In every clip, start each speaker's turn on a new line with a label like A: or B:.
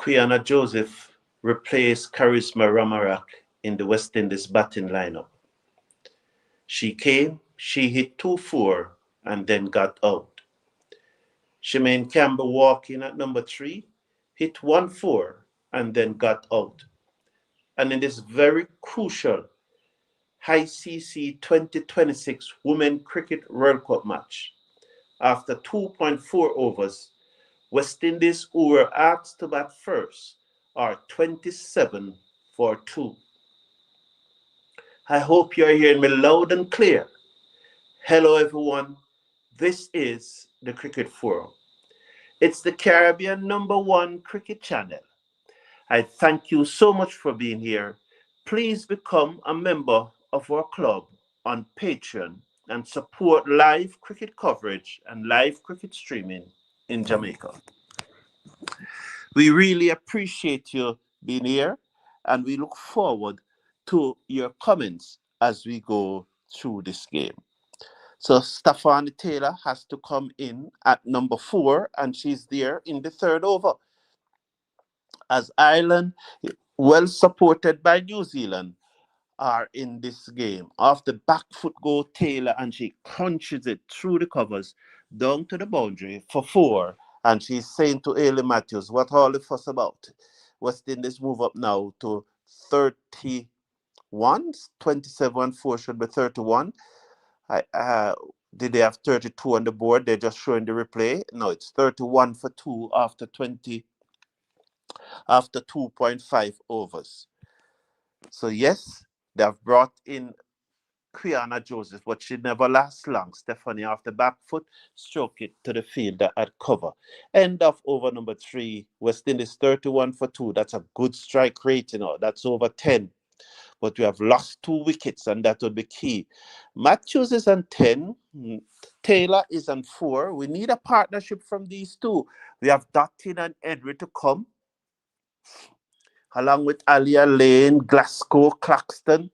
A: Quiana Joseph replaced Charisma Ramarak in the West Indies batting lineup. She came, she hit 2-4 and then got out. Shemaine Campbell walked in at number 3, hit 1-4 and then got out. And in this very crucial ICC 2026 Women Cricket World Cup match, after 2.4 overs, West Indies, who were asked to bat first, are 27 for 2. I hope you're hearing me loud and clear. Hello, everyone. This is the Cricket Forum. It's the Caribbean #1 cricket channel. I thank you so much for being here. Please become a member of our club on Patreon and support live cricket coverage and live cricket streaming in Jamaica. We really appreciate you being here and we look forward to your comments as we go through this game. So Stephanie Taylor has to come in at number 4 and she's there in the 3rd over. As Ireland, well supported by New Zealand, are in this game. Off the back foot go Taylor and she crunches it through the covers down to the boundary for 4. And she's saying to Hayley Matthews, what all the fuss about? West Indies move up now to 31. 27-4 should be 31. Did they have 32 on the board? They're just showing the replay. No, it's 31 for 2 after 2.5 overs. So yes, they have brought in Quiana Joseph, but she never lasts long. Stephanie off the back foot, stroke it to the fielder at cover. End of over number 3. West Indies 31 for 2. That's a good strike rate, That's over 10. But we have lost 2 wickets, and that would be key. Matthews is on 10. Taylor is on 4. We need a partnership from these two. We have Dottin and Edry to come, along with Alia Lane, Glasgow, Claxton.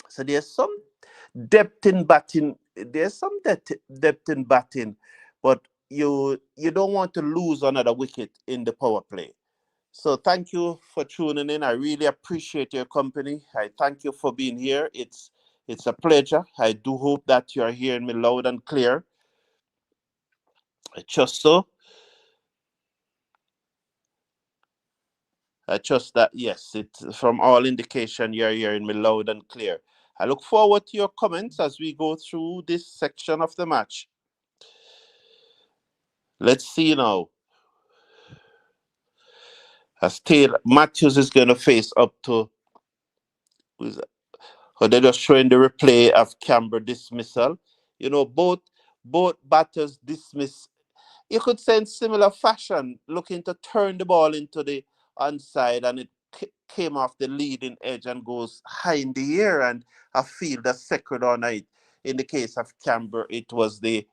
A: So there's some depth in batting. But you don't want to lose another wicket in the power play. So thank you for tuning in. I really appreciate your company. I thank you for being here. It's a pleasure. I do hope that you are hearing me loud and clear. I trust that, yes, it's from all indication you're hearing me loud and clear. I look forward to your comments as we go through this section of the match. Let's see now. As Taylor Matthews is going to face up to, they're just showing the replay of Canberra dismissal. Both batters dismiss. You could say in similar fashion, looking to turn the ball into the onside, and it came off the leading edge and goes high in the air, and a fielder second on it. In the case of Canberra, it was the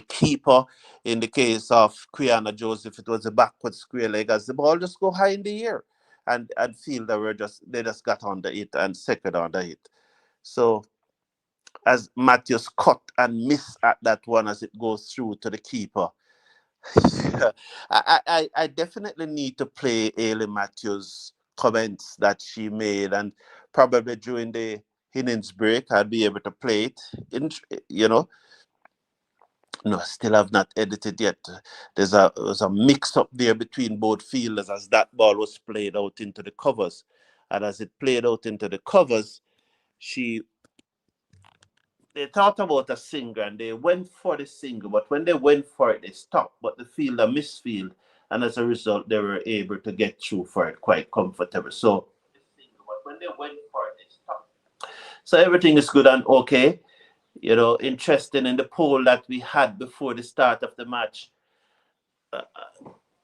A: keeper. In the case of Quiana Joseph, it was a backward square leg as the ball just go high in the air, and fielder they just got under it and second under it. So as Matthews cut and miss at that one as it goes through to the keeper. I definitely need to play Hayley Matthews' comments that she made, and probably during the innings break I'll be able to play it. No, still have not edited yet. There's a mix up there between both fielders as that ball was played out into the covers, and as it played out into the covers, they thought about a single and they went for the single, but when they went for it, they stopped. But the fielder misfield, and as a result, they were able to get through for it quite comfortable. So, so everything is good and okay. Interesting in the poll that we had before the start of the match.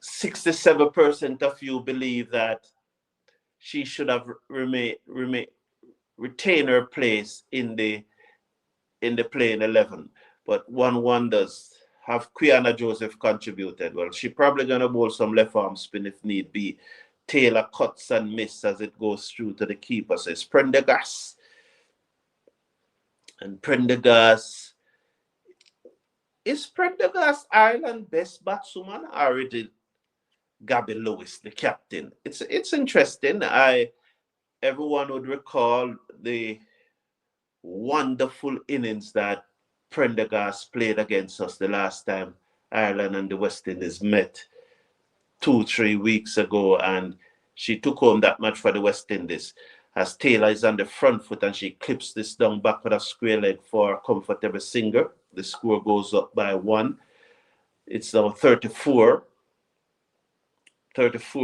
A: 67% of you believe that she should have retained her place in the playing 11. But one wonders, have Quiana Joseph contributed? Well, she probably going to bowl some left arm spin if need be. Taylor cuts and miss as it goes through to the keeper. So it's Prendergast. And Prendergast, is Prendergast Ireland's best batswoman, or is it Gabby Lewis, the captain. It's interesting. Everyone would recall the wonderful innings that Prendergast played against us the last time Ireland and the West Indies met 2-3 weeks ago, and she took home that match for the West Indies. As Taylor is on the front foot and she clips this down back with a square leg for a comfortable singer. The score goes up by 1. It's now 34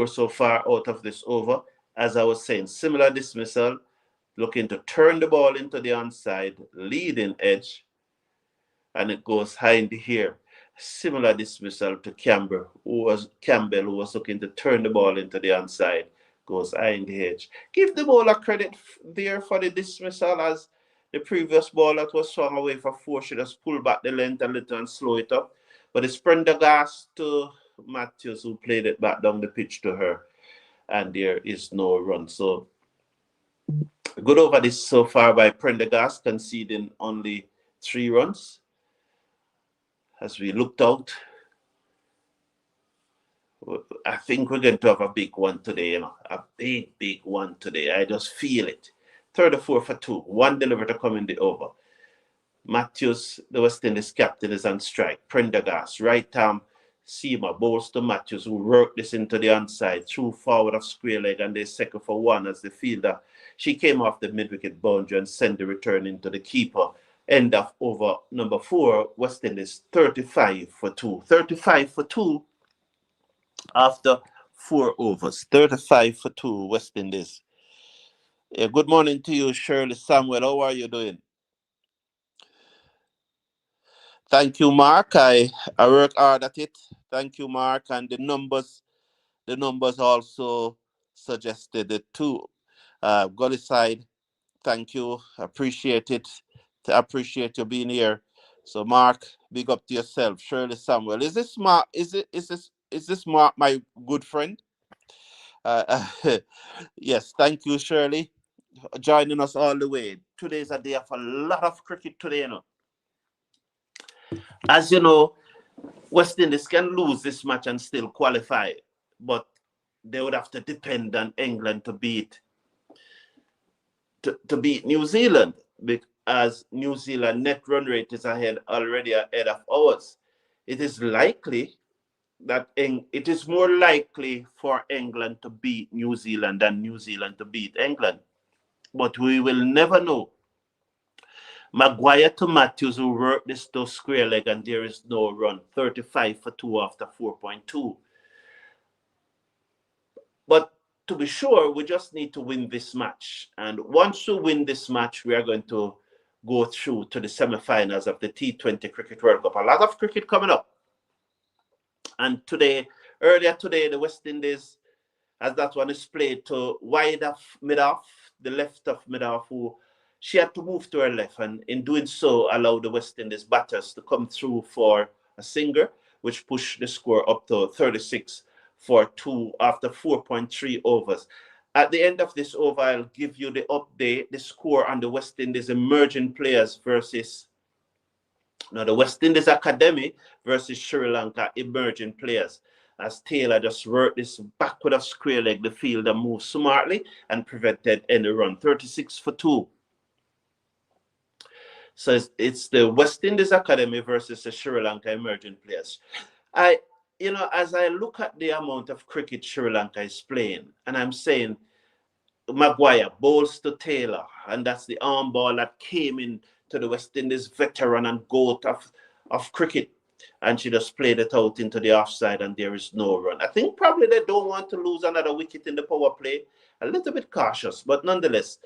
A: so far out of this over. As I was saying, similar dismissal, looking to turn the ball into the onside, leading edge, and it goes high in the air. Similar dismissal to Campbell, who was looking to turn the ball into the onside, goes high in the edge. Give the bowler credit there for the dismissal, as the previous ball that was swung away for 4 should just pull back the length a little and slow it up. But it's Prendergast to Matthews who played it back down the pitch to her, and there is no run. So good over this so far by Prendergast, conceding only 3 runs. As we looked out, I think we're going to have a big one today, a big one today. I just feel it. 34 for 2, 1 delivery to come in the over. Matthews, the West Indies captain, is on strike. Prendergast, right arm seamer, bowls to Matthews, who worked this into the onside, threw forward of square leg, and they second for 1 as the fielder. She came off the mid-wicket boundary and sent the return into the keeper. End of over number 4, West Indies 35 for 2. 35 for 2 after 4 overs. 35 for 2, West Indies. Yeah, good morning to you, Shirley Samuel. How are you doing? Thank you, Mark. I work hard at it. Thank you, Mark. And the numbers also suggested it too. Gully side, thank you. Appreciate it. I appreciate you being here. So, Mark, big up to yourself. Shirley Samuel. Is this Mark? Is this Mark, my good friend? Uh, yes, thank you, Shirley, joining us all the way. Today's a day of a lot of cricket today, As you know, West Indies can lose this match and still qualify, but they would have to depend on England to beat New Zealand, because New Zealand net run rate is already ahead of ours. It is likely that it is more likely for England to beat New Zealand than New Zealand to beat England, but we will never know. Maguire to Matthews, who worked this to square leg, and there is no run. 35 for 2 after 4.2. But to be sure, we just need to win this match. And once we win this match, we are going to go through to the semifinals of the T20 Cricket World Cup. A lot of cricket coming up. And earlier today, the West Indies, as that one is played to wide off mid-off, the left of mid-off, who she had to move to her left, and in doing so, allowed the West Indies batters to come through for a singer, which pushed the score up to 36 for 2 after 4.3 overs. At the end of this over, I'll give you the update, the score on the West Indies emerging players versus the West Indies Academy versus Sri Lanka emerging players. As Taylor just worked this backward of square leg, the fielder moved smartly and prevented any run. 36 for 2. So it's the West Indies Academy versus the Sri Lanka emerging players. As I look at the amount of cricket Sri Lanka is playing, and I'm saying Maguire bowls to Taylor, and that's the arm ball that came in to the West Indies veteran and goat of cricket, and she just played it out into the offside, and there is no run. I think probably they don't want to lose another wicket in the power play. A little bit cautious, but nonetheless,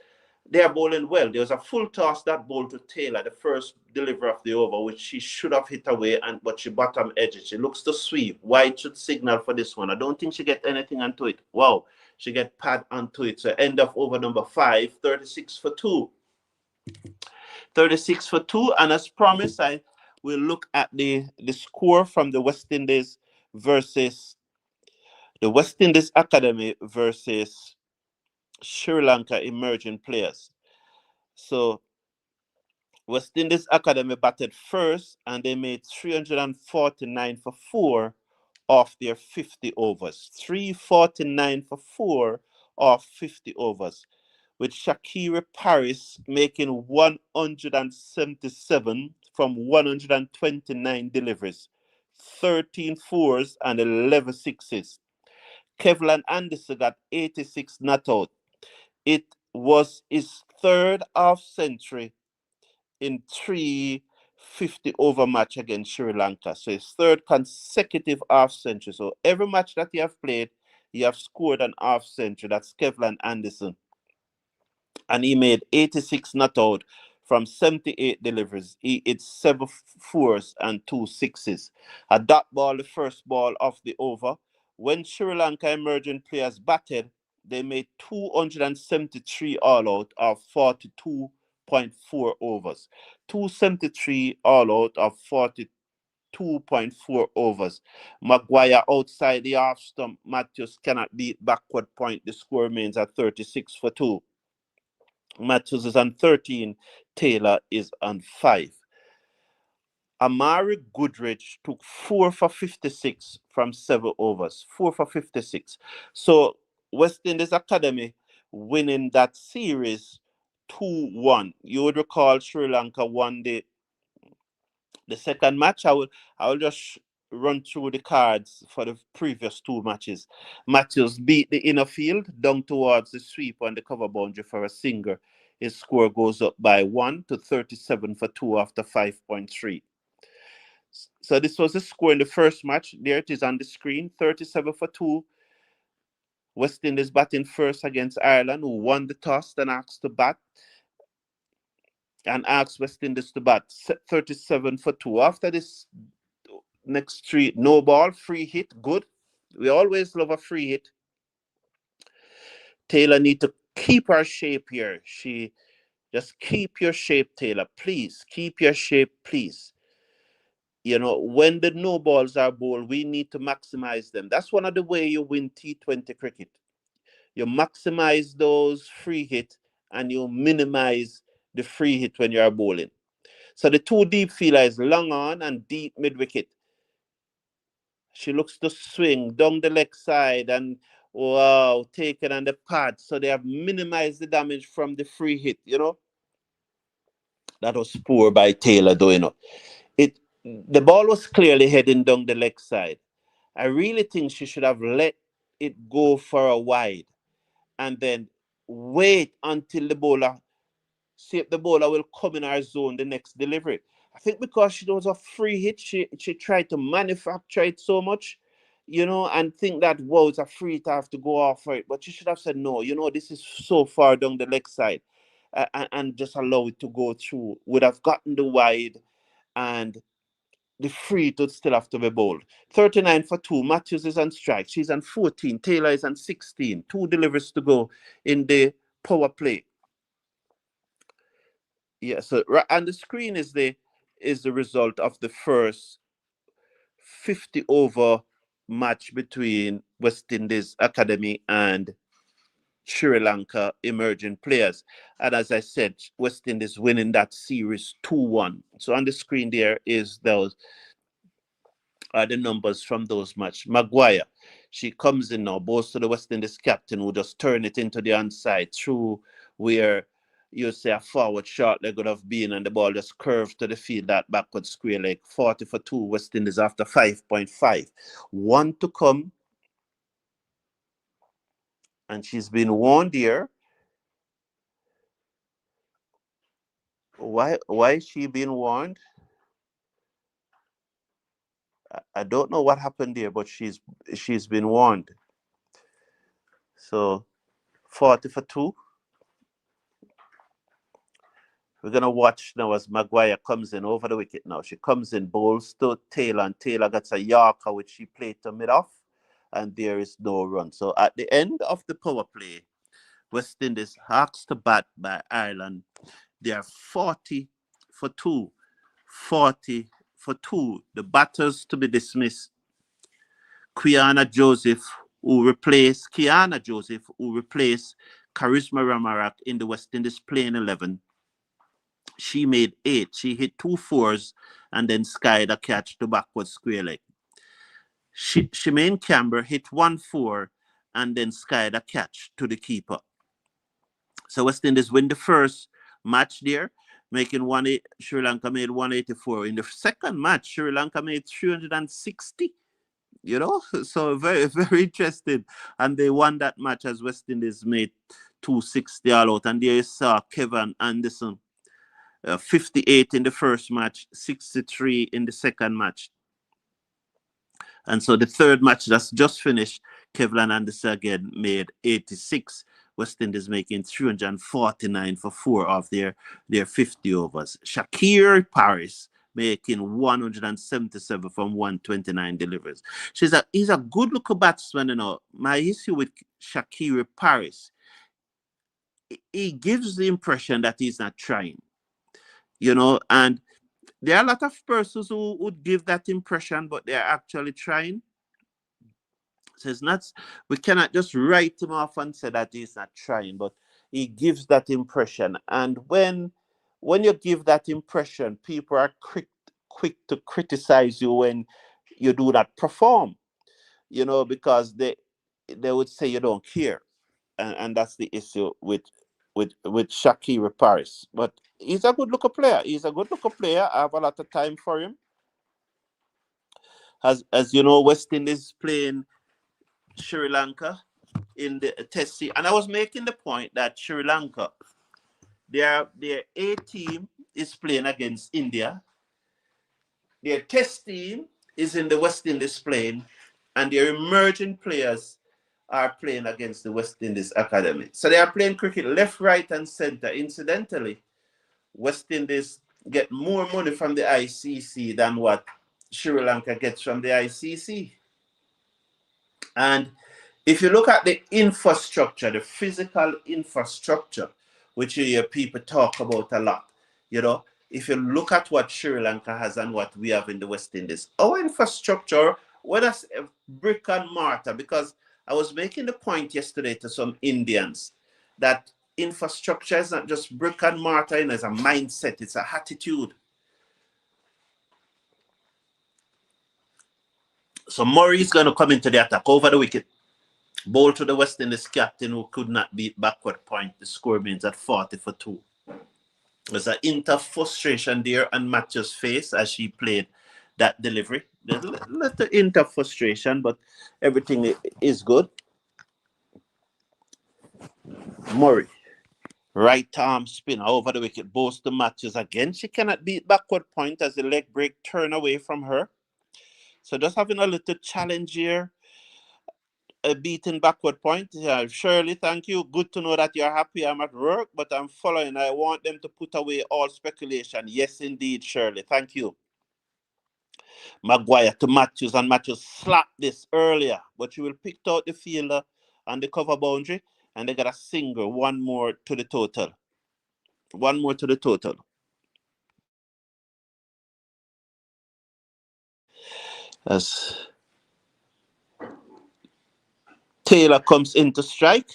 A: they are bowling well. There was a full toss that ball to Taylor, the first delivery of the over, which she should have hit away, but she bottom edged. She looks to sweep. White should signal for this one. I don't think she get anything onto it. Wow, she get pad onto it. So end of over number 5, 36 for 2. 36 for 2, and as promised, I will look at the score from the West Indies versus the West Indies Academy versus Sri Lanka emerging players. So West Indies Academy batted first, and they made 349 for 4 off their 50 overs. 349 for 4 off 50 overs, with Shakira Paris making 177 from 129 deliveries, 13 fours and 11 sixes. Kevlan Anderson got 86 not out. It was his third half century in 350 over match against Sri Lanka. So his third consecutive half century. So every match that you have played, you have scored an half century. That's Kevlan Anderson. And he made 86 not out from 78 deliveries. He hit 7 fours and 2 sixes. A dot ball, the first ball of the over. When Sri Lanka emerging players batted, they made 273 all out of 42.4 overs. 273 all out of 42.4 overs. Maguire outside the half stump. Matthews cannot beat backward point. The score remains at 36 for 2. Matthews is on 13. Taylor is on 5. Amari Goodrich took 4 for 56 from 7 overs. 4 for 56. So West Indies Academy winning that series 2-1. You would recall Sri Lanka won the second match. I will just run through the cards for the previous 2 matches. Matthews beat the inner field down towards the sweep on the cover boundary for a single. His score goes up by 1 to 37 for 2 after 5.3. So this was the score in the first match. There it is on the screen, 37 for 2. West Indies batting first against Ireland, who won the toss and asked to bat. And asked West Indies to bat 37 for 2. After this next 3, no ball, free hit, good. We always love a free hit. Taylor need to keep her shape here. She just keep your shape, Taylor. Please keep your shape, please. You know, when the no balls are bowled, we need to maximize them. That's one of the way you win T20 cricket. You maximize those free hit and you minimize the free hit when you are bowling. So the 2 deep fielder is long on and deep mid wicket. She looks to swing down the leg side and wow, taken on the pad. So they have minimized the damage from the free hit, you know. That was poor by Taylor, though, you know. The ball was clearly heading down the leg side. I really think she should have let it go for a wide and then wait until the bowler, see if the bowler will come in our zone the next delivery. I think because she was a free hit, she tried to manufacture it so much, you know, and think that, whoa, it's a free hit, I have to go off for it. But she should have said, no, you know, this is so far down the leg side, and just allow it to go through. Would have gotten the wide and the free would still have to be bowled. 39 for 2. Matthews is on strike. She's on 14. Taylor is on 16. 2 deliveries to go in the power play. Yeah, so on the screen is the result of the first 50 over match between West Indies Academy and Sri Lanka emerging players. And as I said, West Indies winning that series 2-1. So on the screen there is those are the numbers from those matches. Maguire, she comes in now, both to the West Indies captain who just turn it into the onside through where you say a forward short leg would have been and the ball just curved to the field, that backward square leg. 40 for 2, West Indies after 5.5. 1 to come. And she's been warned here. Why is she being warned? I don't know what happened there, but she's been warned. So 40 for 2. We're going to watch now as Maguire comes in over the wicket now. She comes in, bowls to Taylor, and Taylor gets a Yorker, which she played to mid-off, and there is no run. So at the end of the power play, West Indies asked to bat by Ireland. They are 40 for 2. 40 for 2. The batters to be dismissed. Kiana Joseph, who replaced Charisma Ramarak in the West Indies playing 11. She made 8. She hit 2 fours and then skied a catch to backward square leg. Shemaine Camber hit 1-4 and then skied a catch to the keeper. So West Indies win the first match there, making Sri Lanka made 184. In the second match, Sri Lanka made 360. You know, so very, very interesting. And they won that match as West Indies made 260 all out. And there you saw Kevin Anderson, 58 in the first match, 63 in the second match. And so the third match that's just finished, Kevin Anderson again made 86. West Indies making 349 for 4 of their 50 overs. Shakir Paris making 177 from 129 deliveries. He's a good looking batsman, you know. My issue with Shakir Paris, he gives the impression that he's not trying, you know, and there are a lot of persons who would give that impression, but they're actually trying. So it's not, we cannot just write him off and say that he's not trying, but he gives that impression. And when you give that impression, people are quick to criticize you when you do not perform, you know, because they would say you don't care. And that's the issue with Shakira Paris. But he's a good looker player. He's a good looker player. I have a lot of time for him. As you know, West Indies playing Sri Lanka in the test series. And I was making the point that Sri Lanka, their A team is playing against India. Their test team is in the West Indies playing, and their emerging players are playing against the West Indies Academy. So they are playing cricket left, right, and center. Incidentally, West Indies get more money from the ICC than what Sri Lanka gets from the ICC. And if you look at the infrastructure, the physical infrastructure, which you hear people talk about a lot, you know, if you look at what Sri Lanka has and what we have in the West Indies, our infrastructure, whether it's brick and mortar, because I was making the point yesterday to some Indians that infrastructure is not just brick and mortar, it's a mindset, it's an attitude. So Murray is going to come into the attack over the wicket. Bowl to the West Indies captain who could not beat backward point. The score means at 40 for 2. There's an hint of frustration there on Matthew's face as she played that delivery. There's a little hint of frustration, but everything is good. Murray, right arm spinner over the wicket, bowls to Matthews again. She cannot beat backward point as the leg break turn away from her. So just having a little challenge here. A beaten backward point. Shirley, thank you. Good to know that you're happy. I'm at work, but I'm following. I want them to put away all speculation. Yes, indeed, Shirley. Thank you. Maguire to Matthews, and Matthews slapped this earlier, but she will pick out the fielder on the cover boundary, and they got a single. One more to the total. One more to the total. As Taylor comes in to strike.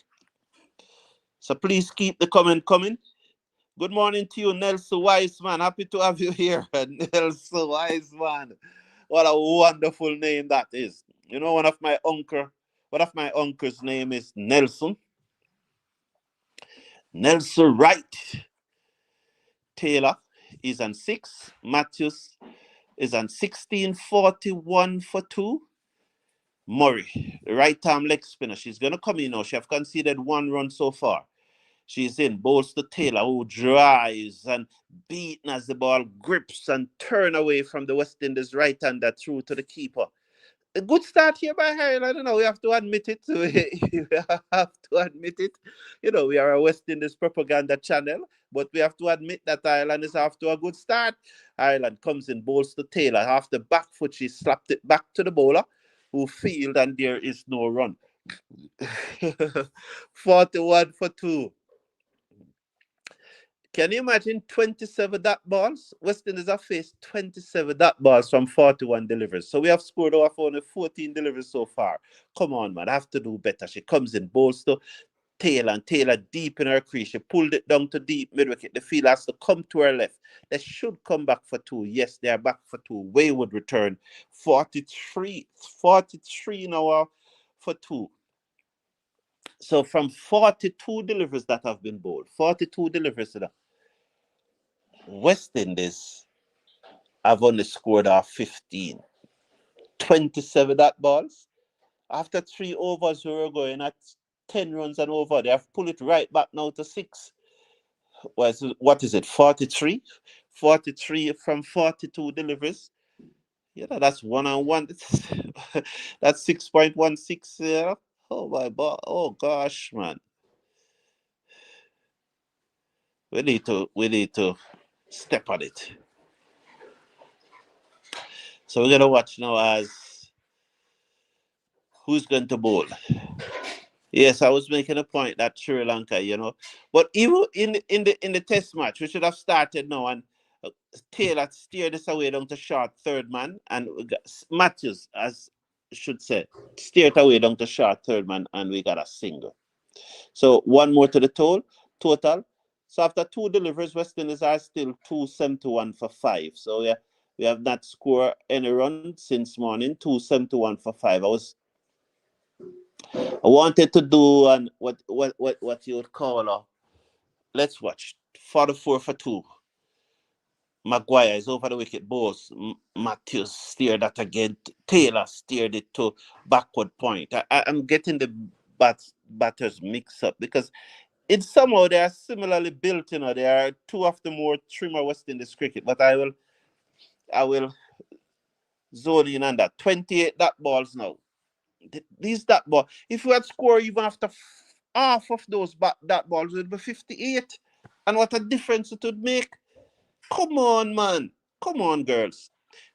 A: So please keep the comment coming. Good morning to you, Nelson Wiseman. Happy to have you here, Nelson Wiseman. What a wonderful name that is. You know, one of my uncle's name is Nelson. Nelson Wright. Taylor is on 6. Matthews is on 16, 41 for 2. Murray, right arm leg spinner. She's going to come in now. She have conceded 1 run so far. She's in, bowls to Taylor, who drives and beaten as the ball grips and turn away from the West Indies right-hander through to the keeper. A good start here by Hayley. I don't know, we have to admit it. We have to admit it. You know, we are a West Indies propaganda channel, but we have to admit that Ireland is off to a good start. Ireland comes in, bowls to Taylor. Half the back foot, she slapped it back to the bowler, who field, and there is no run. 41 for 2. Can you imagine 27 dot balls? West Indies have faced 27 dot balls from 41 deliveries. So we have scored off only 14 deliveries so far. Come on, man. I have to do better. She comes in, bowls to Taylor, and Taylor deep in her crease. She pulled it down to deep mid wicket. The field has to come to her left. They should come back for two. Yes, they are back for two. Wayward return. 43 now for two. So from 42 deliveries that have been bowled, 42 deliveries, West Indies have only scored off 15. 27 dot balls. After 3 overs, we were going at 10 runs and over. They have pulled it right back now to 6. What is it, 43? 43 from 42 deliveries. That's one on one. That's 6.16. Oh my God. Oh gosh, man. We need to step on it. So we're gonna watch now as who's going to bowl. Yes, I was making a point that Sri Lanka, but even in the test match, we should have started now and Taylor steered this away down to short third man, and we got Matthews, as should say, steered away down to short third man, and we got a single. So one more to the total. So after 2 deliveries, West Indies are still 271 for 5. So yeah, we have not scored any run since morning. 271 for 5. I wanted to do what you would call let's watch 44 for 2. Maguire is over the wicket. Bowes. Matthews steered that again. Taylor steered it to backward point. I'm getting the batters mixed up because it's somehow they are similarly built. They are two of the more trimmer West Indies cricket. But I will zone in on that. 28 dot balls now. These dot ball. If we had scored even after half of those dot balls, it would be 58. And what a difference it would make. Come on, man. Come on, girls.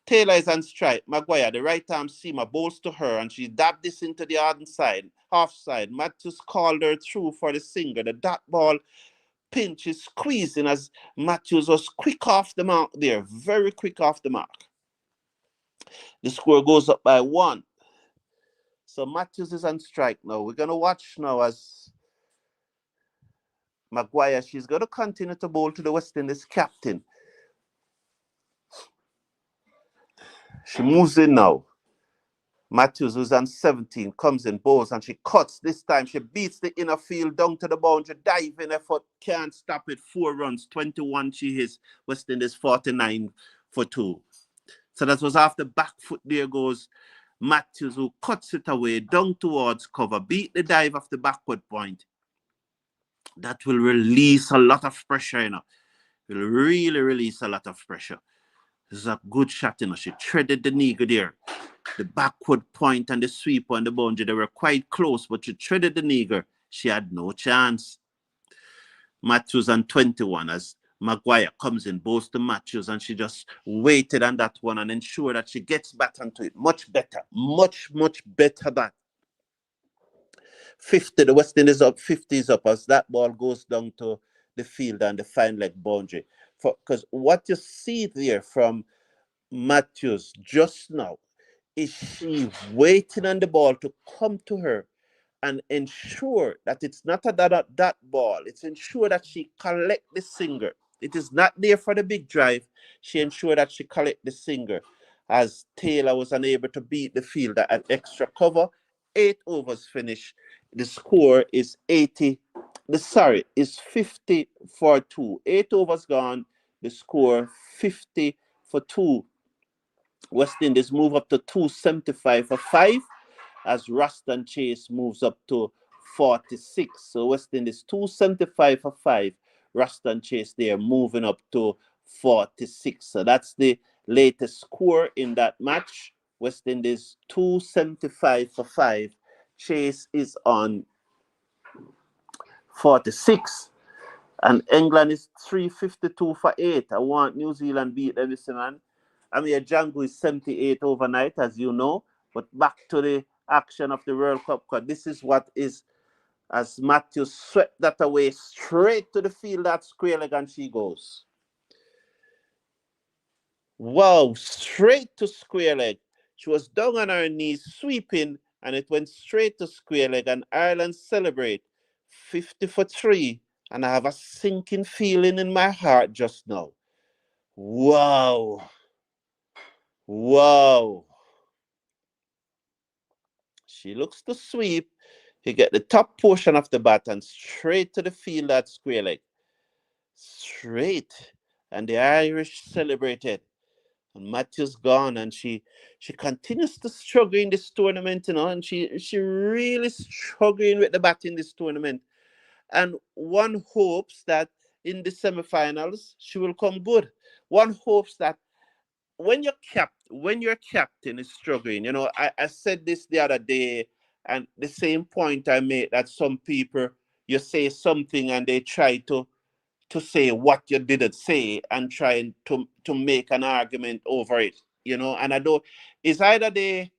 A: Taylor is on strike. Maguire, the right arm seamer, bowls to her, and she dabbed this into the other side, half side. Matthews called her through for the single. The dot ball pinch is squeezing as Matthews was quick off the mark there, very quick off the mark. The score goes up by 1. So Matthews is on strike now. We're going to watch now as Maguire, she's going to continue to bowl to the West Indies captain. She moves in now. Matthews, who's on 17, comes in, bowls, and she cuts. This time she beats the inner field down to the boundary. Diving effort, can't stop it. 4 runs, 21 she hits. West Indies 49 for 2. So that was after back foot. There goes Matthews, who cuts it away down towards cover. Beat the dive off the backward point. That will release a lot of pressure, It will really release a lot of pressure. This is a good shot, She threaded the nigger there. The backward point and the sweep on the boundary, they were quite close, but she threaded the nigger. She had no chance. Matthews on 21 as Maguire comes in, bows to Matthews, and she just waited on that one and ensured that she gets back onto it. Much better. Much, much better bat. 50, the West Indies up, 50 is up as that ball goes down to the field and the fine leg boundary. Because what you see there from Matthews just now is she waiting on the ball to come to her and ensure that it's not a that ball. It's ensure that she collect the single. It is not there for the big drive. She ensured that she collect the single as Taylor was unable to beat the fielder at extra cover. 8 overs finished. The score is 50 for 2. 8 overs gone. The score 50 for 2. West Indies move up to 275 for 5 as Ruston Chase moves up to 46. So West Indies 275 for 5. Ruston Chase there moving up to 46. So that's the latest score in that match. West Indies 275 for 5. Chase is on 46. And England is 352 for 8. I want New Zealand beat them, man. Django is 78 overnight, as you know. But back to the action of the World Cup, because this is what is, as Matthews swept that away straight to the field, that square leg, and she goes. Wow, straight to square leg. She was down on her knees, sweeping, and it went straight to square leg, and Ireland celebrate 50 for 3, and I have a sinking feeling in my heart just now. Wow. Wow. She looks to sweep. He get the top portion of the bat and straight to the field at square leg. Straight. And the Irish celebrated. And Matthews gone, and she continues to struggle in this tournament, and she really struggling with the bat in this tournament. And one hopes that in the semifinals she will come good. One hopes that when your captain is struggling, I said this the other day, and the same point I made, that some people, you say something and they try to say what you didn't say and trying to make an argument over it, and I don't, it's either they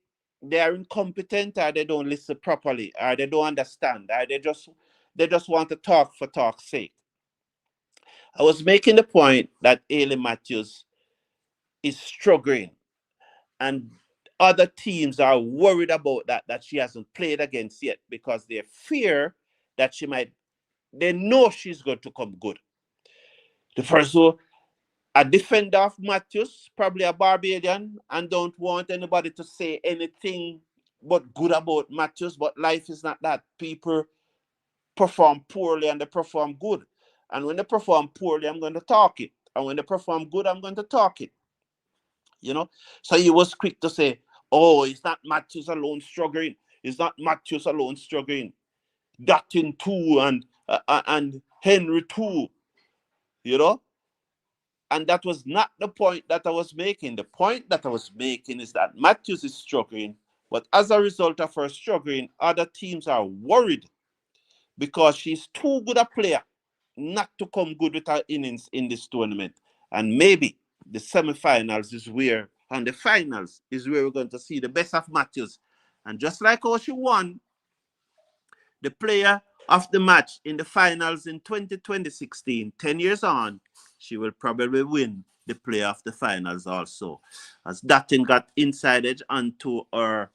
A: are incompetent, or they don't listen properly, or they don't understand, or they just want to talk for talk's sake. I was making the point that Hayley Matthews is struggling, and other teams are worried about that she hasn't played against yet, because they fear that they know she's going to come good. The first one, a defender of Matthews, probably a Barbadian, and don't want anybody to say anything but good about Matthews. But life is not that. People perform poorly and they perform good. And when they perform poorly, I'm going to talk it. And when they perform good, I'm going to talk it. So he was quick to say, oh, it's not Matthews alone struggling. It's not Matthews alone struggling. Dutton too, and Henry too. You know? And that was not the point that I was making. The point that I was making is that Matthews is struggling, but as a result of her struggling, other teams are worried because she's too good a player not to come good with her innings in this tournament. And maybe the semifinals is where, and the finals is where we're going to see the best of Matthews. And just like how she won the player of the match in the finals in 2016, 10 years on, she will probably win the player of the finals also. As Dutton got inside edge onto her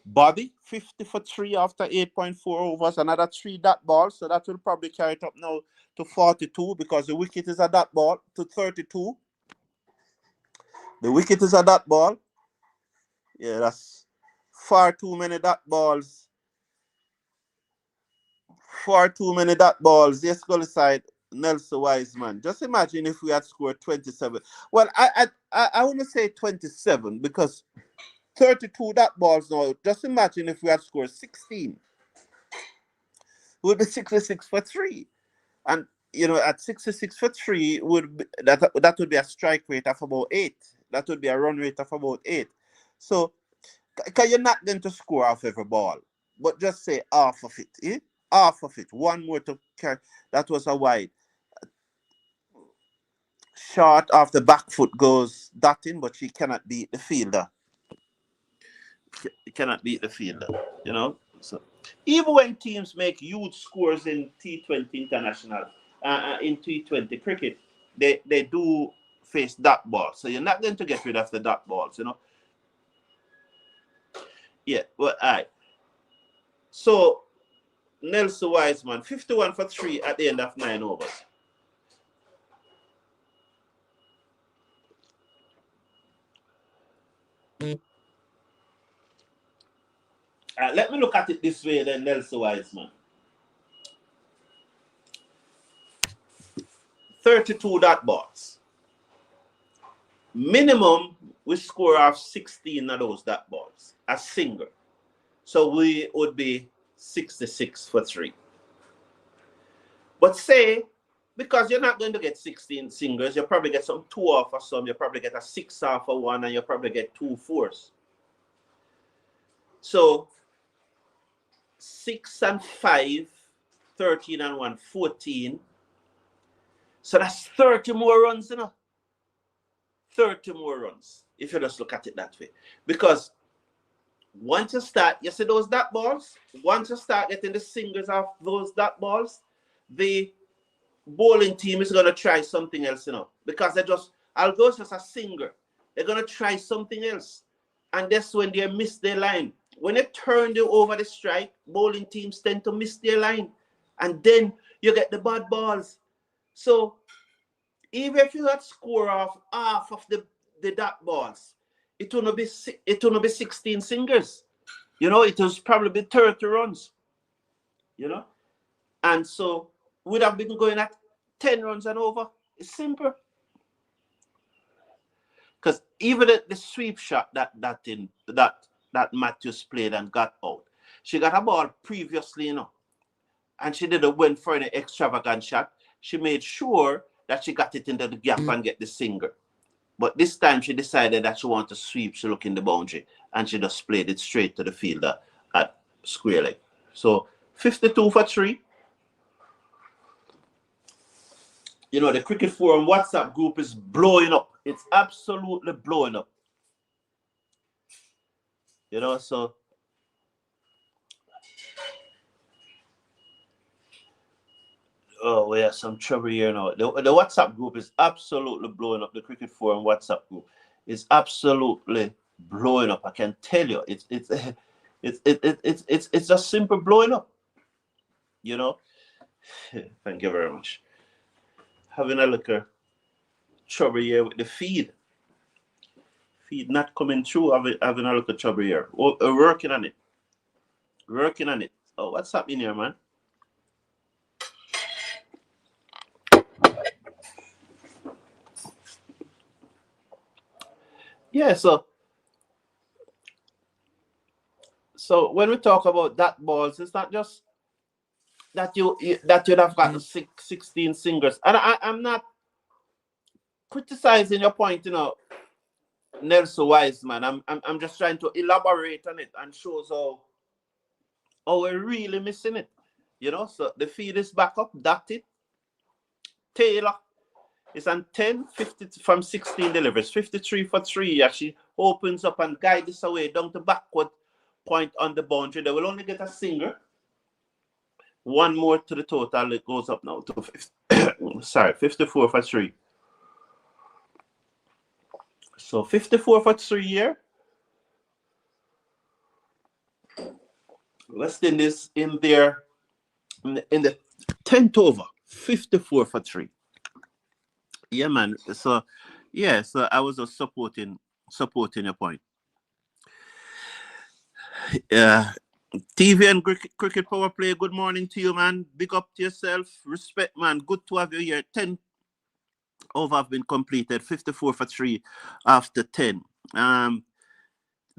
A: body, 50 for 3 after 8.4 overs, another 3 dot balls. So that will probably carry it up now to 42, because the wicket is a dot ball, to 32. The wicket is a dot ball. Yeah, that's far too many dot balls. Far too many dot balls. Yes, goal side, Nelson Wiseman. Just imagine if we had scored 27. Well, I want to say 27, because 32 dot balls now. Just imagine if we had scored 16. It would be 66 for 3. And at 66 for 3 that would be a strike rate of about 8. That would be a run rate of about 8. So because you're not going to score off every ball, but just say half of it, half of it. One more to carry. That was a wide. Short off the back foot goes Dutton, but she cannot beat the fielder. She cannot beat the fielder. So even when teams make huge scores in T20 international, in T20 cricket, they do face dot balls. So you're not going to get rid of the dot balls. Yeah, well, all right. So Nelson Wiseman, 51 for 3 at the end of 9 overs. Let me look at it this way then, Nelson Wiseman. 32 dot balls. Minimum, we score off 16 of those dot balls, a single. So we would be 66 for 3. But say, because you're not going to get 16 singles, you probably get some 2 off or some, you probably get a 6 off of one, and you probably get 2 fours. So 6 and 5, 13 and 1, 14. So that's 30 more runs, 30 more runs, if you just look at it that way. Because once you start, you see those dot balls, once you start getting the singles of those dot balls, the bowling team is going to try something else, because although it's just a single, they're going to try something else. And that's when they miss their line. When they turn them over the strike, bowling teams tend to miss their line. And then you get the bad balls. So even if you had score off half of the dot balls, it will not be 16 singles. You know, it was probably 30 runs. You know, and so would have been going at 10 runs and over. It's simple. Because even the sweep shot that Matthews played and got out, she got a ball previously, you know, and she didn't went for an extravagant shot. She made sure that she got it into the gap and get the single. But this time she decided that she wanted to sweep. She looked in the boundary and she just played it straight to the fielder at square leg. So 52 for 3. You know, the Cricket Forum WhatsApp group is blowing up. It's absolutely blowing up. You know, so oh, we have some trouble here now. The WhatsApp group is absolutely blowing up. The Cricket Forum WhatsApp group is absolutely blowing up. I can tell you, it's just simple blowing up. You know. Thank you very much. Having a look at trouble here with the feed. Feed not coming through. Having a look at trouble here. We're working on it. Working on it. Oh, what's happening here, man? Yeah, so when we talk about that balls, it's not just that you'd have gotten 16 singles. And I'm not criticizing your point, you know, Nelson Wiseman. I'm just trying to elaborate on it and shows how we're really missing it. You know, so the feed is back up, dotted. Taylor is on 10, 50 from 16 deliveries, 53 for 3. As she opens up and guides this away down to backward point on the boundary. They will only get a single. One more to the total. It goes up now to 54 for 3. So 54 for 3 here. West Indies in there in the 10th over, 54 for 3. Yeah, man. So yeah, so I was just supporting your point. TV and cricket power play. Good morning to you, man. Big up to yourself. Respect, man. Good to have you here. 10 over have been completed. 54 for 3 after 10.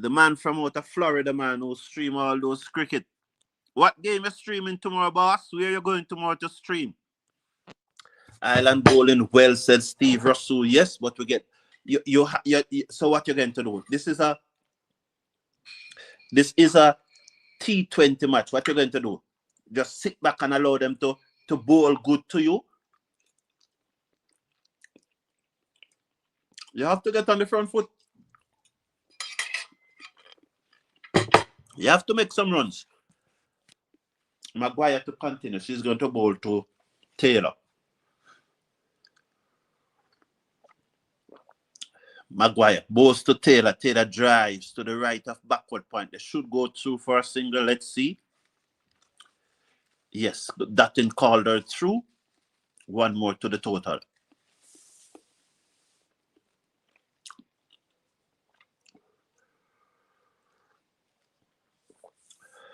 A: The man from out of Florida, man, who stream all those cricket. What game you streaming tomorrow, boss? Where you going tomorrow to stream? Island bowling, well said Steve Russell. Yes, but we get you. So what you're going to do? This is a T20 match. What you're going to do? Just sit back and allow them to bowl good to you. You have to get on the front foot. You have to make some runs. Maguire to continue. She's going to bowl to Taylor. Maguire bowls to Taylor. Taylor drives to the right of backward point. They should go through for a single. Let's see. Yes, Dutton called her through. One more to the total.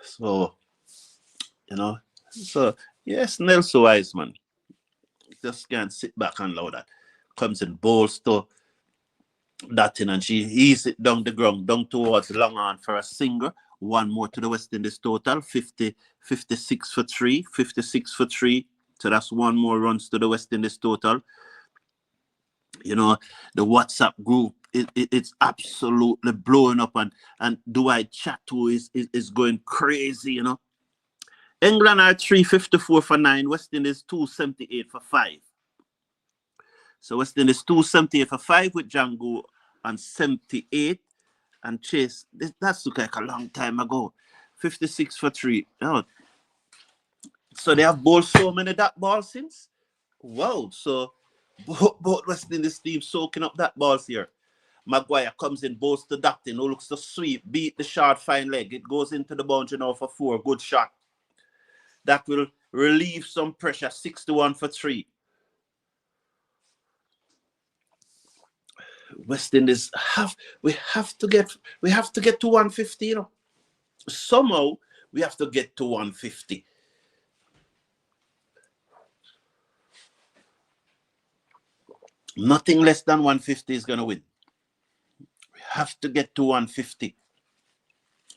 A: So, you know, yes, Nelson Wiseman just can't sit back and allow that. Comes in, bowls to Dutton, and she eases it down the ground, down towards long on for a single. One more to the West Indies total, 56 for 3, 56 for 3. So that's one more runs to the West Indies total. You know, the WhatsApp group, it's absolutely blowing up, and Dwight Chatto is going crazy, you know. England are 354 for 9, West Indies 278 for 5. So West Indies 278 for 5 with Django on 78. And Chase, that's look like a long time ago. 56 for 3. Oh. So they have bowled so many that ball since? Wow. So both West Indies teams soaking up that balls here. Maguire comes in, bowls to Dutton, who looks to sweep, beat the short fine leg. It goes into the boundary now for 4. Good shot. that will relieve some pressure. 61 for 3. West Indies we have to get to 150, you know. Somehow we have to get to 150. Nothing less than 150 is going to win. We have to get to 150.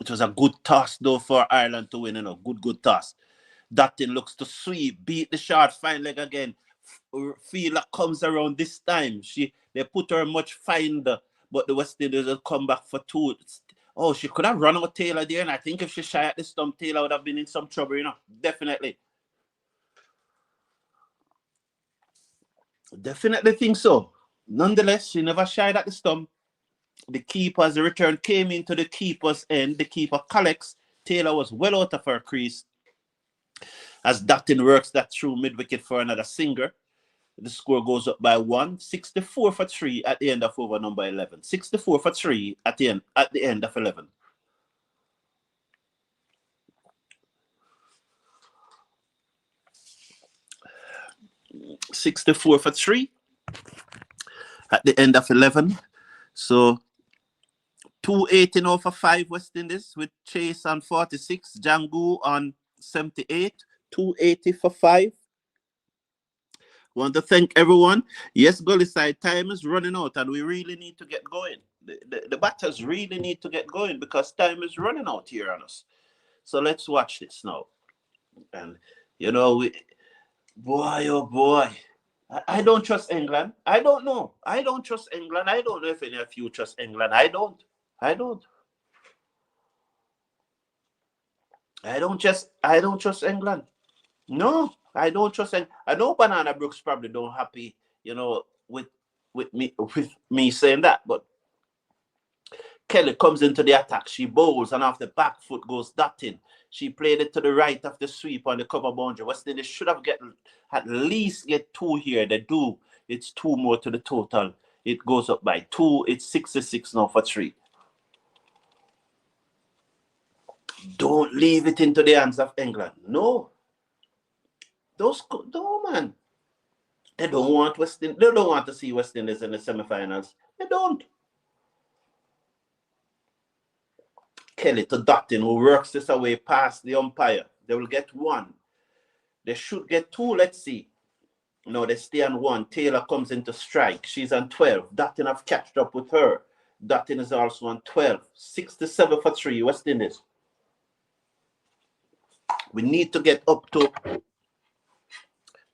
A: It was a good toss though for Ireland to win, you know. Good toss. Dutton looks to sweep, beat the shot, fine leg again. Fila comes around this time. They put her much finder, but the West Indies will come back for 2. Oh, she could have run out Taylor there, and I think if she shy at the stump, Taylor would have been in some trouble, you know. Definitely think so. Nonetheless, she never shied at the stump. The keeper's return came into the keeper's end. The keeper collects. Taylor was well out of her crease as Dutton works that through mid-wicket for another singer. The score goes up by 1. 64 for 3 at the end of over number 11. 64 for 3 at the end of 11. 64 for 3 at the end of 11. So 280 now for 5 West Indies with Chase on 46, Django on 78, 280 for 5. Want to thank everyone. Yes, Gully side, time is running out and we really need to get going. The batters really need to get going because time is running out here on us. So let's watch this now. And, you know, boy, oh boy. I don't trust England. I don't know. I don't trust England. I don't know if any of you trust England. I don't trust England. No, I don't trust England. I know Banana Brooks probably don't happy, you know, with me saying that, but Kelly comes into the attack. She bowls and off the back foot goes Dutton. She played it to the right of the sweep on the cover boundary. West Indies should have at least get 2 here. They do. It's 2 more to the total. It goes up by 2. It's 66 now for 3. Don't leave it into the hands of England. No. No, man. They don't want They don't want to see West Indies in the semifinals. They don't. Kelly to Dutton, who works this away past the umpire. They will get 1. They should get 2. Let's see. No, they stay on 1. Taylor comes into strike. She's on 12. Dutton have catched up with her. Dutton is also on 12. 67 for 3, West Indies. We need to get up to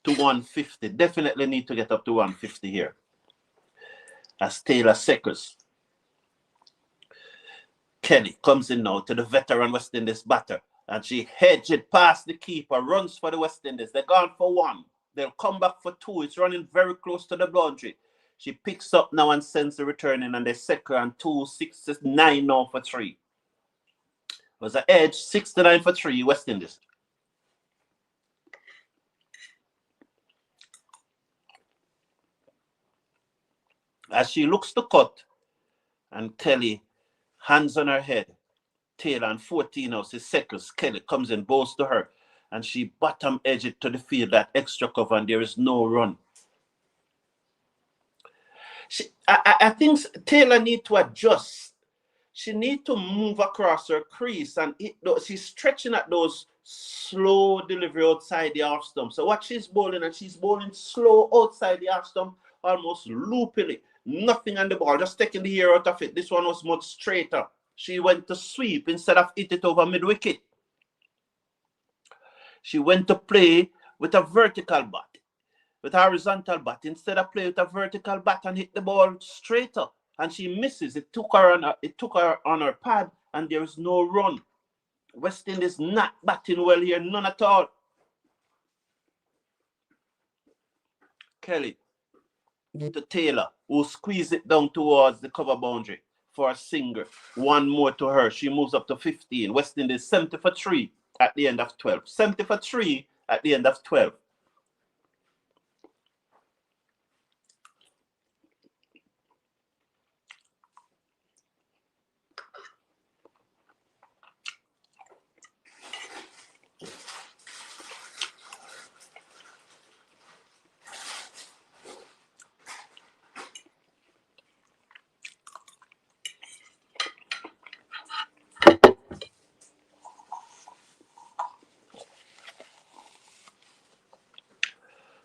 A: 150. Definitely need to get up to 150 here. As Taylor seconds. Kelly comes in now to the veteran West Indies batter. And she hedged it past the keeper. Runs for the West Indies. They're gone for 1. They'll come back for 2. It's running very close to the boundary. She picks up now and sends the return in. And they second and 2. 69 now for 3. It was an edge. 69 for 3, West Indies. As she looks to cut, and Kelly, hands on her head, Taylor on 14 now, 6 seconds. Kelly comes in, bows to her, and she bottom edge it to the field, that extra cover, and there is no run. I think Taylor need to adjust. She need to move across her crease, and she's stretching at those slow delivery outside the half stump. So what she's bowling, and she's bowling slow outside the half stump, almost loopily. Nothing on the ball, just taking the air out of it. This one was much straighter. She went to sweep instead of hit it over mid-wicket. She went to play with a vertical bat, with a horizontal bat, instead of play with a vertical bat and hit the ball straighter. And she misses. It took her on her pad, and there is no run. West Indies not batting well here, none at all. Kelly to Taylor, who squeezed it down towards the cover boundary for a single. 1 more to her. She moves up to 15. West Indies 70 for 3 at the end of 12. 70 for 3 at the end of 12.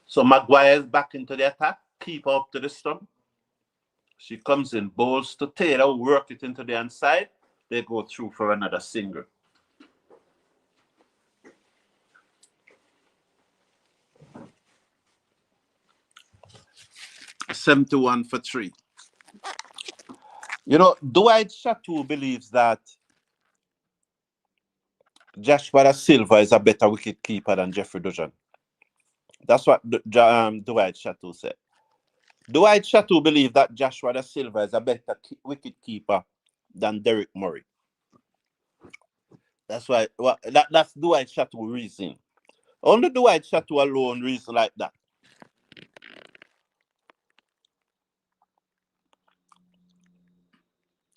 A: So Maguire is back into the attack. Keeper up to the stump. She comes in, bowls to Taylor, work it into the inside. They go through for another single. $71 for 3. You know, Dwight Chateau believes that Joshua Da Silva is a better wicket keeper than Jeffrey Dujan. That's what Dwight Chateau said. Dwight Chateau believes that Joshua Da Silva is a better wicket keeper than Derek Murray. That's why that's Dwight Chateau reason. Only Dwight Chateau alone reason like that.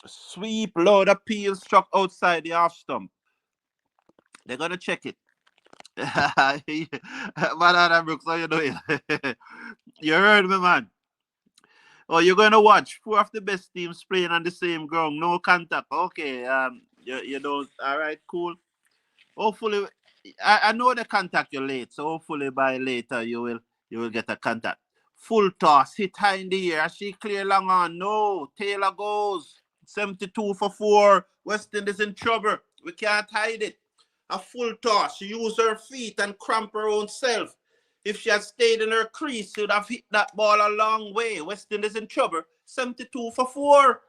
A: Sweep, load appeal struck outside the half stump. They're gonna check it. Man, Brooks, how you doing? You heard me, man. Oh, you're gonna watch 4 of the best teams playing on the same ground, no contact. Okay, you don't. All right, cool. Hopefully, I know the contact you late, so hopefully by later you will get a contact. Full toss, hit high in the air. She clear long on. No, Taylor goes 72 for 4. West Indies in trouble. We can't hide it. A full toss. She used her feet and cramp her own self. If she had stayed in her crease, she would have hit that ball a long way. West Indies in trouble. 72 for 4.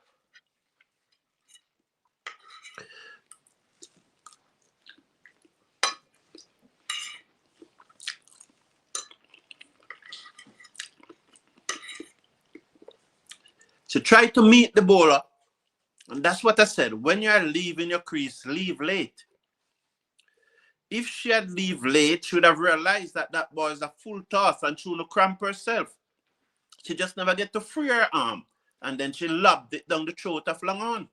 A: So try to meet the bowler. And that's what I said. When you're leaving your crease, leave late. If she had leave late, she would have realized that that ball is a full toss and she would cramp herself. She just never get to free her arm. And then she lobbed it down the throat of long on.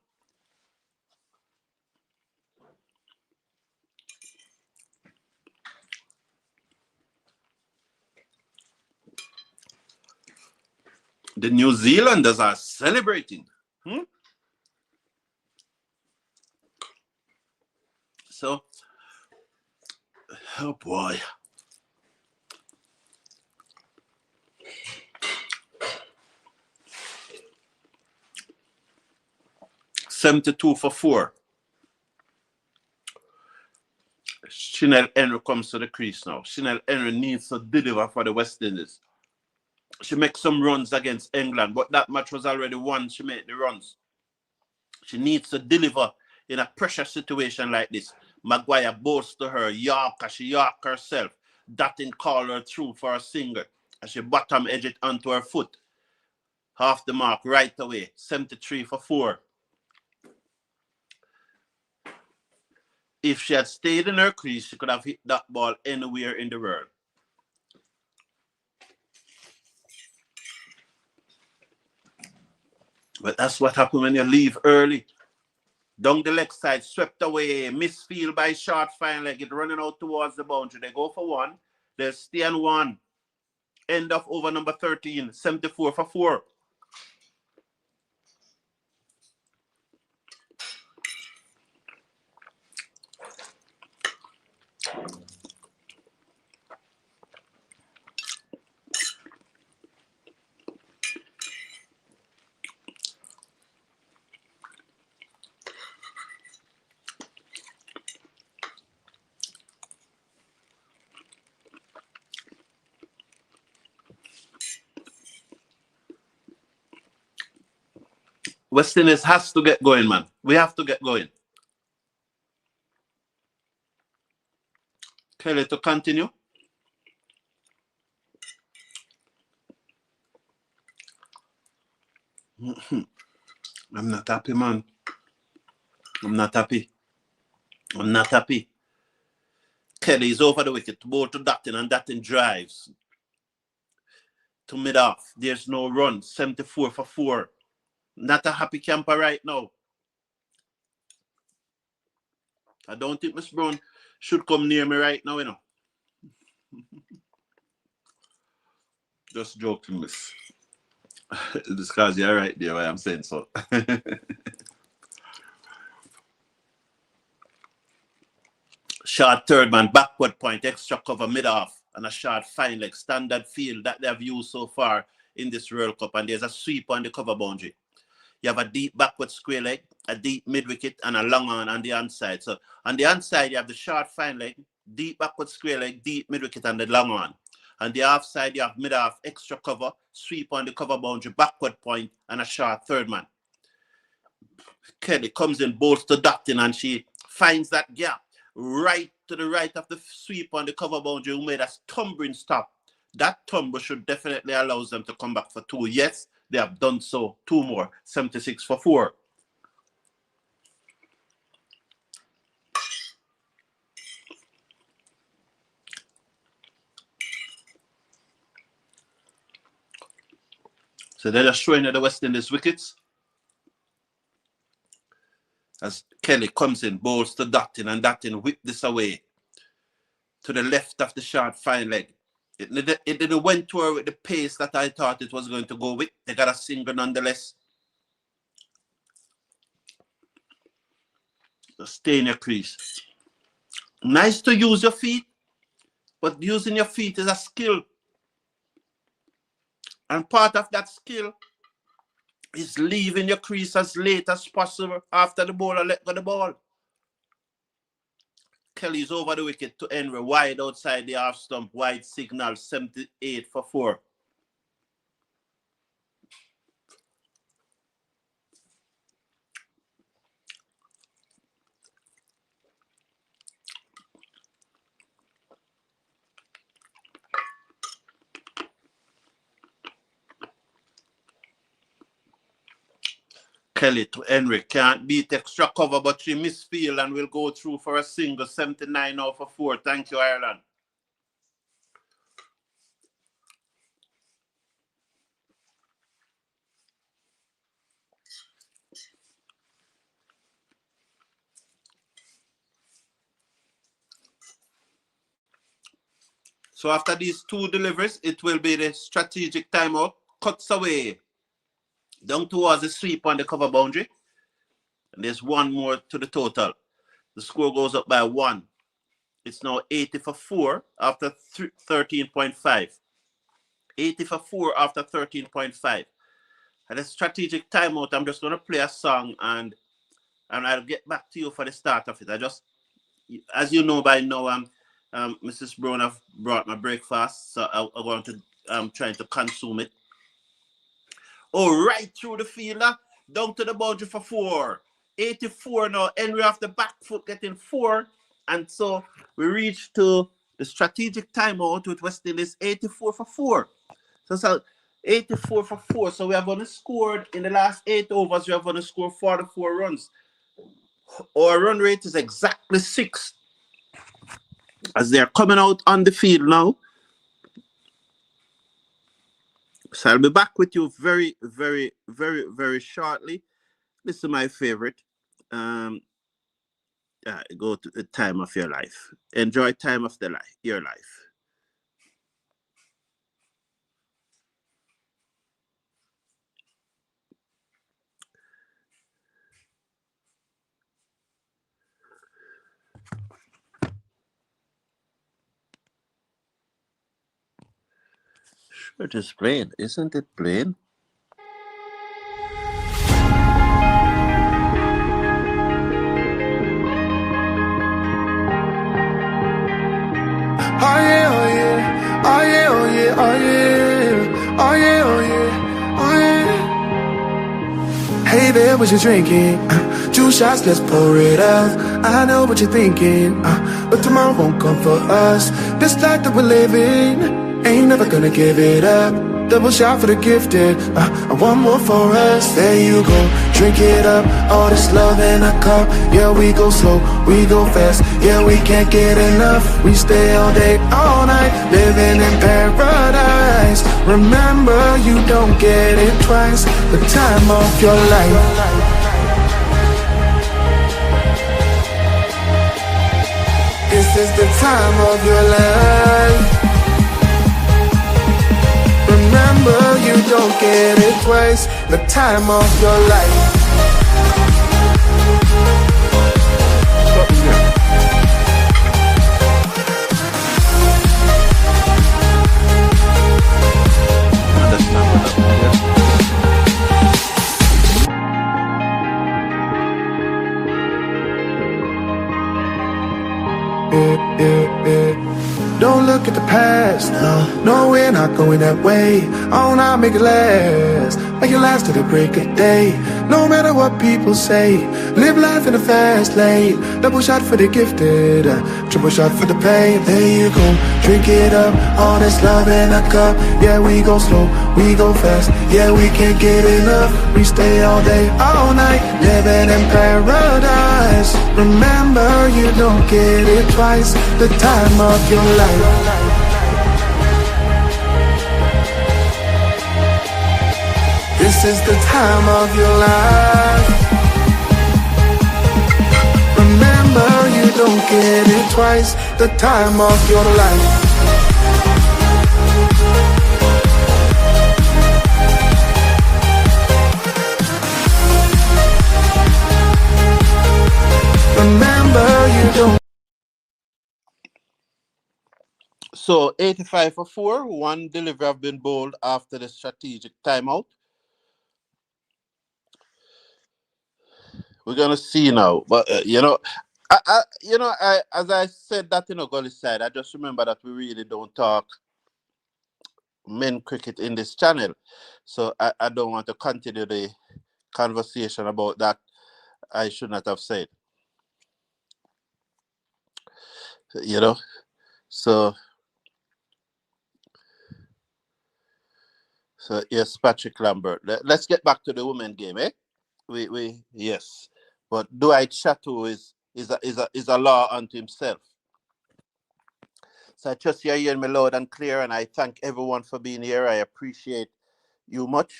A: The New Zealanders are celebrating. So, oh boy. $72 for 4. Chanel Henry comes to the crease now. Chanel Henry needs to deliver for the West Indies. She makes some runs against England, but that match was already won. She made the runs. She needs to deliver in a pressure situation like this. Maguire boasts to her, Yorker, she York herself. Dottin call her through for a single. As she bottom edge it onto her foot. Half the mark right away. 73 for 4. If she had stayed in her crease, she could have hit that ball anywhere in the world. But that's what happens when you leave early. Down the leg side, swept away, misfield by short fine leg, it running out towards the boundary. They go for 1. They stay on 1. End of over number 13, 74 for 4. West Indies has to get going, man. We have to get going. Kelly to continue. I'm not happy, man. I'm not happy. I'm not happy. Kelly is over the wicket. Ball to Dottin, and Dottin drives to mid-off. There's no run. 74 for 4. Not a happy camper right now. I don't think Miss Brown should come near me right now, you know. Just joking, miss. This cause you're right there, why I'm saying so. Short third man, backward point, extra cover, mid-off. and a short fine leg, standard field that they have used so far in this World Cup. And there's a sweep on the cover boundary. You have a deep backward square leg, a deep mid wicket, and a long on the onside. So on the onside, you have the short fine leg, deep backward square leg, deep mid wicket, and the long on. On the off side, you have mid half, extra cover, sweep on the cover boundary, backward point, and a short third man. Kelly comes in, bolts to Dottin, and she finds that gap right to the right of the sweep on the cover boundary, who made a tumbling stop. That tumble should definitely allow them to come back for 2. Yes, they have done so. 2 more, 76 for 4. So they're just showing you the West Indies wickets. As Kelly comes in, bowls to Dottin, and Dottin whip this away to the left of the short fine leg. It didn't went to her with the pace that I thought it was going to go with. They got a single nonetheless. So stay in your crease. Nice to use your feet, but using your feet is a skill. And part of that skill is leaving your crease as late as possible after the bowler let go the ball. Kelly's over the wicket to Henry, wide outside the half stump, wide signal, 78 for 4. Kelly to Henry, can't beat extra cover, but she misfield and will go through for a single, 79 now for 4. Thank you, Ireland. So after these 2 deliveries, it will be the strategic timeout, cuts away down towards the sweep on the cover boundary. And there's 1 more to the total. The score goes up by 1. It's now 80 for 4 after 13.5. 80 for 4 after 13.5. And a strategic timeout, I'm just going to play a song and I'll get back to you for the start of it. I just, as you know by now, Mrs. Brown have brought my breakfast, so I'm trying to consume it. Oh, right through the fielder, down to the boundary for 4. 84 now, Henry off the back foot getting 4. And so we reach to the strategic timeout with West Indies 84 for 4. So 84 for 4. So we have only scored in the last 8 overs, we have only scored 44 runs. Our run rate is exactly 6. As they're coming out on the field now. So I'll be back with you very, very, very, very shortly. This is my favorite. Go to the time of your life. Enjoy time of your life. Sure, it is plain. Isn't it plain?
B: Oh yeah, oh yeah, oh yeah, oh yeah, oh yeah, oh yeah, oh yeah, oh yeah. Hey there, what you drinking? 2 shots, let's pour it up. I know what you're thinking, but tomorrow won't come for us. This life that we're living, ain't never gonna give it up. Double shot for the gifted, and 1 more for us. There you go, drink it up. All this love in a cup. Yeah, we go slow, we go fast. Yeah, we can't get enough. We stay all day, all night, living in paradise. Remember, you don't get it twice. The time of your life. This is the time of your life. Remember, you don't get it twice. The time of your life. Don't look at the past, no, we're not going that way. Oh, now make it last, make it last to the break of day. No matter what people say, live life in a fast lane. Double shot for the gifted, triple shot for the pain. There you go, drink it up, all this love in a cup. Yeah, we go slow, we go fast. Yeah, we can't get enough. We stay all day, all night, living in paradise. Remember, you don't get it twice. The time of your life. This is the time of your life. Remember, you don't get it twice. The time of your life. Remember, you don't.
A: So 85 for 4, one delivery have been bowled after the strategic timeout. We're gonna see now, but as I said that Gully side, I just remember that we really don't talk men cricket in this channel, so I don't want to continue the conversation about that. I should not have said, so yes, Patrick Lambert. Let's get back to the women game, eh? We yes, but Dwight Chateau is a law unto himself. So I trust you're hearing me loud and clear, and I thank everyone for being here. I appreciate you much.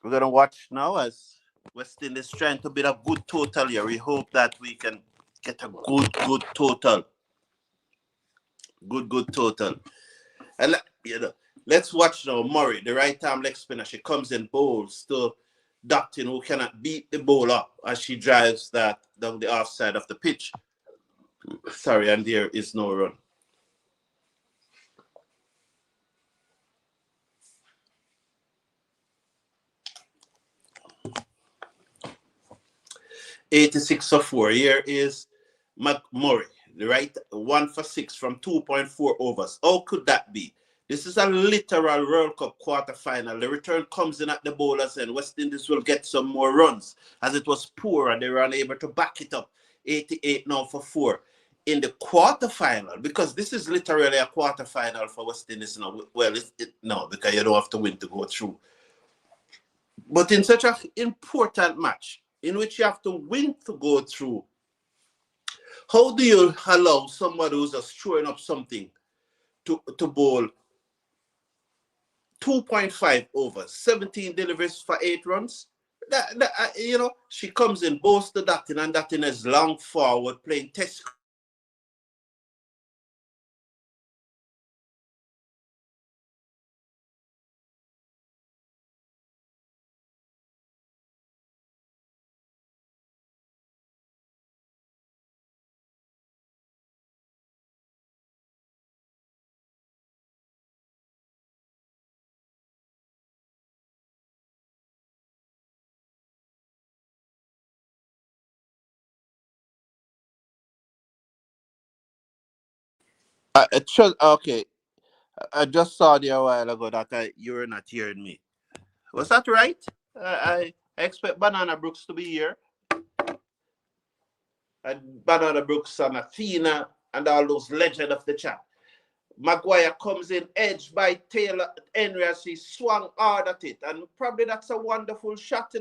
A: We're gonna watch now as West Indies trying to build a good total here. We hope that we can get a good total. Good total. And let's watch now Murray, the right arm leg spinner. She comes in bowls to Dottin, who cannot beat the ball up as she drives that down the offside of the pitch. Sorry, and there is no run. $86 for 4. Here is McMurray, the right 1 for 6 from 2.4 overs. How could that be? This is a literal World Cup quarter-final. The return comes in at the bowler's end. West Indies will get some more runs as it was poor and they were unable to back it up. 88 now for 4. In the quarter-final, because this is literally a quarter-final for West Indies now. Well, no, because you don't have to win to go through. But in such an important match, in which you have to win to go through, how do you allow somebody who's just throwing up something to bowl 2.5 overs, 17 deliveries for 8 runs? She comes in, bows to Dottin, and Dottin is long forward playing test. Okay, I just saw there a while ago that you were not hearing me. Was that right? I expect Banana Brooks to be here. And Banana Brooks and Athena and all those legends of the chat. Maguire comes in, edged by Taylor Henry as he swung hard at it. And probably that's a wonderful shot,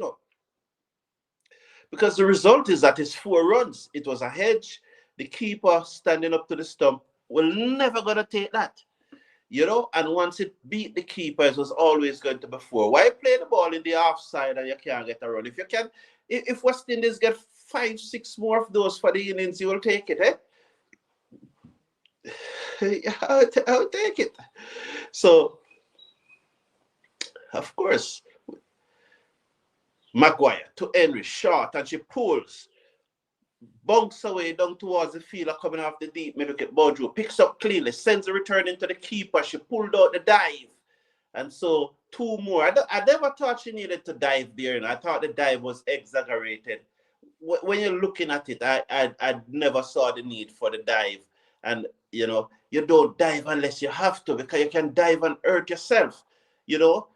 A: Because the result is that it's 4 runs. It was a hedge. The keeper standing up to the stump will never going to take that. And once it beat the keeper, it was always going to be 4. Why play the ball in the offside and you can't get a run? If West Indies get 5, 6 more of those for the innings, you will take it, eh? I'll take it. So, of course, Maguire to Henry, short, and she pulls. Bunks away down towards the fielder coming off the deep mid-wicket. Baudreau picks up cleanly, sends a return into the keeper. She pulled out the dive. And so 2 more. I never thought she needed to dive there. I thought the dive was exaggerated. when you're looking at it, I never saw the need for the dive. And, you know, you don't dive unless you have to, because you can dive and hurt yourself. You know,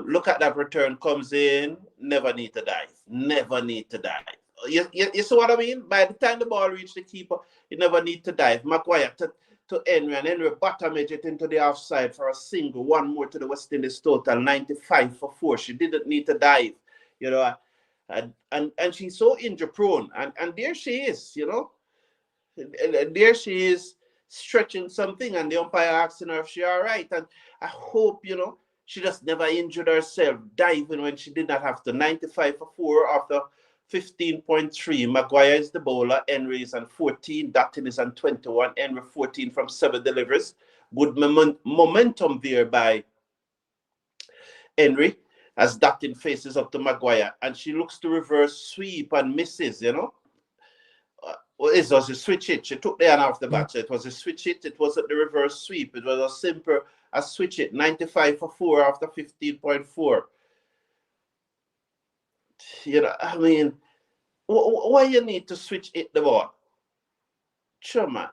A: look at that return, comes in, never need to dive. Never need to dive. You see what I mean? By the time the ball reached the keeper, you never need to dive. Maguire to Henry, and Henry bottomage it into the offside for a single. One more to the West Indies total, 95 for 4. She didn't need to dive, you know. And she's so injury prone. And there she is, you know. And there she is stretching something, and the umpire asking her if she's all right. And I hope, you know, she just never injured herself diving when she did not have to. 95 for 4 after 15.3. Maguire is the bowler. Henry is on 14. Dutton is on 21. Henry 14 from 7 deliveries. Good momentum there by Henry as Dutton faces up to Maguire. And she looks to reverse sweep and misses, you know. It was a switch hit. She took the hand off the bat. So it was a switch hit. It wasn't the reverse sweep. It was as simple as switch hit. 95 for 4 after 15.4. You know, I mean, why you need to switch hit the ball? Sure, man.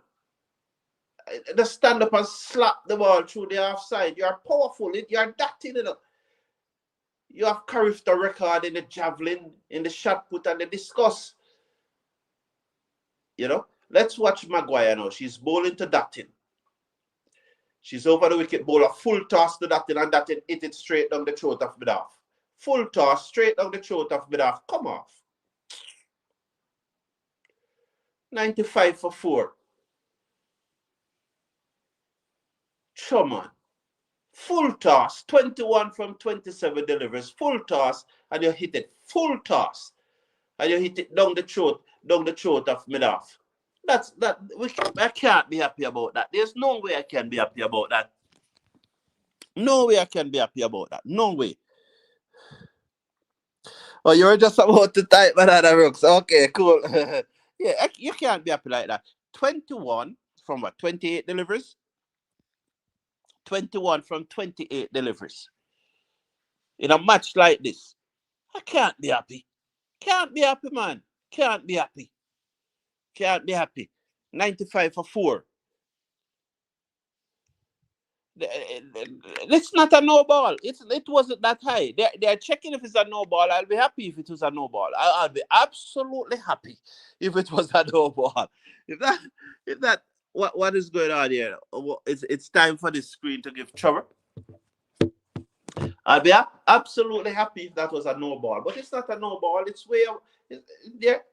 A: Just stand up and slap the ball through the offside. You're powerful. You're that, you know. You have carried the record in the javelin, in the shot put, and the discus. You know, let's watch Maguire now. She's bowling to Dutton. She's over the wicket, bowler, full toss to Dutton, and Dutton hit it straight down the throat of Bidaff. Full toss, straight down the throat of Bidaff. Come off. 95 for 4. Come on. Full toss, 21 from 27 deliveries. Full toss, and you hit it. Full toss, and you hit it down the throat of Bidaff. I can't be happy about that. There's no way I can be happy about that. No way I can be happy about that. No way. Oh, you were just about to type Banana Brooks. Okay, cool. Yeah, you can't be happy like that. 21 from what? 28 deliveries? 21 from 28 deliveries. In a match like this, I can't be happy. Can't be happy, man. Can't be happy. Can't be happy. 95 for 4. It's not a no ball. It wasn't that high. They're checking if it's a no ball. I'll be happy if it was a no ball. I'll be absolutely happy if it was a no ball. If that what is going on here? It's time for the screen to give trouble. I'll be absolutely happy if that was a no ball. But it's not a no ball. It's way up there.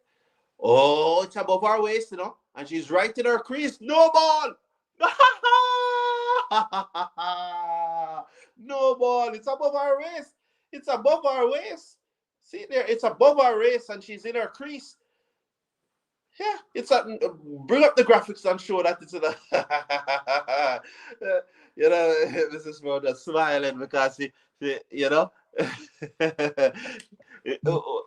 A: Oh, it's above our waist, you know. And she's right in her crease. No ball. No ball. It's above our waist. It's above our waist. See there, it's above our waist, and she's in her crease. Yeah, it's a, bring up the graphics and show that it's in a you know, Mrs. Mother smiling because you know,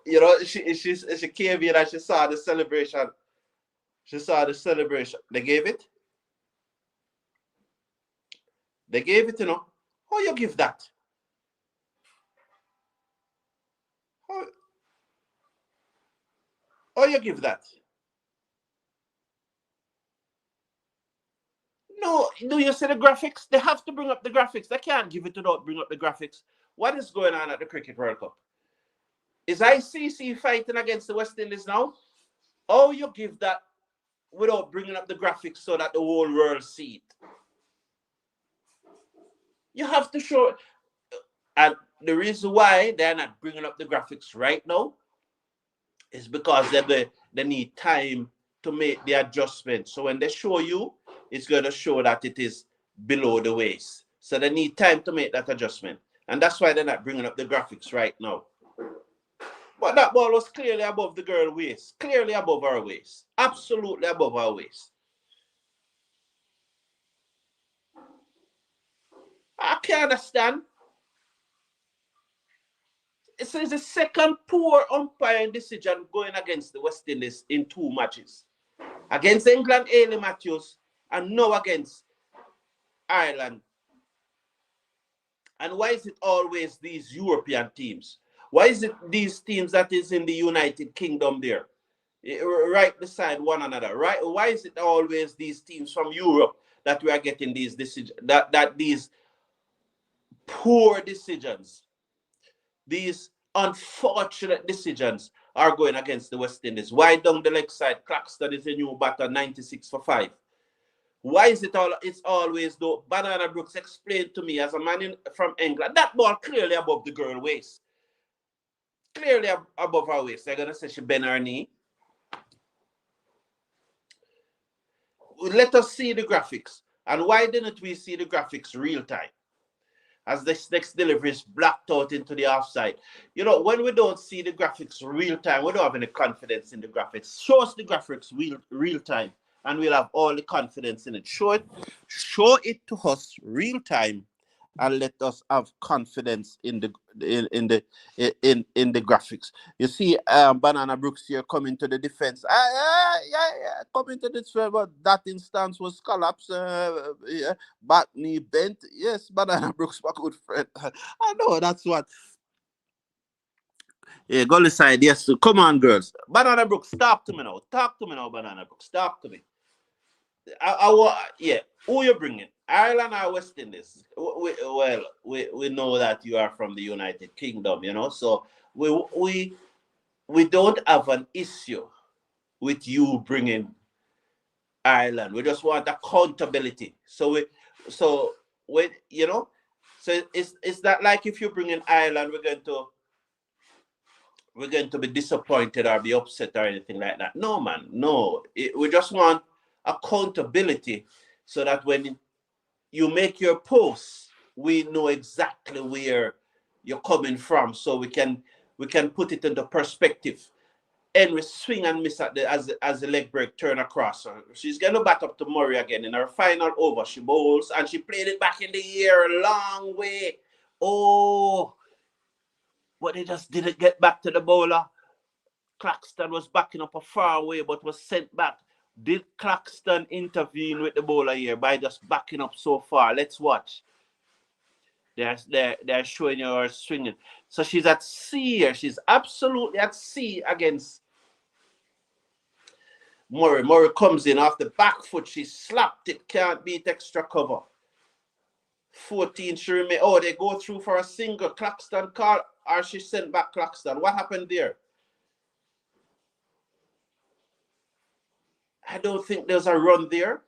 A: you know, she came in and she saw the celebration. She saw the celebration. They gave it. They gave it, you know. How you give that? How you give that? No, do you see the graphics? They have to bring up the graphics. They can't give it without bring up the graphics. What is going on at the Cricket World Cup? Is ICC fighting against the West Indies now? How you give that without bringing up the graphics so that the whole world see it? You have to show. And the reason why they're not bringing up the graphics right now is because they need time to make the adjustment. So when they show you, it's going to show that it is below the waist. So they need time to make that adjustment. And that's why they're not bringing up the graphics right now. But that ball was clearly above the girl's waist. Clearly above her waist. Absolutely above her waist. I can't understand. It's the second poor umpiring decision going against the West Indies in 2 matches. Against England, Hayley Matthews, and now against Ireland. And why is it always these European teams? Why is it these teams that is in the United Kingdom there, right beside one another? Right? Why is it always these teams from Europe that we are getting these decisions, that these poor decisions, these unfortunate decisions are going against the West Indies? Why down the leg side, Claxton is a new batter, 96 for 5? Why is it all? It's always though. Banana Brooks explained to me as a man from England, that ball clearly above the girl waist, clearly above her waist. They're gonna say she bent her knee. Let us see the graphics. And why didn't we see the graphics real time? As this next delivery is blacked out into the offside. You know, when we don't see the graphics real time, we don't have any confidence in the graphics. Show us the graphics real time, and we'll have all the confidence in it. Show it to us real time, and let us have confidence in the graphics. You see, Banana Brooks here coming to the defense. Yeah, coming to the defense, but that instance was collapse. Yeah, back knee bent. Yes, Banana Brooks, my good friend. I know that's what. Yeah, goalie side. Yes, come on, girls. Banana Brooks, talk to me now. Talk to me now, Banana Brooks. Talk to me. Yeah, who you bringing? Ireland or West Indies? We know that you are from the United Kingdom, you know, so we don't have an issue with you bringing Ireland. We just want accountability. So you know, so it's that like if you bring in Ireland, we're going to be disappointed or be upset or anything like that. No, man, no. We just want accountability so that when you make your posts, we know exactly where you're coming from, so we can put it into perspective. Henry swing and miss at as the leg break turn across. She's going to bat up to Murray again in her final over. She bowls and she played it back in the air a long way. Oh, but they just didn't get back to the bowler. Claxton was backing up a far away but was sent back. Did Claxton intervene with the bowler here by just backing up so far? Let's watch. They're showing her swinging. So she's at sea here. She's absolutely at sea against Murray. Murray comes in off the back foot. She slapped it. Can't beat extra cover. 14 she remain. Oh, they go through for a single. Claxton caught, or she sent back Claxton. What happened there? I don't think there's a run there.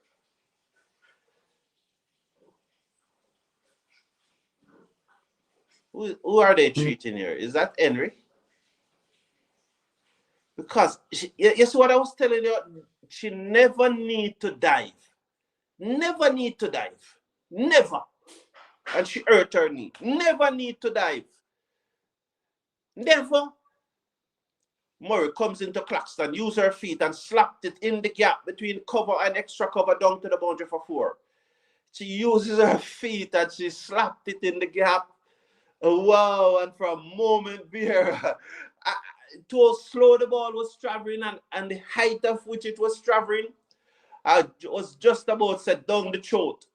A: Who are they treating here? Is that Henry? Because you see what I was telling you? She never need to dive. Never need to dive. Never. And she hurt her knee. Never need to dive. Never. Murray comes into Claxton, use her feet and slapped it in the gap between cover and extra cover down to the boundary for 4. She uses her feet and she slapped it in the gap. Wow, and for a moment there, to how slow the ball was traveling and the height of which it was traveling, I was just about set down the throat.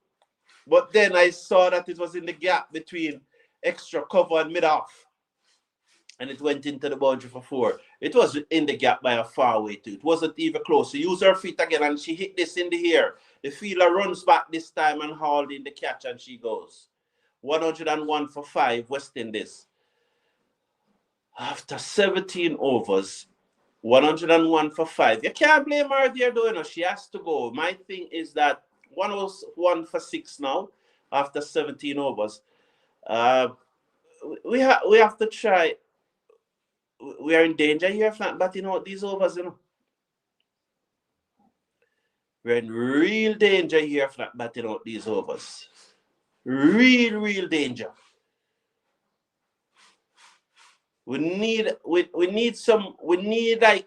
A: But then I saw that it was in the gap between extra cover and mid-off. And it went into the boundary for 4. It was in the gap by a far way too. It wasn't even close. She used her feet again and she hit this in the air. The fielder runs back this time and hauled in the catch and she goes. 101 for 5, West Indies. After 17 overs, 101 for 5. You can't blame her there, though. You know, she has to go. My thing is that 101 for 6 now, after 17 overs. We have to try. We are in danger here, but you know, these overs, you know. We're in real danger here, but you know, these overs. Real danger. We need like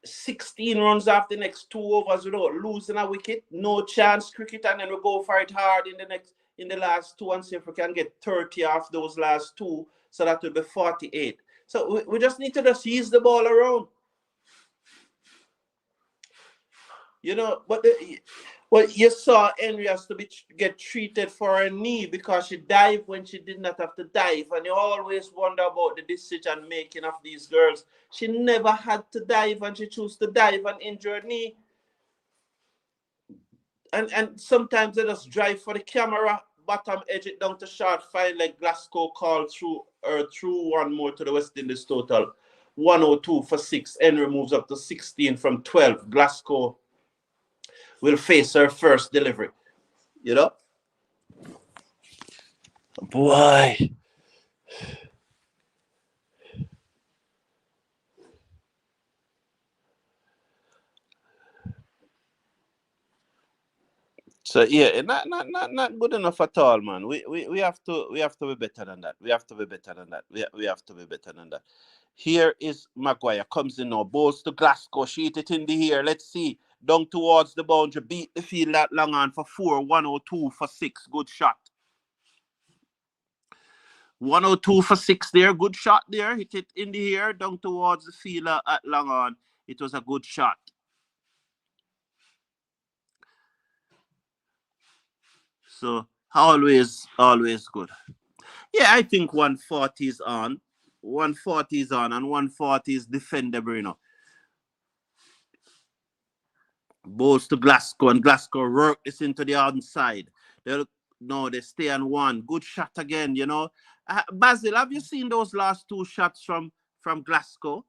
A: 16 runs after the next 2 overs without losing a wicket. No chance cricket, and then we go for it hard in the last 2 and see if we can get 30 off those last 2. So that will be 48. So we just need to just ease the ball around. You know, but well, you saw Henry has to get treated for her knee because she dived when she did not have to dive. And you always wonder about the decision making of these girls. She never had to dive and she chose to dive and injure her knee. And sometimes they just drive for the camera, bottom edge it down to short, fine like Glasgow called through one more to the West Indies total. 102 for 6. Henry moves up to 16 from 12. Glasgow will face her first delivery. You know? Boy. So yeah, not good enough at all, man. We have to be better than that. We have to be better than that. We have to be better than that. Here is Maguire, comes in now, balls to Glasgow, sheet it in the air. Let's see. Down towards the boundary, beat the field that long on for 4, 102 for 6. Good shot. 102 for 6 there. Good shot there. Hit it in the air, down towards the field at long on. It was a good shot. So always good. Yeah, I think 140 is on. 140 is on, and 140 is defendable, you know. Balls to Glasgow, and Glasgow work this into the outside. They stay on one. Good shot again, you know. Basil, have you seen those last 2 shots from Glasgow?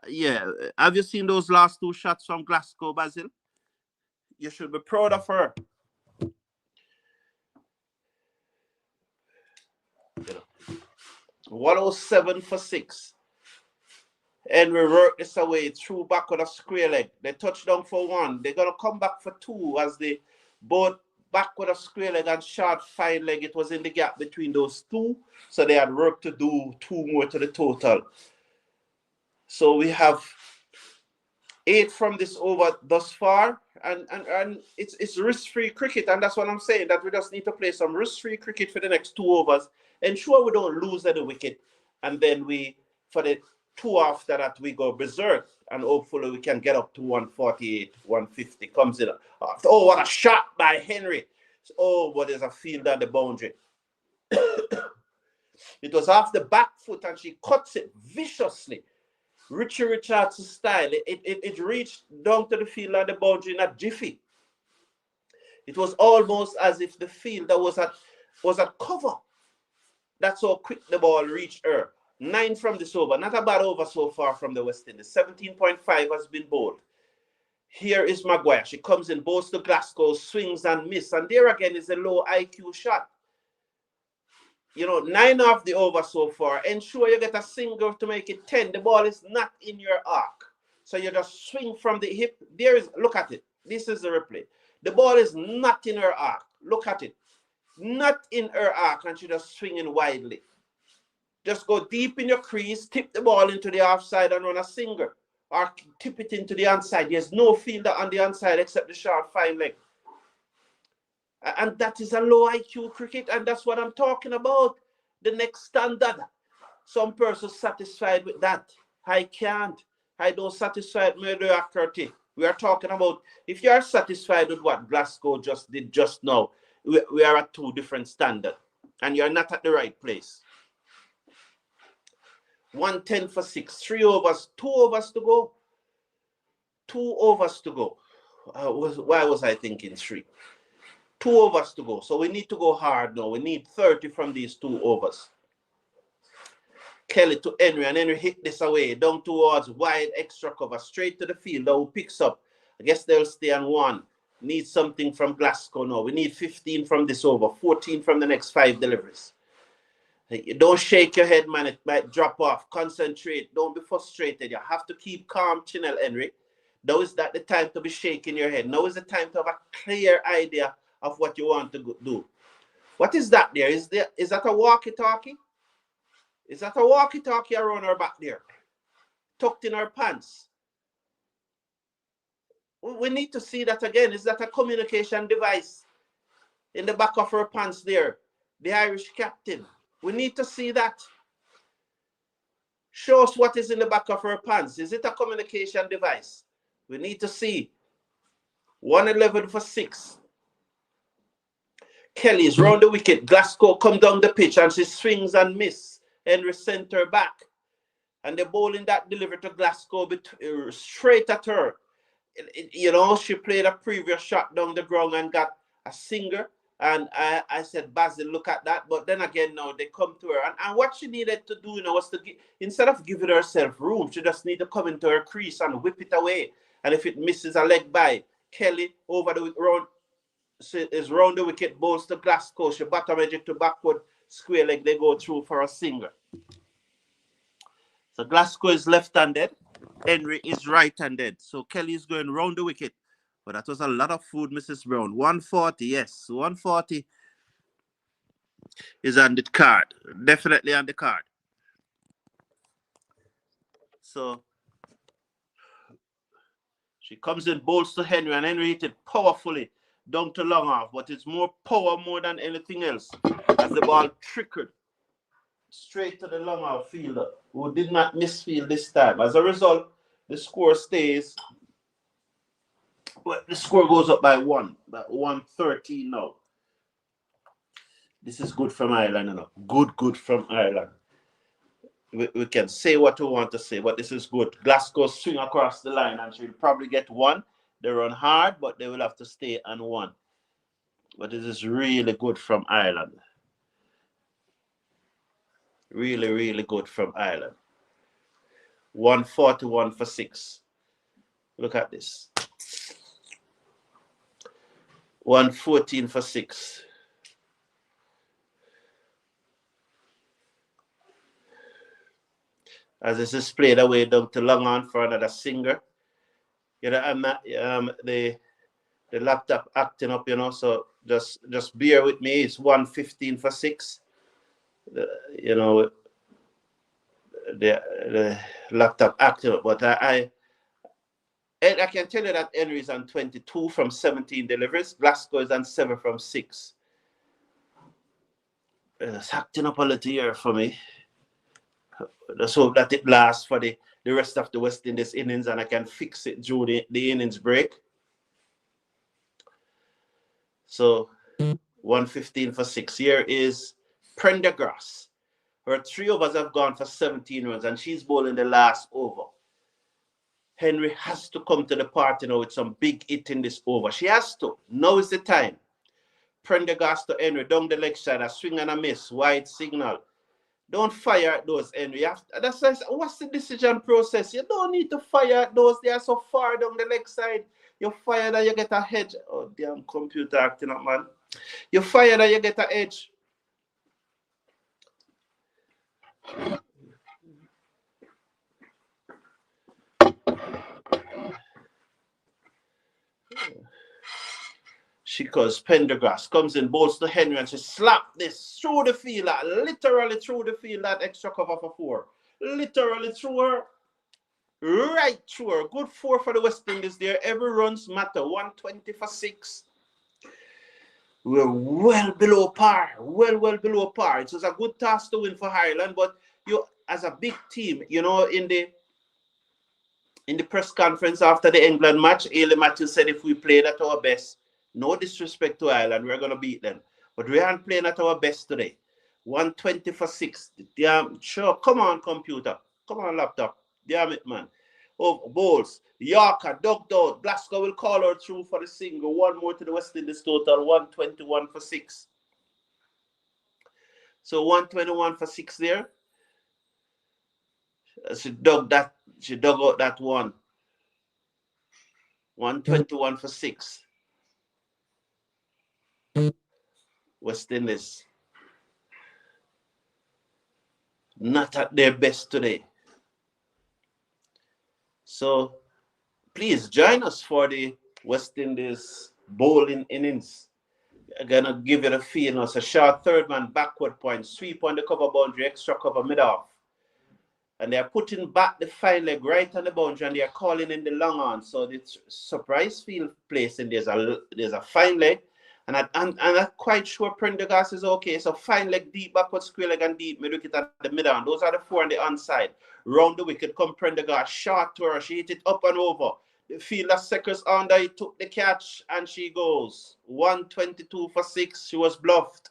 A: Yeah, have you seen those last 2 shots from Glasgow, Basil? You should be proud of her. 107 for 6. And we work this away through back on a square leg. They touch down for 1. They're going to come back for 2 as they both back with a square leg and short fine leg. It was in the gap between those 2. So they had work to do, 2 more to the total. So we have 8 from this over thus far. And it's risk-free cricket. And that's what I'm saying, that we just need to play some risk-free cricket for the next 2 overs. Ensure we don't lose any wicket. And then for the 2 after that, we go berserk, and hopefully we can get up to 148, 150. Comes in. Oh, what a shot by Henry. Oh, but there's a field on the boundary. It was off the back foot, and she cuts it viciously. Richie Richards' style. It reached down to the field on the boundary in a jiffy. It was almost as if the fielder was at cover. That's how quick the ball reached her. 9 from this over. Not a bad over so far from the West Indies. 17.5 has been bowled. Here is Maguire. She comes in, bowls to Glasgow, swings and miss. And there again is a low IQ shot. You know, 9 off the over so far. Ensure you get a single to make it 10. The ball is not in your arc. So you just swing from the hip. Look at it. This is the replay. The ball is not in her arc. Look at it. Not in her arc, and she just swinging widely. Just go deep in your crease, tip the ball into the offside and run a single. Or tip it into the onside. There's no fielder on the onside except the short fine leg. And that is a low IQ cricket, and that's what I'm talking about. The next standard. Some persons satisfied with that. I can't. I don't satisfy with mediocrity. We are talking about, if you are satisfied with what Glasgow just did just now, we are at 2 different standards, and you're not at the right place. 110 for 6, 3 overs, 2 overs to go. 2 overs to go. Why was I thinking 3? 2 overs to go. So we need to go hard now. We need 30 from these 2 overs. Kelly to Henry, and Henry hit this away down towards wide extra cover, straight to the field. Who picks up? I guess they'll stay on 1. Need something from Glasgow now. We need 15 from this over, 14 from the next 5 deliveries. Don't shake your head, man. It might drop off. Concentrate. Don't be frustrated. You have to keep calm, Chinel Henry. Now is that the time to be shaking your head. Now is the time to have a clear idea of what you want to do. What is that there? Is that a walkie-talkie? Is that a walkie-talkie around her back there? Tucked in her pants? We need to see that again. Is that a communication device in the back of her pants there? The Irish captain. We need to see that. Show us what is in the back of her pants. Is it a communication device? We need to see. 111 for 6. Kelly's round the wicket. Glasgow come down the pitch and she swings and miss. Henry sent her back. And the bowling that delivered to Glasgow straight at her. You know, she played a previous shot down the ground and got a singer. And I said, Basil, look at that. But then again, now they come to her. And what she needed to do, you know, was to instead of giving herself room, she just need to come into her crease and whip it away. And if it misses a leg by, Kelly over the round is round the wicket, bowls to Glasgow. She bottom edge to backward square leg. They go through for a singer. So Glasgow is left-handed. Henry is right-handed. So Kelly is going round the wicket. But that was a lot of food, Mrs. Brown. 140, yes. 140 is on the card. Definitely on the card. So she comes in, bowls to Henry, and Henry hit it powerfully down to long off. But it's more power more than anything else as the ball trickled straight to the long off fielder, who did not misfield this time. As a result, the score stays. Well, the score goes up by 1, about 113 now. This is good from Ireland, you know. Good from Ireland. We can say what we want to say, but this is good. Glasgow swing across the line and she'll probably get 1. They run hard, but they will have to stay on 1. But this is really good from Ireland. Really, really good from Ireland. 141 for 6. Look at this. 114 for 6. As this is played away down to long on for another singer. You know, I'm not, the laptop acting up, you know, so just bear with me. It's 115 for 6. You know, the laptop acting up, but I can tell you that Henry is on 22 from 17 deliveries. Glasgow is on 7 from 6. It's acting up a little here for me. Let's hope that it lasts for the rest of the West Indies innings and I can fix it during the innings break. So 115 for 6. Here is Prendergrass. Her 3 overs have gone for 17 runs and she's bowling the last over. Henry has to come to the party now with some big hit in this over. She has to. Now is the time. Prendergast to Henry down the leg side, a swing and a miss, wide signal. Don't fire at those, Henry. That's what's the decision process? You don't need to fire at those. They are so far down the leg side. You fire that you get a hedge. Oh, damn computer acting up, man. You fire that you get a edge. She goes, Pendergrass comes in, bowls to Henry, and she slapped this through the field, literally through the field, that extra cover for 4. Literally through her, right through her. Good 4 for the West Indies there. Every runs matter. 120 for 6. We're well below par. Well below par. It was a good task to win for Ireland, but you, as a big team, you know, in the press conference after the England match, Hayley Matthews said if we played at our best, no disrespect to Ireland, we're going to beat them. But we aren't playing at our best today. 120 for 6. Damn, sure. Come on, computer. Come on, laptop. Damn it, man. Oh, bowls. Yorker, ducked out. Glasgow will call her through for the single. 1 more to the West Indies total. 121 for 6. So 121 for 6 there. She dug out that one. 121 for 6. West Indies not at their best today. So please join us for the West Indies bowling innings. I'm gonna give it a feel. It's a short third man backward point, sweep on the cover boundary, extra cover mid off. And they're putting back the fine leg right on the boundary and they're calling in the long on. So the surprise field placing, there's a fine leg. And I'm quite sure Prendergast is okay. So fine leg, deep backward, square leg, and deep mid wicket at the middle. And those are the 4 on the onside. Round the wicket come Prendergast, short to her. She hit it up and over. the fielder Seckers under, he took the catch and she goes 122 for 6. She was bluffed.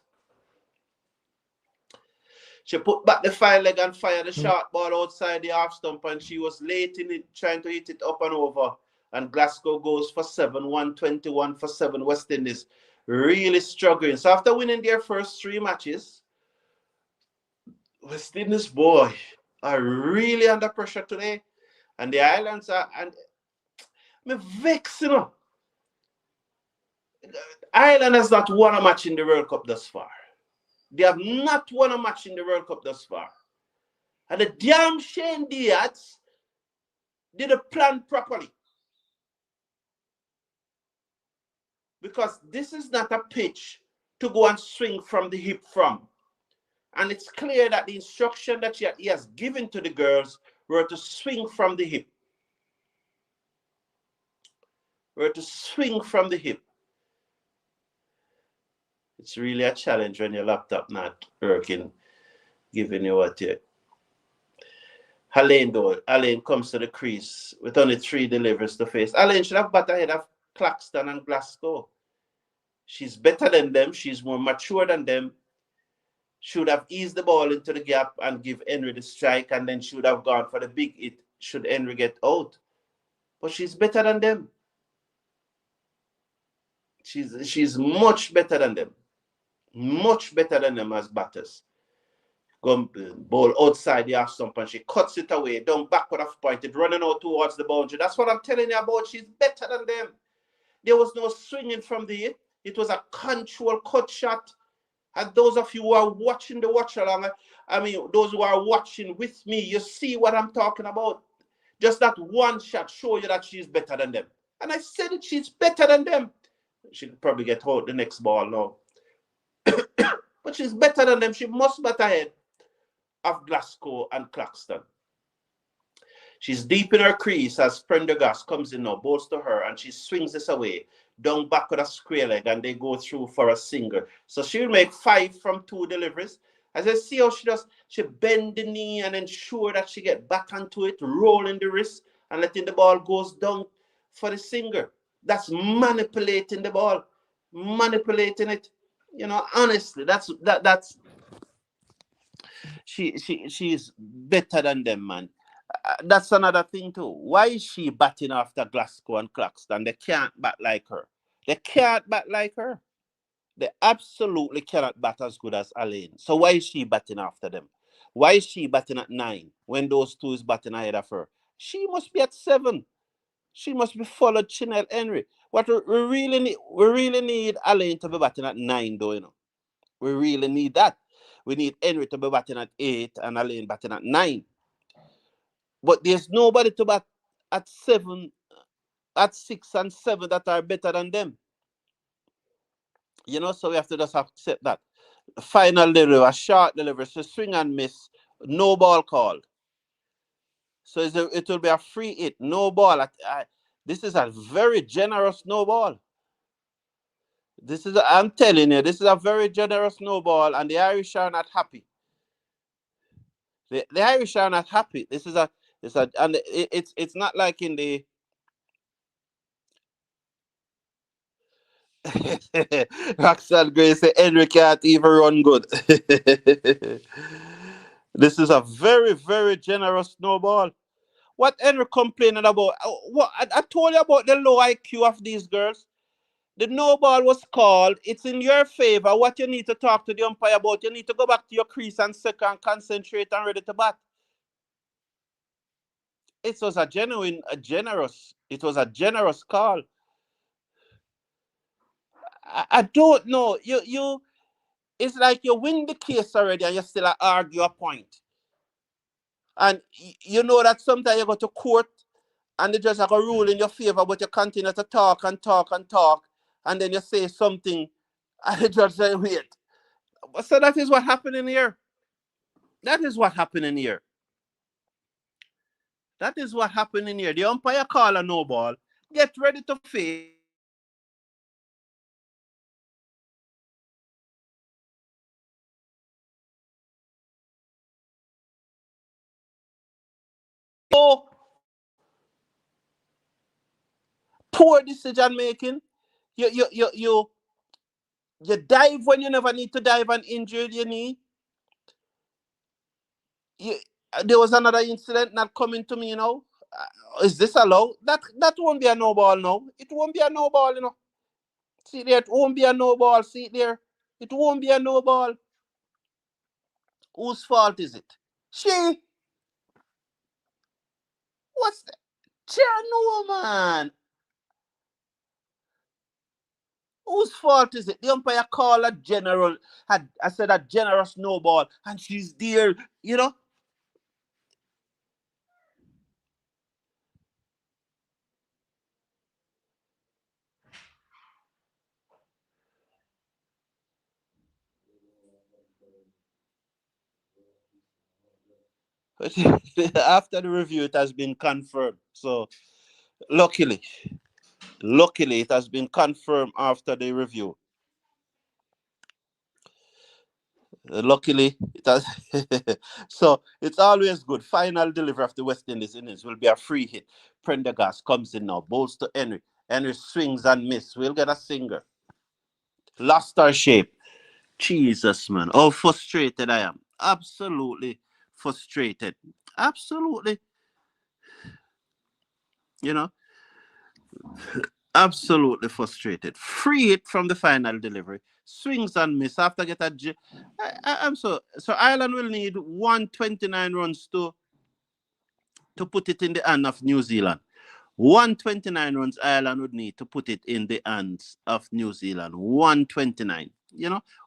A: She put back the fire leg and fired the short ball outside the half stump, and she was late in it, trying to hit it up and over. And Glasgow goes for 7, 121 for 7. West Indies really struggling. So after winning their first 3 matches, West Indies, boy, are really under pressure today. And the Islands are, and me vex, you know. Ireland has not won a match in the World Cup thus far. They have not won a match in the World Cup thus far. And the damn Shane Diaz didn't plan properly. Because this is not a pitch to go and swing from the hip from. And it's clear that the instruction that he has given to the girls were to swing from the hip. Were to swing from the hip. It's really a challenge when your laptop not working, giving you what you... Alain comes to the crease with only 3 deliveries to face. Alain should have batted ahead of Claxton and Glasgow. She's better than them. She's more mature than them. Should have eased the ball into the gap and give Henry the strike, and then should have gone for the big hit should Henry get out. But she's better than them. She's much better than them. Much better than them as batters. Ball outside the half stump and she cuts it away, down backward of point, it running out towards the boundary. That's what I'm telling you about. She's better than them. There was no swinging from the hit. It was a control cut shot. And those of you who are watching the watch along, I mean, those who are watching with me, you see what I'm talking about. Just that one shot show you that she's better than them. And I said it, she's better than them. She'll probably get out the next ball now. But she's better than them. She must bat ahead of Glasgow and Claxton. She's deep in her crease as Prendergast comes in now, bowls to her, and she swings this away, down back with a square leg, and they go through for a single. So she'll make 5 from 2 deliveries. As I see how she does, she bend the knee and ensure that she get back onto it, rolling the wrist, and letting the ball goes down for the single. That's manipulating the ball, manipulating it. You know, honestly, that's she's better than them, man. That's another thing too. Why is she batting after Glasgow and Claxton? They can't bat like her. They can't bat like her. They absolutely cannot bat as good as Alain. So why is she batting after them? Why is she batting at 9 when those 2 is batting ahead of her? She must be at 7. She must be followed Chinel Henry. What we really need Alain to be batting at 9, though, you know. We really need that. We need Henry to be batting at 8 and Alain batting at 9. But there's nobody to bat at 7, at 6 and 7 that are better than them. You know, so we have to just accept that. Final delivery, a short delivery, so swing and miss, no ball called. So it will be a free hit, no ball. This is a very generous no ball. I'm telling you, this is a very generous no ball, and the Irish are not happy. The Irish are not happy. And it's not like in the Roxanne Gray say Henry can't even run good. This is a very, very generous snowball. What Henry complaining about? What I told you about the low IQ of these girls. The no ball was called. It's in your favor. What you need to talk to the umpire about, you need to go back to your crease and second, concentrate and ready to bat. It was it was a generous call. I don't know. It's like you win the case already and you still argue a point. And you know that sometimes you go to court and the judge have a rule in your favor, but you continue to talk and talk and talk, and then you say something, and the judge says, wait. So that is what happened in here. That is what happened in here. That is what happened in here. The umpire call a no ball. Get ready to face. Oh, Poor decision making. You dive when you never need to dive and injure your knee. You, there was another incident not coming to me, Is this allowed? That won't be a no ball now. It won't be a no ball. See there, it won't be a no ball. See there, it won't be a no ball. Whose fault is it? She. What's that? No, man. Whose fault is it? The umpire called a general. I said a generous no ball, and she's there. After the review, it has been confirmed. So luckily, it has been confirmed after the review. Luckily, it has. So it's always good. Final delivery of the West Indies innings will be a free hit. Prendergast comes in now, bowls to Henry. Henry swings and miss. We'll get a singer. Lost our shape. Jesus, man. How frustrated I am. Absolutely frustrated. Absolutely. You know, absolutely frustrated. Free hit from the final delivery. Swings and miss after get a. I'm so Ireland will need 129 runs to put it in the hand of New Zealand. 129 runs Ireland would need to put it in the hands of New Zealand. 129.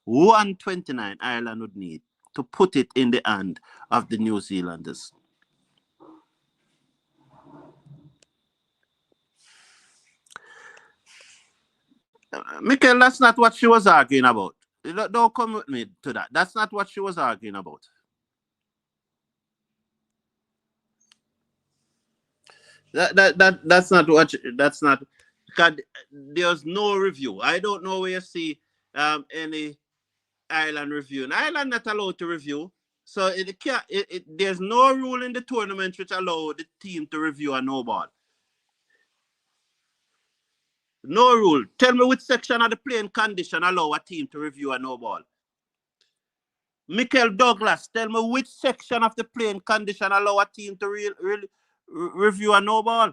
A: 129 Ireland would need to put it in the hand of the New Zealanders. Michael, that's not what she was arguing about. Don't come with me to that. That's not what she was arguing about. That's not what. That's not. Because there's no review. I don't know where you see any Ireland review. And Ireland not allowed to review. So there's no rule in the tournament which allow the team to review a no ball. No rule. Tell me which section of the playing condition allow a team to review a no ball. Michael Douglas, tell me which section of the playing condition allow a team to review a no ball.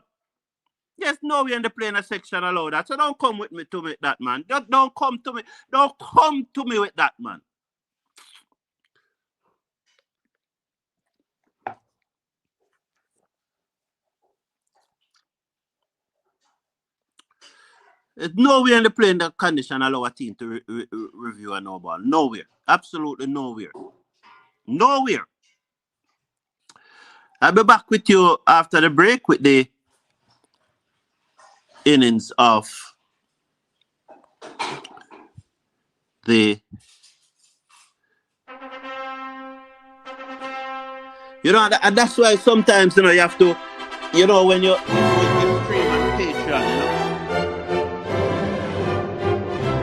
A: Yes, nowhere in the playing section allow that. So don't come with me to make that, man. Don't come to me. Don't come to me with that, man. There's nowhere in the playing condition allow a team to review a no ball. Nowhere. Absolutely nowhere. Nowhere. I'll be back with you after the break with the innings of the. And that's why sometimes, you have to, when you stream on Patreon,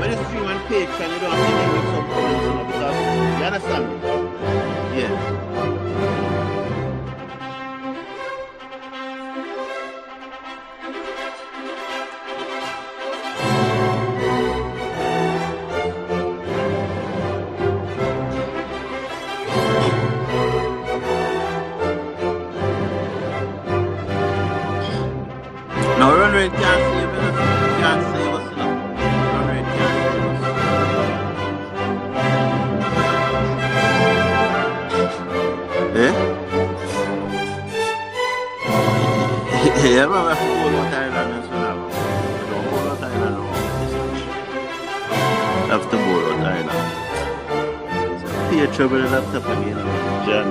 A: when you stream on Patreon, you don't have to deal with some problems, because, you understand me? Yeah. No, run rate can't save us. Can't save us enough. Run rate can't save us. Yeah, but we have to go out Ireland as well. Don't go out Ireland now. Have to go out Ireland. So, peer trouble the laptop again. John.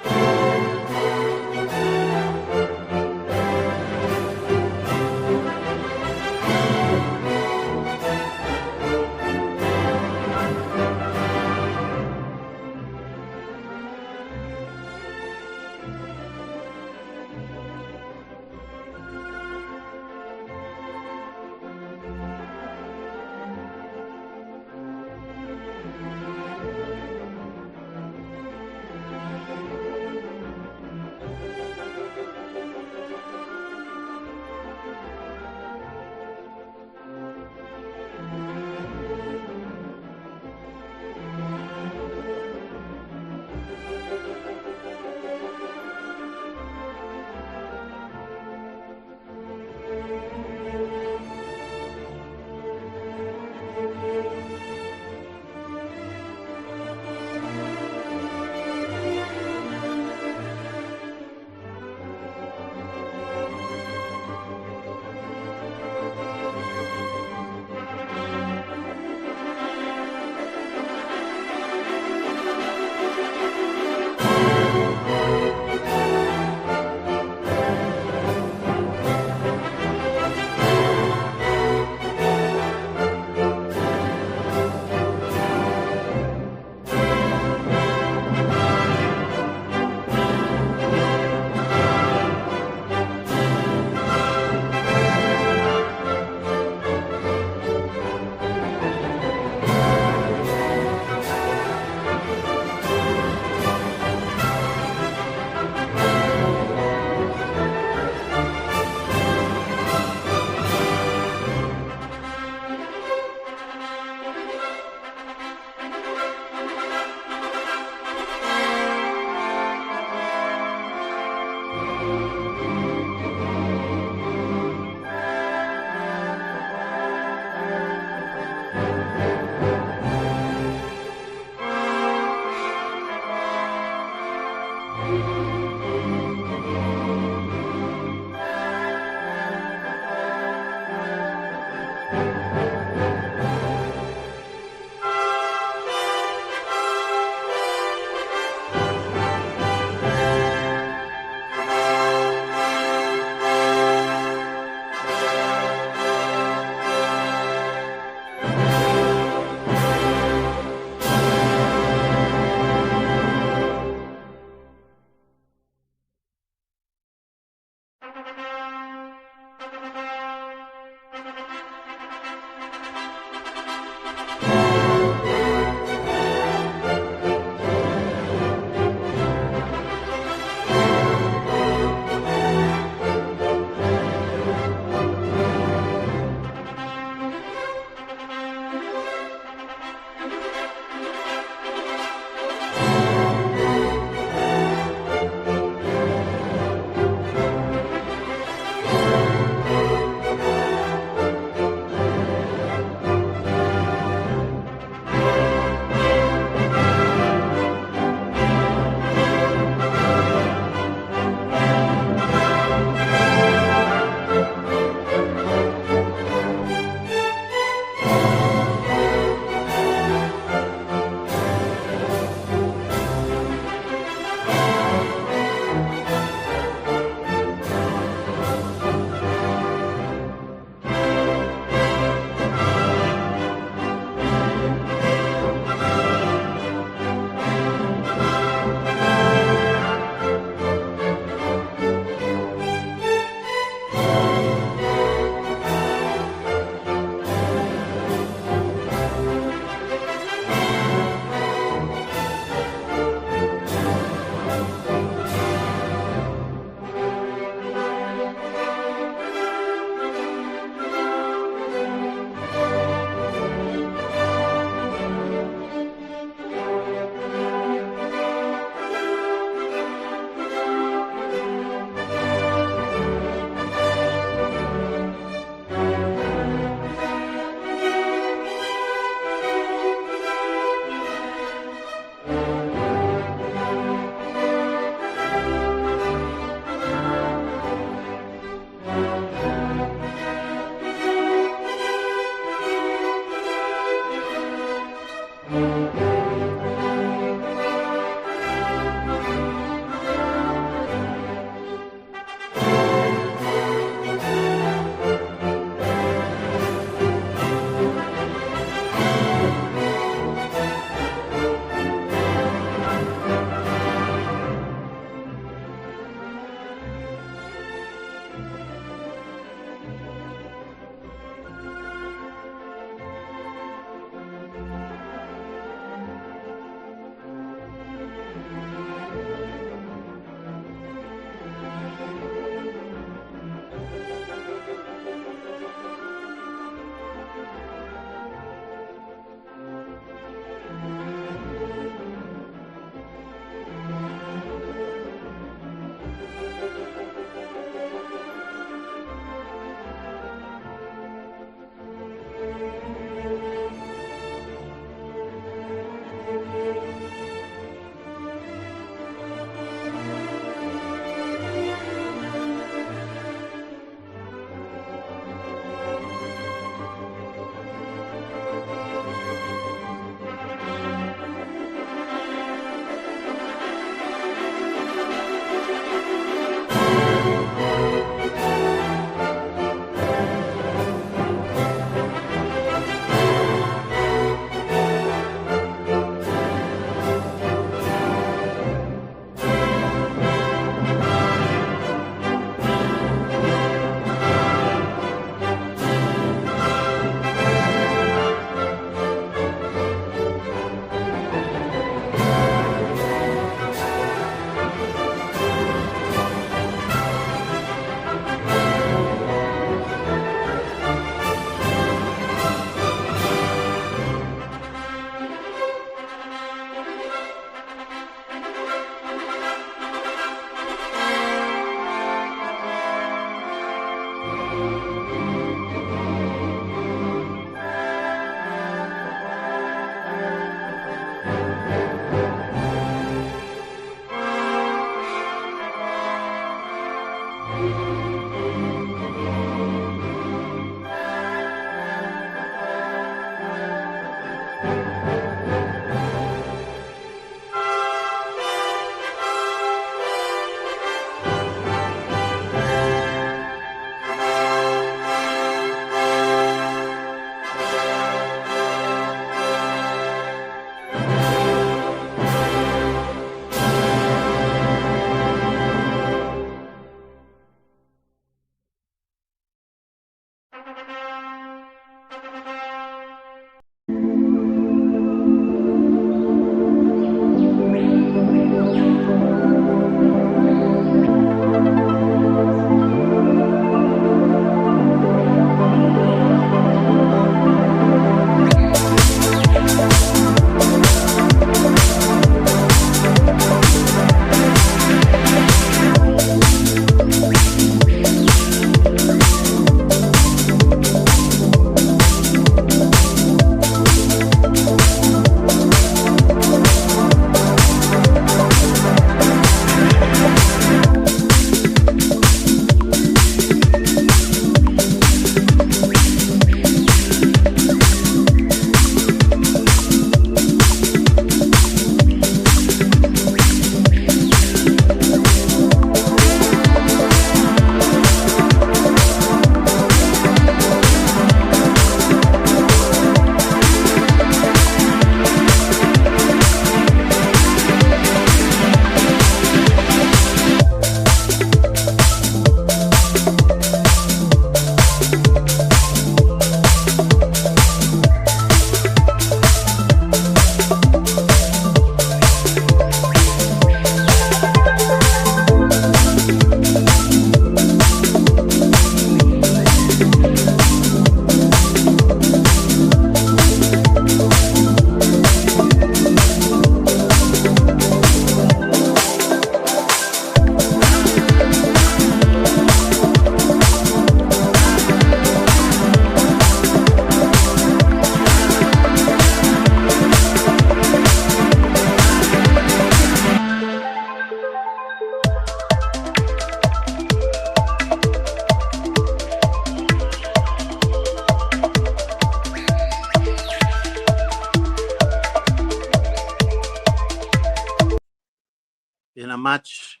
A: in a match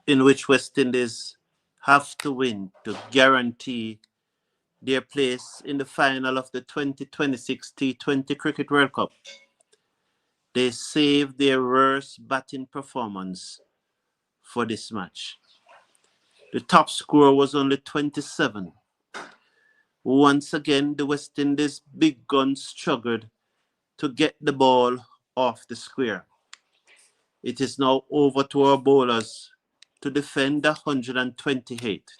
A: in which West Indies have to win to guarantee their place in the final of the 2026 T20 Cricket World Cup. They saved their worst batting performance for this match. The top score was only 27. Once again, the West Indies big guns struggled to get the ball off the square. It is now over to our bowlers to defend 128.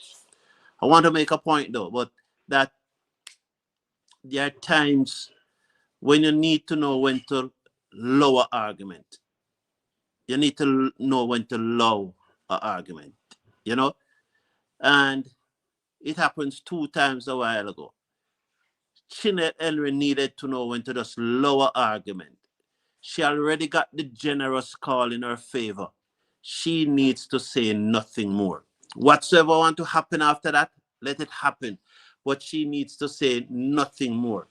A: I want to make a point though, but that there are times when you need to know when to lower argument. You need to know when to lower an argument, you know? And it happens 2 times a while ago. Chinette Henry needed to know when to just lower argument. She already got the generous call in her favor. She needs to say nothing more. Whatsoever want to happen after that, let it happen. But she needs to say nothing more.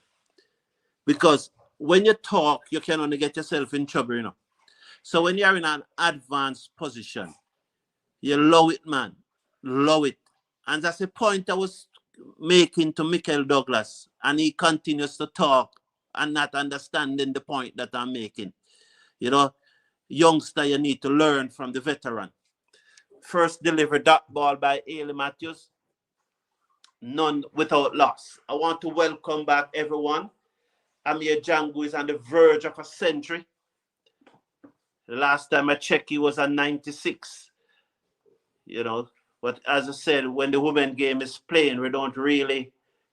A: Because when you talk, you can only get yourself in trouble, you know. So when you're in an advanced position, you low it, man. Low it. And that's the point I was making to Michael Douglas. And he continues to talk and not understanding the point that I'm making. You know, youngster, you need to learn from the veteran. First delivered that ball by Hayley Matthews. None without loss. I want to welcome back everyone. Amir Django is on the verge of a century. The last time I checked, he was at 96. You know, but as I said, when the women game is playing, we don't really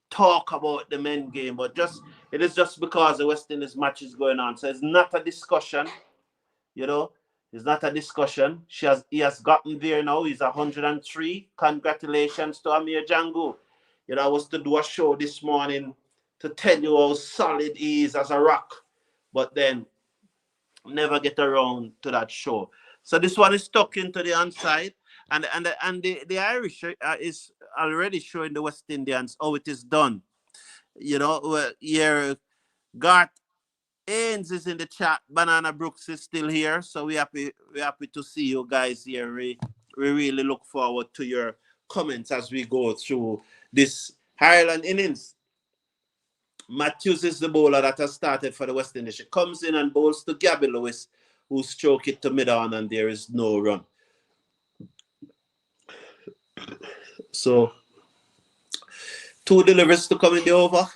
A: talk about the men game, but it is just because the West Indies match is going on. So it's not a discussion, you know. It's not a discussion. He has gotten there now. He's 103. Congratulations to Amir Django. You know, I was to do a show this morning to tell you how solid he is as a rock, but then never get around to that show. So this one is stuck into the onside, and the Irish is already showing the West Indians how it is done. You know, here Garth Ains is in the chat. Banana Brooks is still here, so we're happy to see you guys here. We really look forward to your comments as we go through this Ireland innings. Matthews is the bowler that has started for the West Indies. She comes in and bowls to Gabby Lewis, who stroke it to mid-on, and there is no run. So, 2 deliveries to come in the over.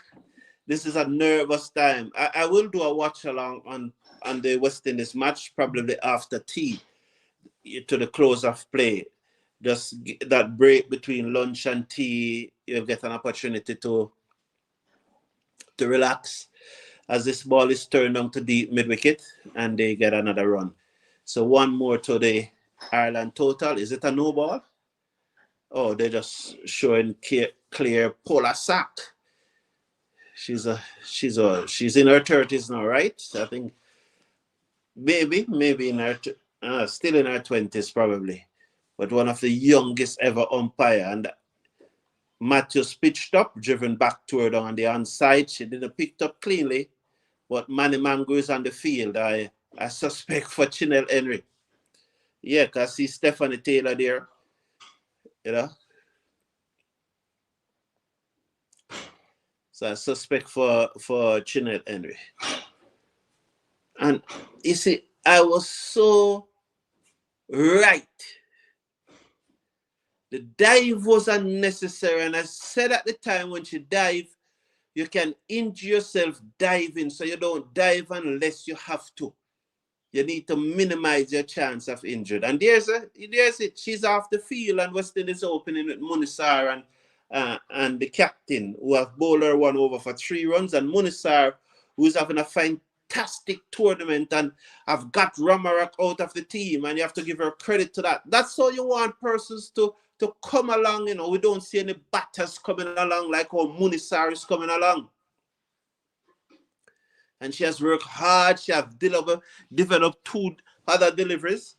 A: This is a nervous time. I will do a watch along on the West Indies match, probably after tea, to the close of play. Just that break between lunch and tea, you'll get an opportunity to relax as this ball is turned down to deep mid-wicket and they get another run. So 1 more to the Ireland total. Is it a no ball? Oh, they're just showing clear Paula Sack. She's in her 30s now, right? I think maybe in her still in her 20s probably, but one of the youngest ever umpire. And Matthews pitched up, driven back to her on the onside. She didn't pick up cleanly, but Manny Mango is on the field. I suspect for Chinelle Henry. Yeah, because I see Stephanie Taylor there, you know. So I suspect for Chinelle Henry. And you see, I was so right. The dive was unnecessary. And I said at the time when she dived, you can injure yourself diving, so you don't dive unless you have to. You need to minimize your chance of injury. And there's it. She's off the field, and West Indies opening with Munisar and the captain, who have bowled her 1 over for 3 runs, and Munisar, who's having a fantastic tournament and have got Ramarak out of the team, and you have to give her credit to that. That's how you want persons to come along. You know, we don't see any batters coming along like how Munisar is coming along. And she has worked hard. She has developed 2 other deliveries.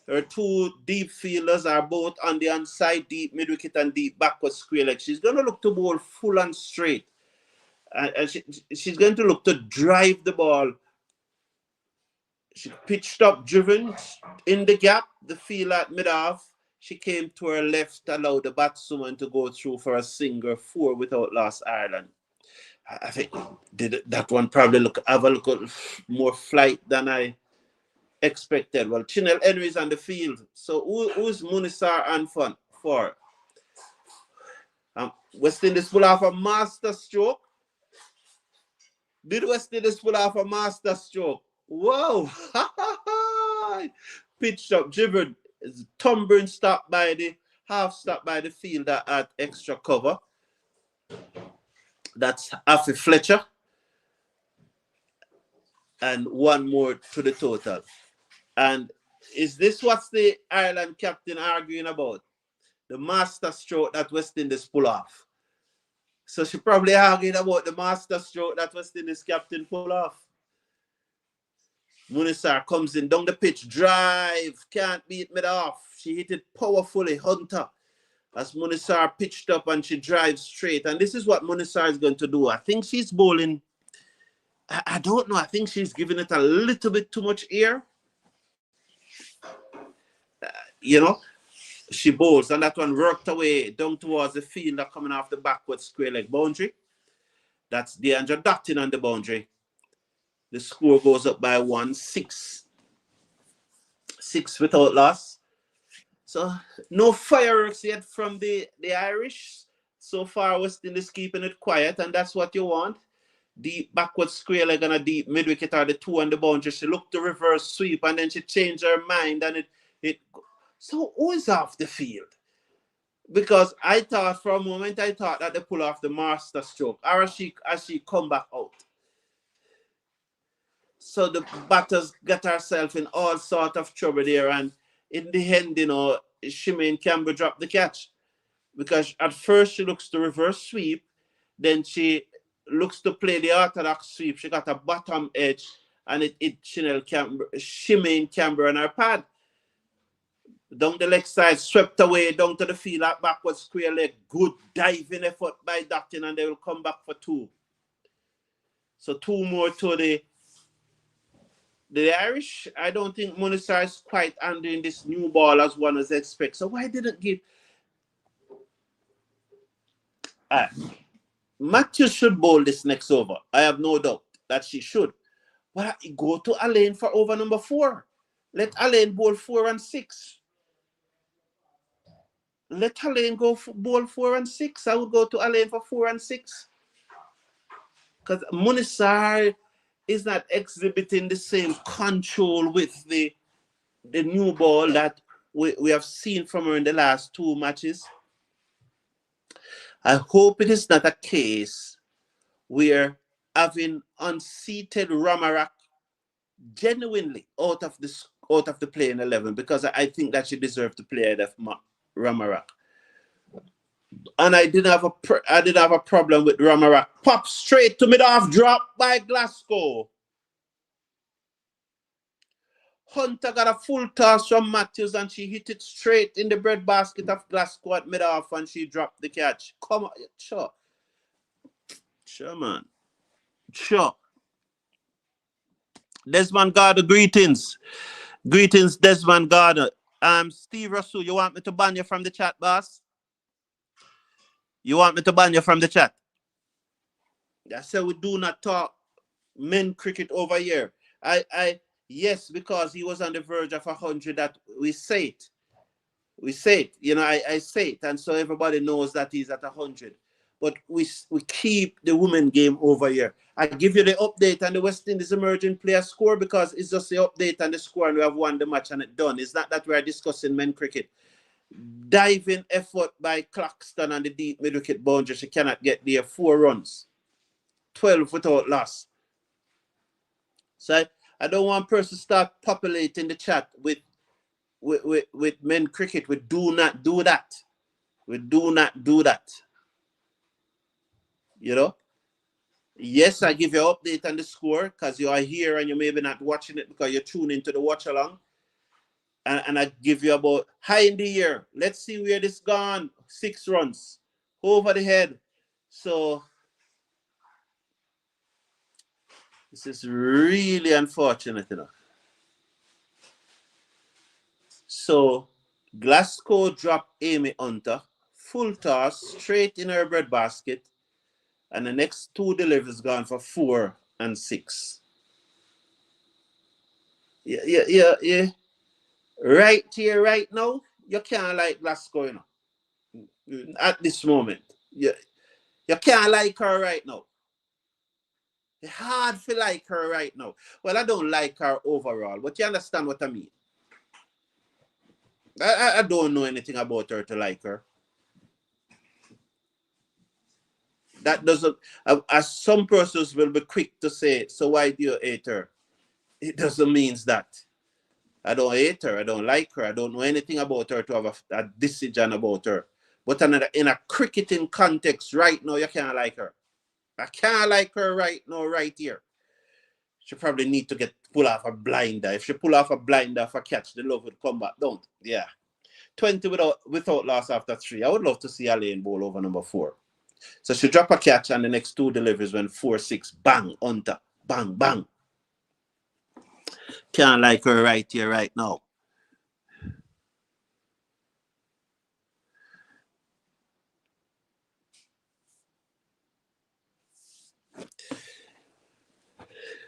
A: Her 2 deep fielders are both on the onside, deep mid-wicket and deep backward square leg. She's going to look to bowl full and straight. And she's going to look to drive the ball She pitched up, driven in the gap, the field at mid-off. She came to her left, allowed the batswoman to go through for a single, 4 without loss, Ireland. I think that one probably have a little more flight than I expected. Well, Chinel Henry's on the field. So who's Munisar and fun for? West Indies pull off a master stroke. Did West Indies pull off a master stroke? Whoa! Pitched up, driven, tumbling, stopped by the half stop by the fielder at extra cover. That's Afi Fletcher. And one more to the total. And is this what's the Ireland captain arguing about? The master stroke that West Indies pull off. So she probably arguing about the master stroke that West Indies captain pull off. Munisar comes in down the pitch, drive, can't beat mid off. She hit it powerfully, Hunter. As Munisar pitched up and she drives straight. And this is what Munisar is going to do. I think she's bowling. I don't know. I think she's giving it a little bit too much air. You know, she bowls and that one worked away down towards the fielder coming off the backward square leg boundary. That's Deandra Dottin on the boundary. The score goes up by 1, 6. 6 without loss. So no fireworks yet from the Irish. So far, West Indies keeping it quiet, and that's what you want. Deep backward square leg and a deep mid wicket are the 2 on the boundary. She looked to reverse sweep and then she changed her mind and it. So who is off the field? Because I thought for a moment that they pull off the master stroke, or as she come back out. So the batters got herself in all sort of trouble there, and in the end, you know, Shemaine Campbell dropped the catch. Because at first she looks to reverse sweep, then she looks to play the orthodox sweep. She got a bottom edge and it hit Shemaine Campbell on her pad. Down the leg side, swept away down to the field at backward square leg. Good diving effort by Dottin and they will come back for 2. So 2 more to the Irish. I don't think Munisar is quite handling this new ball as one as expect. So why didn't give... Matthews should bowl this next over. I have no doubt that she should. But go to Alain for over number 4. Let Alain bowl 4 and 6. Let Alain go bowl 4 and 6. I would go to Alain for 4 and 6. Because Munisar is not exhibiting the same control with the new ball that we have seen from her in the last 2 matches. I hope it is not a case where having unseated Ramarak genuinely out of the playing 11, because I think that she deserved to play ahead of Ramarak. And I didn't have a problem with Ramarak. Pop straight to mid-off, drop by Glasgow. Hunter got a full toss from Matthews and she hit it straight in the breadbasket of Glasgow at mid-off and she dropped the catch. Come on, sure. Sure, man. Sure. Desmond Gardner, greetings. Greetings, Desmond Gardner. Steve Russell, you want me to ban you from the chat, boss? You want me to ban you from the chat? I said we do not talk men cricket over here. Yes, because he was on the verge of 100 that we say it. We say it. You know, I say it. And so everybody knows that he's at 100. But we keep the women game over here. I give you the update on the West Indies emerging player score because it's just the update and the score and we have won the match and it's done. It's not that we're discussing men cricket. Diving effort by Claxton on the deep mid-wicket boundary. She cannot get there. 4 runs. 12 without loss. So I don't want person to start populating the chat with men cricket. We do not do that. We do not do that. You know? Yes, I give you an update on the score because you are here and you may be not watching it because you're tuning into the watch along. And I give you about high in the air. Let's see where this gone. 6 runs. Over the head. So this is really unfortunate, you know. So Glasgow dropped Amy Hunter, full toss, straight in her breadbasket, and the next two deliveries gone for 4 and 6. Yeah. Right here, right now, you can't like Glasgow, you know. At this moment. You can't like her right now. It's hard to like her right now. Well, I don't like her overall, but you understand what I mean. I don't know anything about her to like her. That doesn't, as some persons will be quick to say, so why do you hate her? It doesn't mean that. I don't hate her. I don't like her. I don't know anything about her to have a decision about her. But in a cricketing context right now, you can't like her. I can't like her right now, right here. She probably need to pull off a blinder. If she pull off a blinder for catch, the love would come back. Don't. Yeah. 20 without loss after 3. I would love to see Elaine bowl over number 4. So she drop a catch and the next two deliveries went 4-6. Bang, Hunter. Bang, bang. Can't like her right here, right now.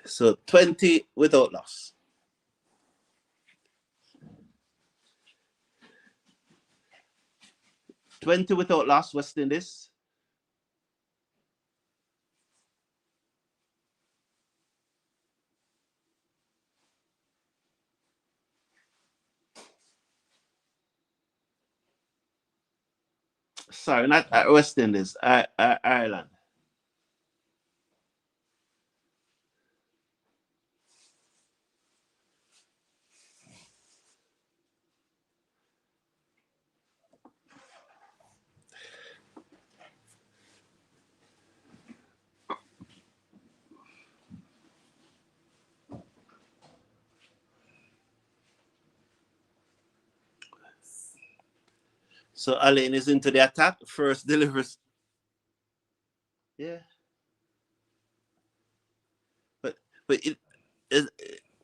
A: So 20 without loss. Without loss, West Indies. Sorry, not West Indies. Ireland. So Alain is into the attack. First delivers. Yeah. But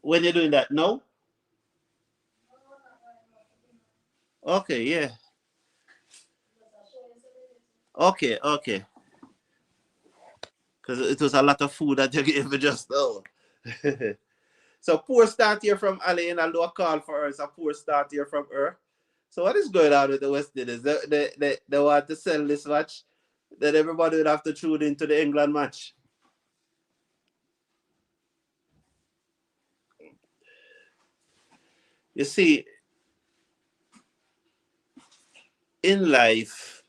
A: when you're doing that, no? Okay, yeah. Okay. Because it was a lot of food that you gave me just now. So poor start here from Alain. I'll do a call for her. It's a poor start here from her. So what is going on with the West Indies? They want to sell this match. Then everybody would have to tune into the England match. You see, in life,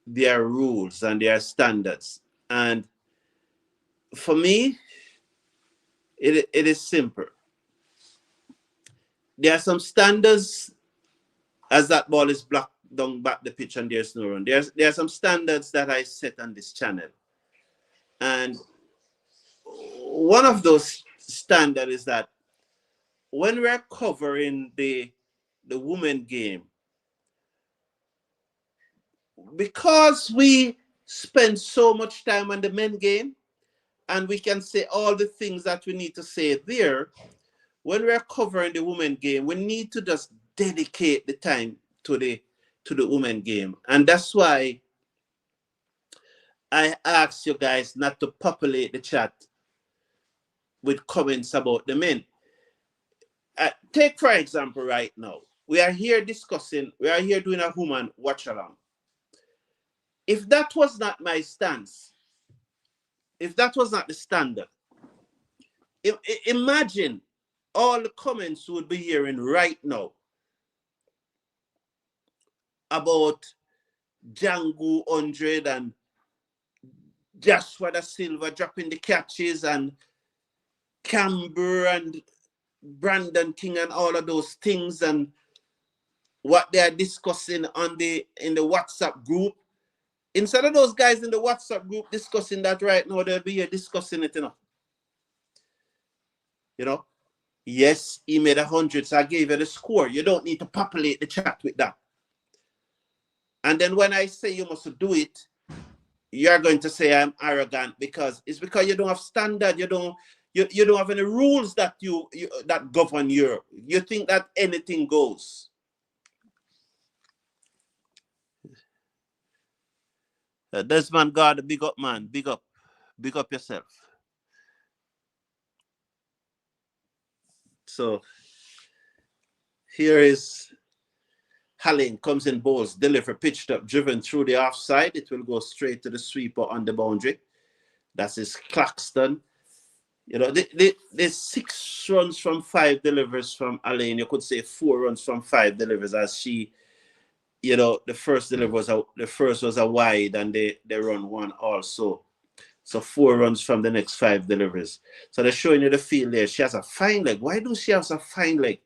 A: there are rules and there are standards. And for me, it is simple. There are some standards as that ball is blocked down back the pitch and there's no run. There are some standards that I set on this channel. And one of those standards is that when we're covering the women game, because we spend so much time on the men game and we can say all the things that we need to say there, when we're covering the women game, we need to just dedicate the time to the women game. And that's why I ask you guys not to populate the chat with comments about the men. Take, for example, right now, we are here doing a woman watch along. If that was not my stance, if that was not the standard, imagine all the comments we would be hearing right now about Django 100 and Joshua da Silva dropping the catches and Camber and Brandon King and all of those things and what they are discussing in the WhatsApp group. Instead of those guys in the WhatsApp group discussing that right now, they'll be here discussing it, You know? Yes, he made 100, so I gave you the score. You don't need to populate the chat with that. And then when I say you must do it, you're going to say I'm arrogant because it's because you don't have standard. You don't have any rules that that govern you. You think that anything goes. Desmond God, big up, man. Big up. Big up yourself. So here is Halling comes in balls, deliver, pitched up, driven through the offside. It will go straight to the sweeper on the boundary. That's his Claxton. You know, there's 6 runs from 5 delivers from Alain. You could say 4 runs from 5 delivers, as she, you know, the first was a wide, and they run one also. So 4 runs from the next 5 deliveries. So they're showing you the field there. She has a fine leg. Why do she have a fine leg?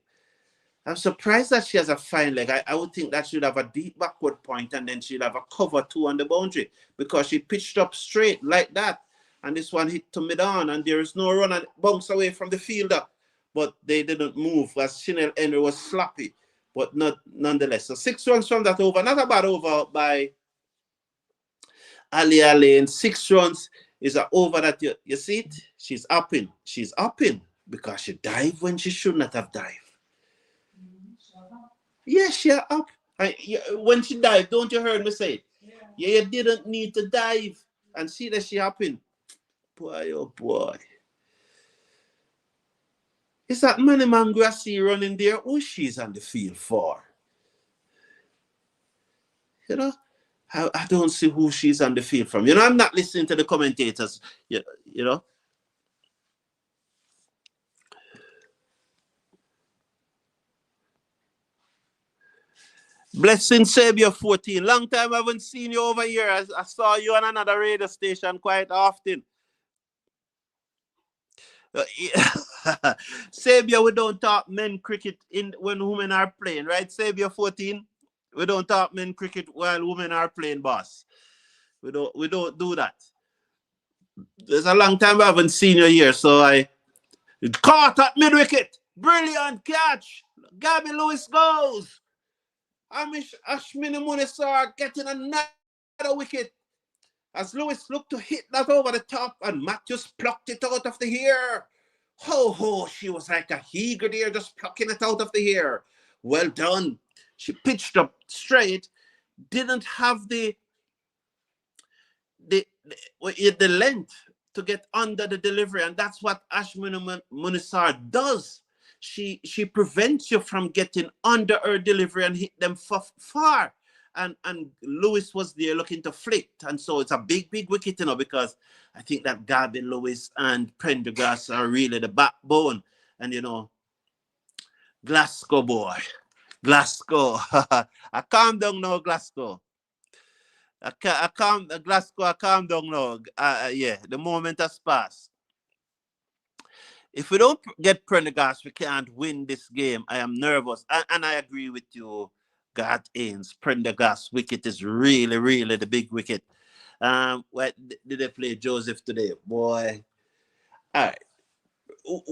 A: I'm surprised that she has a fine leg. I would think that she'd have a deep backward point, and then she'd have a cover 2 on the boundary, because she pitched up straight like that. And this one hit to mid-on, and there is no run and bounce away from the fielder. But they didn't move, as Chanel Henry was sloppy, but not nonetheless. So 6 runs from that over. Not a bad over by Ali Alain. 6 runs is an over that you see it? She's upping. She's upping because she dived when she should not have dived. Yeah, she up. When she dived, don't you heard me say it? Yeah, you didn't need to dive. And see that she upping. Boy, oh boy. Is that Manny Mangrassi running there? Oh, she's on the field for. You know, I don't see who she's on the field from. You know, I'm not listening to the commentators. You know. Blessing Savior 14. Long time I haven't seen you over here. I saw you on another radio station quite often. Savior, we don't talk men cricket when women are playing, right? Savior 14. We don't talk men cricket while women are playing, boss. We don't do that. There's a long time I haven't seen you here, so I caught at mid wicket. Brilliant catch. Gabby Lewis goes. Amish Ashmini Munisar getting another wicket. As Lewis looked to hit that over the top, and Matthews plucked it out of the air. Ho, she was like a eager deer, just plucking it out of the air. Well done. She pitched up straight, didn't have the length to get under the delivery, and that's what Ashmini Munisar does. She prevents you from getting under her delivery and hit them far. And Lewis was there looking to flick. And so it's a big wicket, you know, because I think that Gavin Lewis and Prendergast are really the backbone. And, you know, Glasgow boy. Glasgow. I calm down now, Glasgow. I calm down now. Yeah, the moment has passed. If we don't get Prendergast, we can't win this game. I am nervous. And I agree with you, Garth Ains. Prendergast wicket is really the big wicket. What did they play Joseph today? Boy. All right.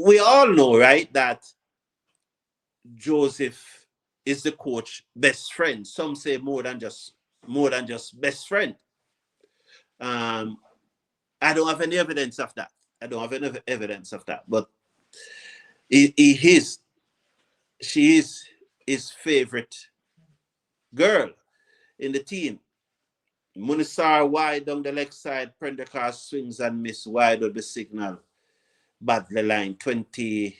A: We all know, right, that Joseph is the coach's best friend. Some say more than just best friend. I don't have any evidence of that. But she is his favorite girl in the team. Munisar wide down the leg side, Prendergast swings and miss wide of the signal. Badly line 27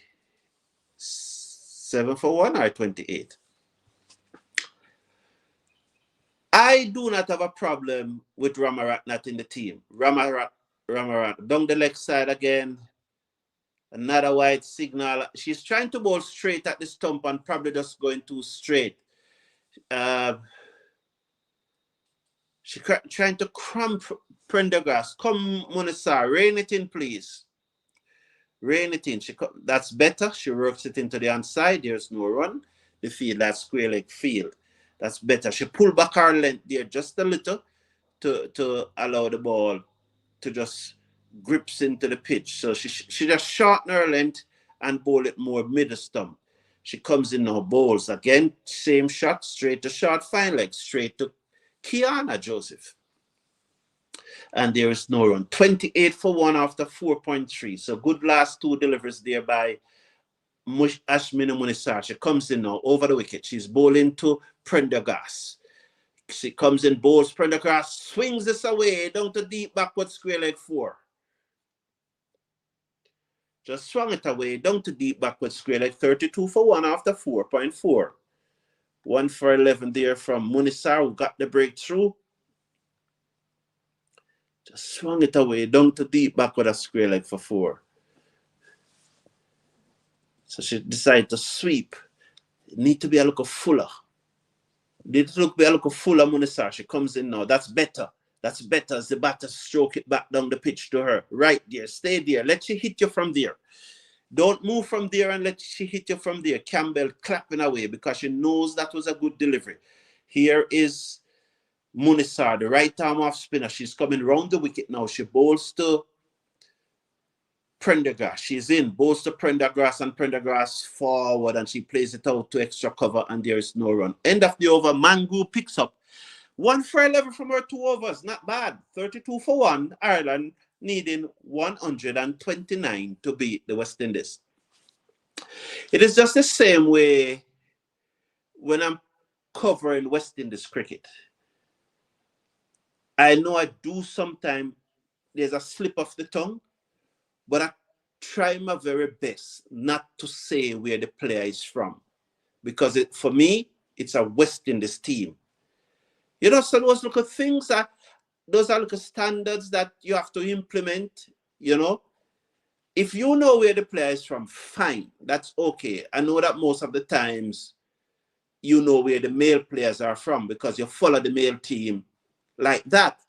A: for 1 or 28. I do not have a problem with Ramarat not in the team. Ramarat down the leg side again. Another wide signal. She's trying to bowl straight at the stump and probably just going too straight. She's trying to cramp Prendergast. Come, Munisar, rein it in, please. Rein it in. That's better. She works it into the onside. There's no run. The field, that square leg field. That's better. She pulled back her length there just a little to allow the ball to just grips into the pitch. So she just shorten her length and bowl it more mid stump. She comes in now, bowls again, same shot, straight to short, fine leg, straight to Kiana Joseph. And there is no run. 28 for 1 after 4.3. So good last 2 deliveries there by Ashmini Munisar. She comes in now over the wicket. She's bowling to Prendergast. She comes in, bowls Prendergast, swings this away down to deep backward square leg 4. Just swung it away down to deep backward square leg 32 for 1 after 4.4. 1 for 11 there from Munisar, who got the breakthrough. Just swung it away down to deep backward a square leg for 4. So she decided to sweep. Need to be a little fuller. Need to be a little fuller, Munisar. She comes in now. That's better. That's better as the batter stroke it back down the pitch to her. Right there. Stay there. Let she hit you from there. Don't move from there and let she hit you from there. Campbell clapping away because she knows that was a good delivery. Here is Munisar, the right arm off spinner. She's coming round the wicket now. She bowls to Prendergast. She's in. Bowls to Prendergast and Prendergast forward and she plays it out to extra cover and there is no run. End of the over. Mangu picks up 1 for 11 from her 2 overs. Not bad. 32 for 1. Ireland needing 129 to beat the West Indies. It is just the same way when I'm covering West Indies cricket. I know I do sometimes, there's a slip of the tongue, but I try my very best not to say where the player is from. Because for me, it's a West Indies team. You know, so those little things those are little standards that you have to implement, you know. If you know where the player is from, fine, that's okay. I know that most of the times you know where the male players are from because you follow the male team like that.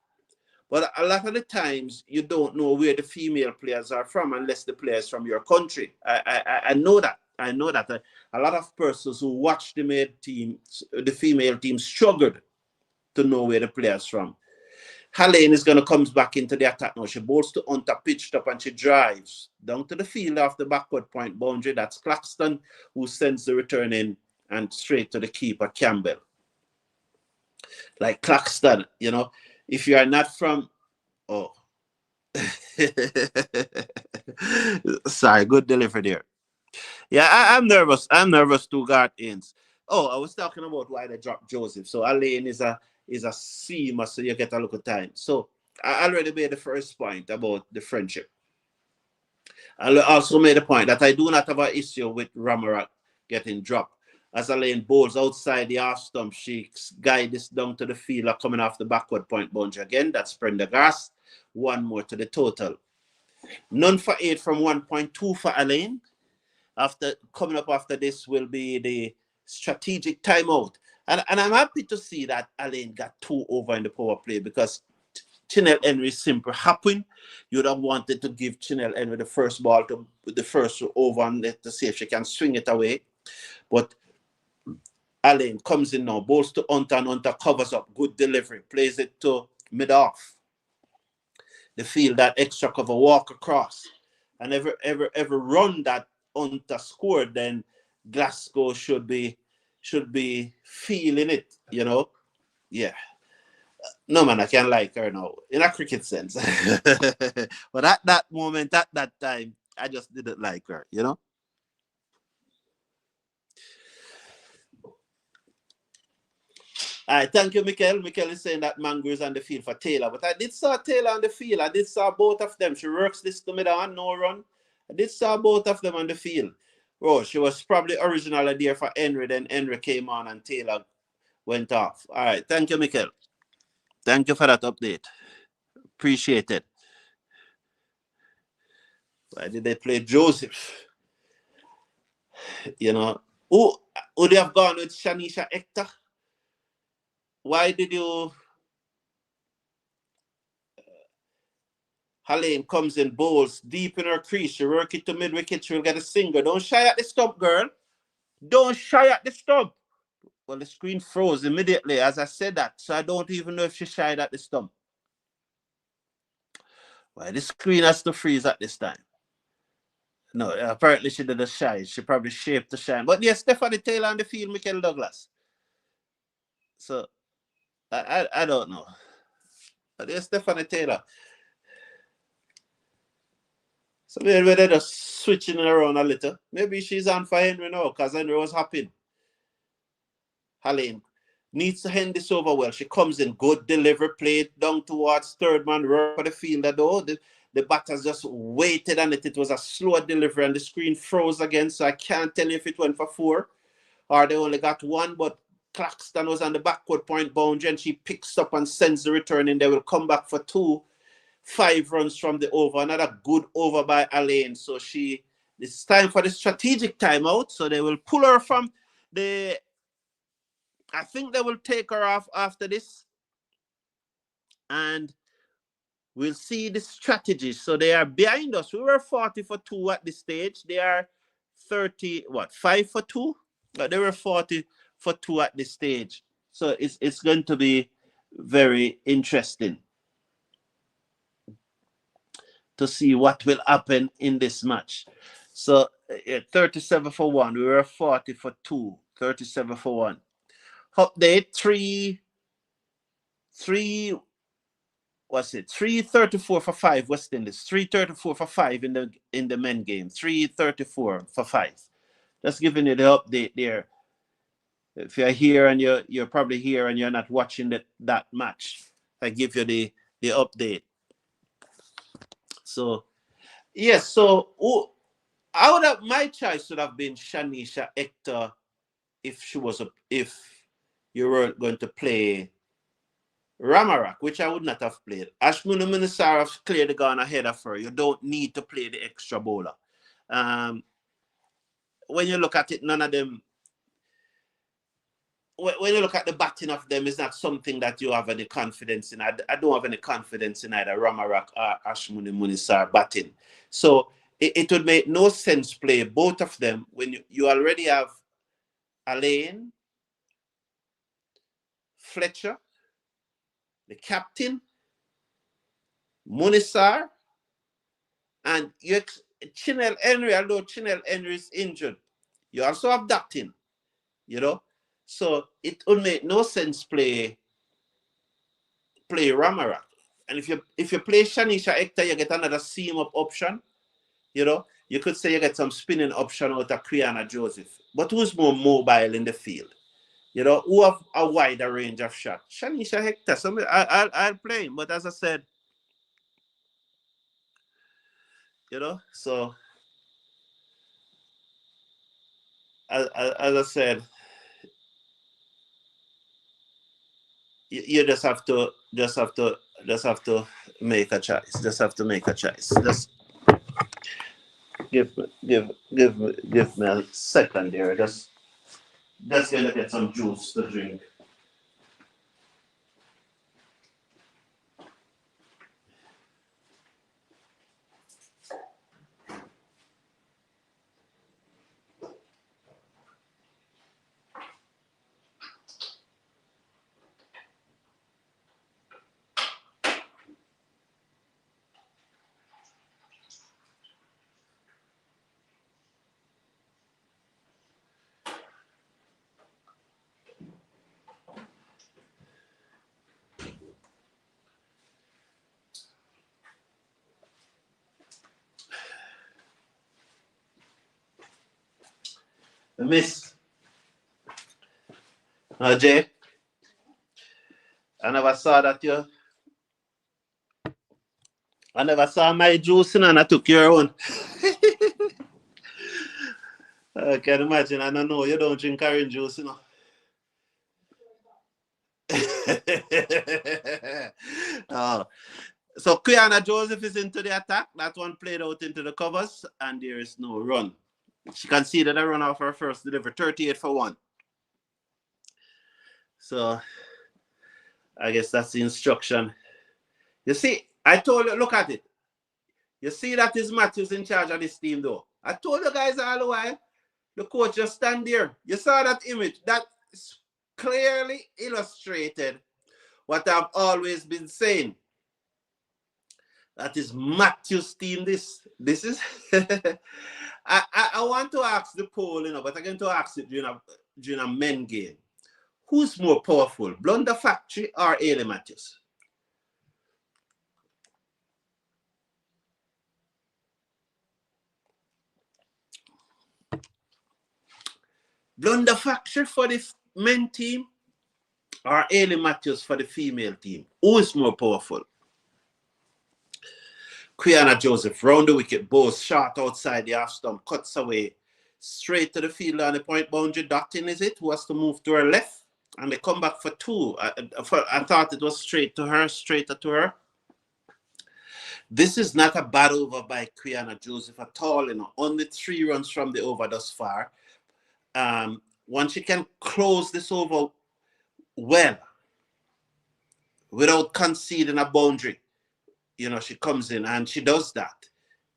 A: But a lot of the times you don't know where the female players are from unless the players from your country. I know that. I know that. A lot of persons who watch the male team, the female team, struggled to know where the players from. Hayley is going to come back into the attack now. She bowls to Hunter, pitched up, and she drives down to the field off the backward point boundary. That's Claxton, who sends the return in and straight to the keeper, Campbell. Like Claxton, you know, if you are not from... Oh. Sorry, good delivery there. Yeah, I'm nervous. I'm nervous too, Garth Innes. Oh, I was talking about why they dropped Joseph. So Alain is a seamer, so you get a little time. So I already made the first point about the friendship. I also made a point that I do not have an issue with Ramarak getting dropped. As Alain bowls outside the half stump, she guides this down to the fielder coming off the backward point boundary again. That's Prendergast. 1 more to the total. None for 8 from 1.2 for Alain. After coming up after this will be the strategic timeout. And I'm happy to see that Alain got 2 over in the power play because Chinel Henry simply happened. You'd have wanted to give Chinel Henry the first ball to the first over and let to see if she can swing it away. But Alain comes in now, bowls to Hunter and Hunter covers up. Good delivery. Plays it to mid-off. The field, that extra cover, walk across. And every run that Hunter scored, then Glasgow should be feeling it, you know. Yeah. No man, I can't like her now in a cricket sense. But at that moment, at that time, I just didn't like her, you know. All right, thank you, Mikel. Mikel is saying that Mango is on the field for Taylor, but I did saw Taylor on the field. I did saw both of them. She works this to me down, no run. I did saw both of them on the field. Oh, she was probably originally there for Henry, then Henry came on and Taylor went off. All right, thank you, Mikel. Thank you for that update. Appreciate it. Why did they play Joseph? You know, who would they have gone with Shanisha Hector? Why did you... Hayley comes in, bowls deep in her crease. She work it to mid-wicket. She'll get a single. Don't shy at the stump, girl. Don't shy at the stump. Well, the screen froze immediately as I said that. So I don't even know if she shied at the stump. Well, the screen has to freeze at this time. No, apparently she did a shy. She probably shaped the shine. But yes, Stephanie Taylor on the field, Michael Douglas. So, I don't know. But yes, Stephanie Taylor. So maybe they're just switching around a little. Maybe she's on for Henry now because Henry was hopping. Hayley needs to hand this over well. She comes in, good delivery, played down towards third man, right for the fielder though. The batters just waited on it. It was a slow delivery and the screen froze again, so I can't tell you if it went for 4 or they only got 1, but Claxton was on the backward point boundary and she picks up and sends the return in. They will come back for 2, 5 runs from the over. Another good over by Elaine. So it's time for the strategic timeout. So they will pull her from the, I think they will take her off after this. And we'll see the strategies. So they are behind us. We were 40 for 2 at this stage. They are 5 for 2? But they were 40 for 2 at this stage. So it's going to be very interesting to see what will happen in this match. So 37 for 1. We were 40 for 2. 37 for 1. Update 334 for 5 West Indies. 334 for 5 in the men game. 334 for 5. Just giving you the update there. If you're here and you're probably here and you're not watching that match, I give you the update. So yes, so my choice would have been Shanisha Hector if you weren't going to play Ramarak, which I would not have played. Ashmuna Minisar has clearly gone ahead of her. You don't need to play the extra bowler. When you look at it, none of them. When you look at the batting of them, it's not something that you have any confidence in. I don't have any confidence in either Ramarak or Ashmuni Munisar batting. So it would make no sense play both of them when you already have Elaine, Fletcher, the captain, Munisar, and Chinel Henry, although Chinel Henry is injured. You also have that in, So it would make no sense play Ramarak. And if you play Shanisha Hector, you get another seam up option. You could say you get some spinning option out of Kriana Joseph. But who's more mobile in the field? Who have a wider range of shots? Shanisha Hector. So I'll play him. But as I said, so as I said, you just have to make a choice. Just have to make a choice. Just give me a second there. Just gonna get some juice to drink. Miss Jay, I never saw my juice and I took your own. I can imagine. I don't know. You don't drink orange juice, So Kriana Joseph is into the attack. That one played out into the covers, and there is no run. She conceded a run off her first delivery, 38 for 1. So I guess that's the instruction. You see, I told you, look at it. You see that is Matthews in charge of this team, though. I told you guys all the while. The coach just stand there. You saw that image. That clearly illustrated what I've always been saying. That is Matthews' team. This is. I want to ask the poll, but I'm going to ask it during a men game. Who's more powerful, Blunder Factory or Hayley Matthews? Blunder Factory for the men team or Hayley Matthews for the female team? Who is more powerful? Quiana Joseph, round the wicket, bowls short outside the half stump, cuts away, straight to the field on the point boundary. Dotting, is it? Who has to move to her left? And they come back for two. I thought it was straight to her, straighter to her. This is not a bad over by Quiana Joseph at all. Only 3 runs from the over thus far. Once she can close this over well, without conceding a boundary, she comes in and she does that.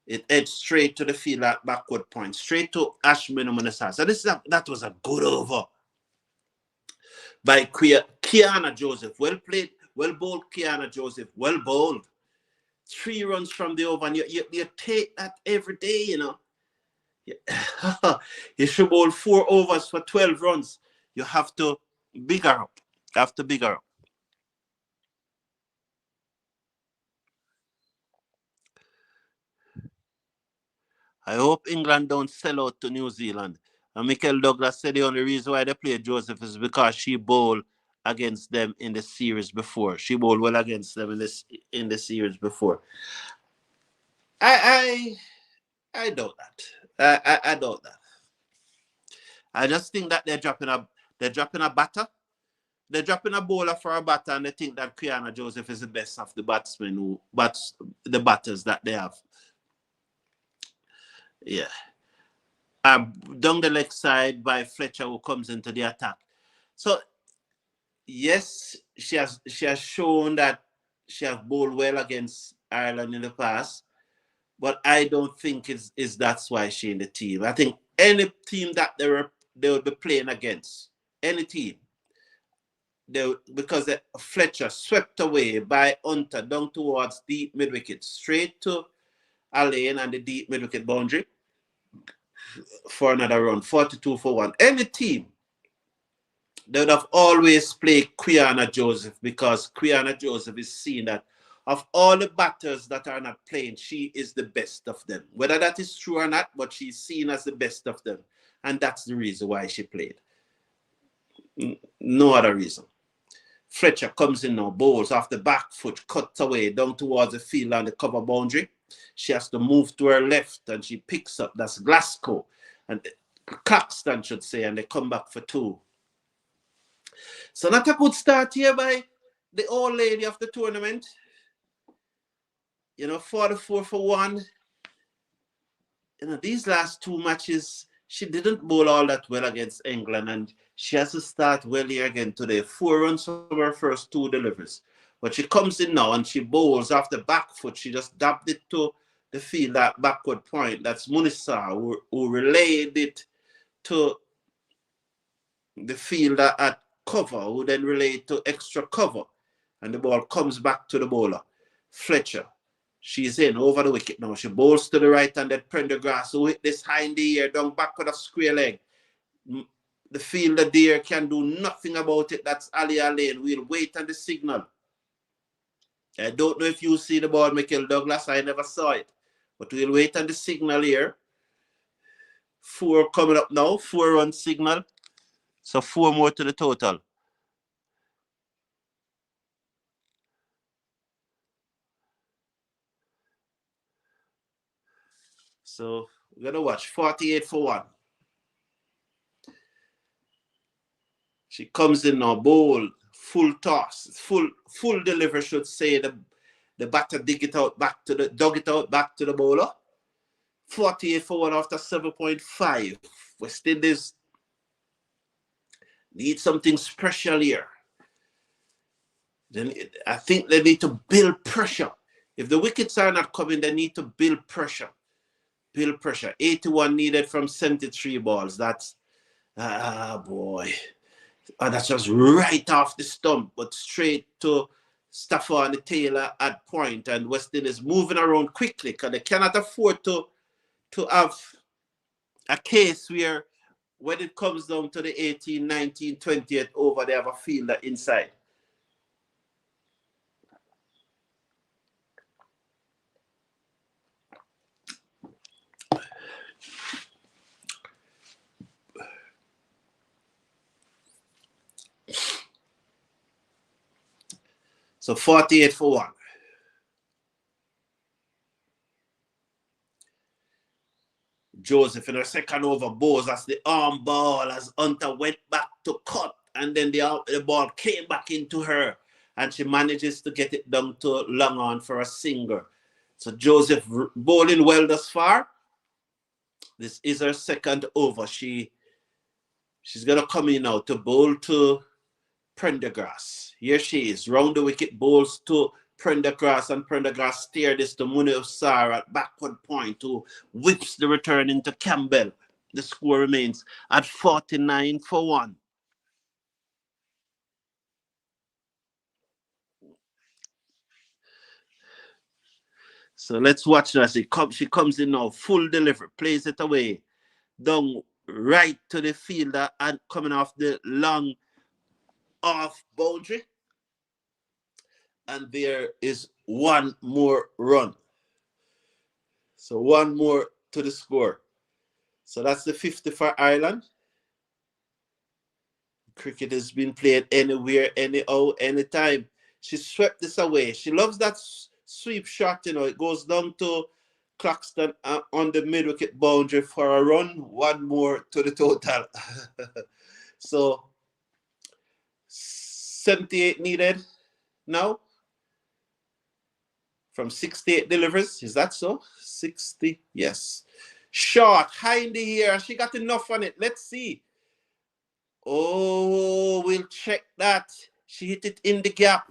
A: It heads straight to the field at backward point, straight to Ashman Munasar. So that was a good over by Quiana Joseph. Well played, well bowled, Quiana Joseph. Well bowled. 3 runs from the over, and you take that every day, You should bowl 4 overs for 12 runs. You have to bigger up. I hope England don't sell out to New Zealand. And Michael Douglas said the only reason why they play Joseph is because she bowled against them in the series before. She bowled well against them in the series before. I doubt that. I doubt that. I just think that they're dropping a batter. They're dropping a bowler for a batter, and they think that Quiana Joseph is the best of the batsmen who bats the batters that they have. Yeah. Down the leg side by Fletcher, who comes into the attack. So yes, she has shown that she has bowled well against Ireland in the past, but I don't think that's why she's in the team. I think any team that they will be playing against, any team, because Fletcher swept away by Hunter down towards deep mid wicket, straight to a lane and the deep mid wicket boundary for another run, 42 for 1. Any team, they would have always played Quiana Joseph, because Quiana Joseph is seen that of all the batters that are not playing, she is the best of them. Whether that is true or not, but she's seen as the best of them. And that's the reason why she played. No other reason. Fletcher comes in now, bowls off the back foot, cuts away down towards the field on the cover boundary. She has to move to her left, and she picks up. That's Glasgow. And Claxton, should say, and they come back for 2. So not a good start here by the old lady of the tournament. 44 for 1. These last 2 matches, she didn't bowl all that well against England, and she has to start well here again today. 4 runs from her first 2 deliveries. But she comes in now and she bowls off the back foot. She just dabbed it to the field at backward point. That's Munisa, who relayed it to the fielder at cover, who then relayed to extra cover. And the ball comes back to the bowler. Fletcher. She's in over the wicket now. She bowls to the right and then Prendergrass, who hit this high in the air, down back with a square leg. The fielder there can do nothing about it. That's Ali Lane. We'll wait on the signal. I don't know if you see the ball, Michael Douglas. I never saw it. But we'll wait on the signal here. 4 coming up now. 4-run signal. So 4 more to the total. So we're going to watch 48 for 1. She comes in now, bowl, full toss, full delivery, should say. The batter dug it out back to the bowler. 48 for 1 after 7.5. West Indies need something special here. Then I think they need to build pressure. If the wickets are not coming, they need to build pressure. 81 needed from 73 balls. That's boy. That's just right off the stump, but straight to Stafford Taylor at point, and West Indies moving around quickly because they cannot afford to have a case where when it comes down to the 18, 19, 20th over, they have a fielder inside. So 48 for 1. Joseph in her second over bowls as the arm ball as Hunter went back to cut, and then the ball came back into her, and she manages to get it down to long on for a single. So Joseph bowling well thus far. This is her second over. She's gonna come in now to bowl to Prendergrass. Here she is, round the wicket, bowls to Prendergrass, and Prendergrass steered this to Munir Sar at backward point, who whips the return into Campbell. The score remains at 49 for 1. So let's watch her as she comes in now, full delivery, plays it away, down right to the fielder and coming off the long off boundary. And there is one more run. So one more to the score. So that's the 50 for Ireland. Cricket has been played anywhere, anyhow, anytime. She swept this away. She loves that sweep shot, you know. It goes down to Claxton on the mid-wicket boundary for a run. One more to the total. So 78 needed now from 68 deliveries. Is that so? 60, yes. Short, high in the air. She got enough on it. Let's see. Oh, we'll check that. She hit it in the gap.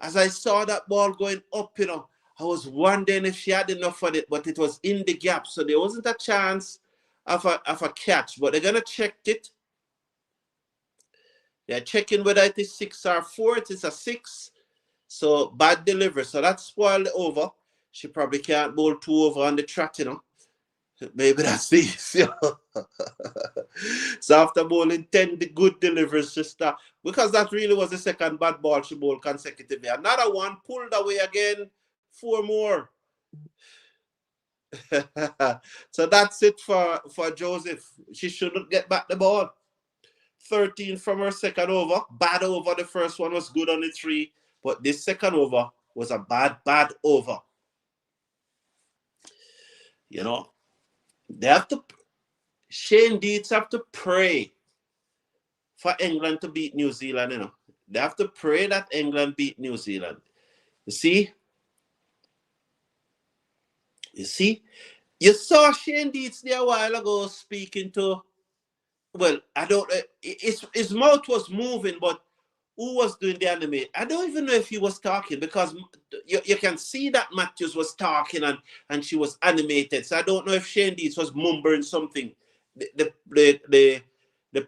A: As I saw that ball going up, you know, I was wondering if she had enough on it, but it was in the gap. So there wasn't a chance of a catch, but they're going to check it. They're checking whether it is 6 or 4. It is a 6. So bad delivery. So that spoiled the over. She probably can't bowl 2 over on the trot, you know. Maybe that's this. You know? So after bowling 10 good deliveries, because that really was the second bad ball she bowled consecutively. Another one pulled away again. 4 more. So that's it for Joseph. She shouldn't get back the ball. 13 from her second over. Bad over. The first one was good on the 3. But this second over was a bad over. You know, Shane Deeds have to pray for England to beat New Zealand, you know. They have to pray that England beat New Zealand. You see? You saw Shane Deeds there a while ago speaking to, well, I don't know, his mouth was moving, but who was doing the anime? I don't even know if he was talking, because you can see that Matthews was talking and she was animated. So I don't know if Shane Deeds was mumbling something. The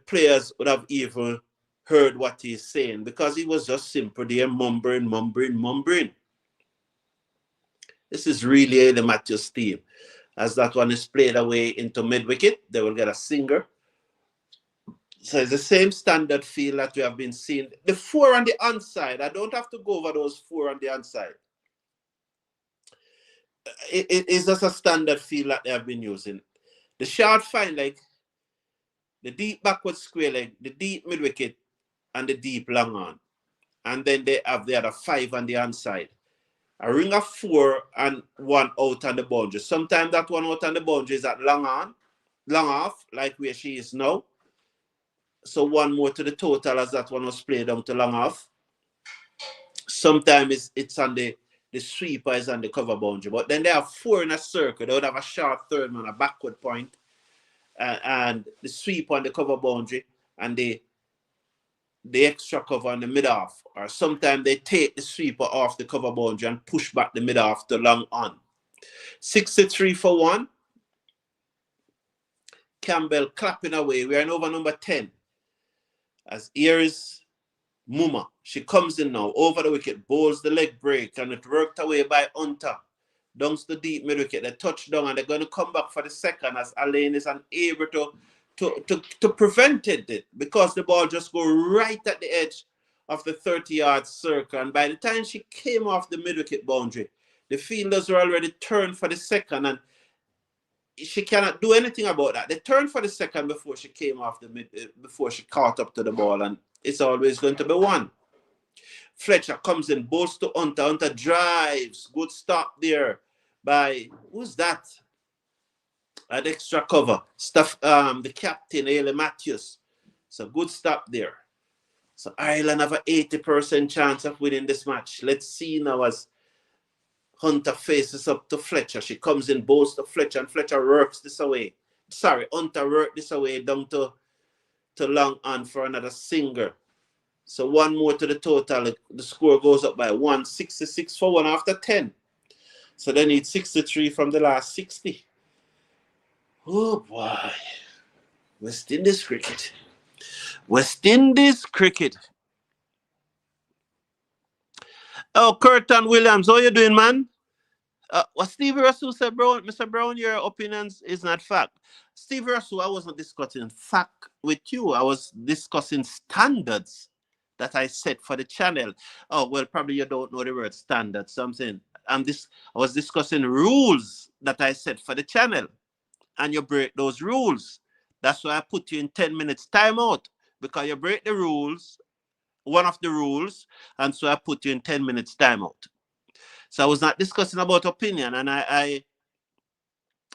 A: players would have even heard what he's saying, because he was just simply there mumbling. This is really the Matthews team. As that one is played away into mid-wicket, they will get a single. So it's the same standard field that we have been seeing. The 4 on the onside, I don't have to go over those 4 on the onside. It is just a standard field that they have been using. The short fine leg, the deep backward square leg, the deep mid-wicket, and the deep long on. And then they have the other 5 on the onside. A ring of 4 and 1 out on the boundary. Sometimes that 1 out on the boundary is at long off, like where she is now. So 1 more to the total, as that one was played down to long off. Sometimes it's on the sweeper is on the cover boundary. But then they have 4 in a circle. They would have a short third man, a backward point, and the sweep on the cover boundary, and the extra cover on the mid-off. Or sometimes they take the sweeper off the cover boundary and push back the mid-off to long on. 63 for 1. Campbell clapping away. We are in over number 10. As here is Muma. She comes in now, over the wicket, bowls the leg break, and it worked away by Hunter. Down to the deep mid-wicket. They touch down, and they're going to come back for the second, as Alain is unable to prevent it, because the ball just go right at the edge of the 30-yard circle. And by the time she came off the mid-wicket boundary, the fielders were already turned for the second, and she cannot do anything about that. They turned for the second before she came off before she caught up to the ball, and it's always going to be 1. Fletcher comes in, bowls to Hunter. Hunter drives. Good stop there by, who's that? At extra cover. The captain, Hayley Matthews. So good stop there. So Ireland have an 80% chance of winning this match. Let's see now as Hunter faces up to Fletcher. She comes in, bowls to Fletcher, and Fletcher works this away. Sorry, Hunter worked this away down to long on for another singer. So one more to the total. The score goes up by 166 for 1 after 10. So they need 63 from the last 60. Oh boy. West Indies cricket. West Indies cricket. Oh, Curtin Williams, how you doing, man? What Stevie Russell said, Mr. Brown, your opinions is not fact. Stevie Russell, I wasn't discussing fact with you. I was discussing standards that I set for the channel. Oh, well, probably you don't know the word standard. So I'm saying I was discussing rules that I set for the channel, and you break those rules. That's why I put you in 10 minutes timeout, because you break the rules, one of the rules, and so I put you in 10 minutes timeout. So I was not discussing about opinion, and I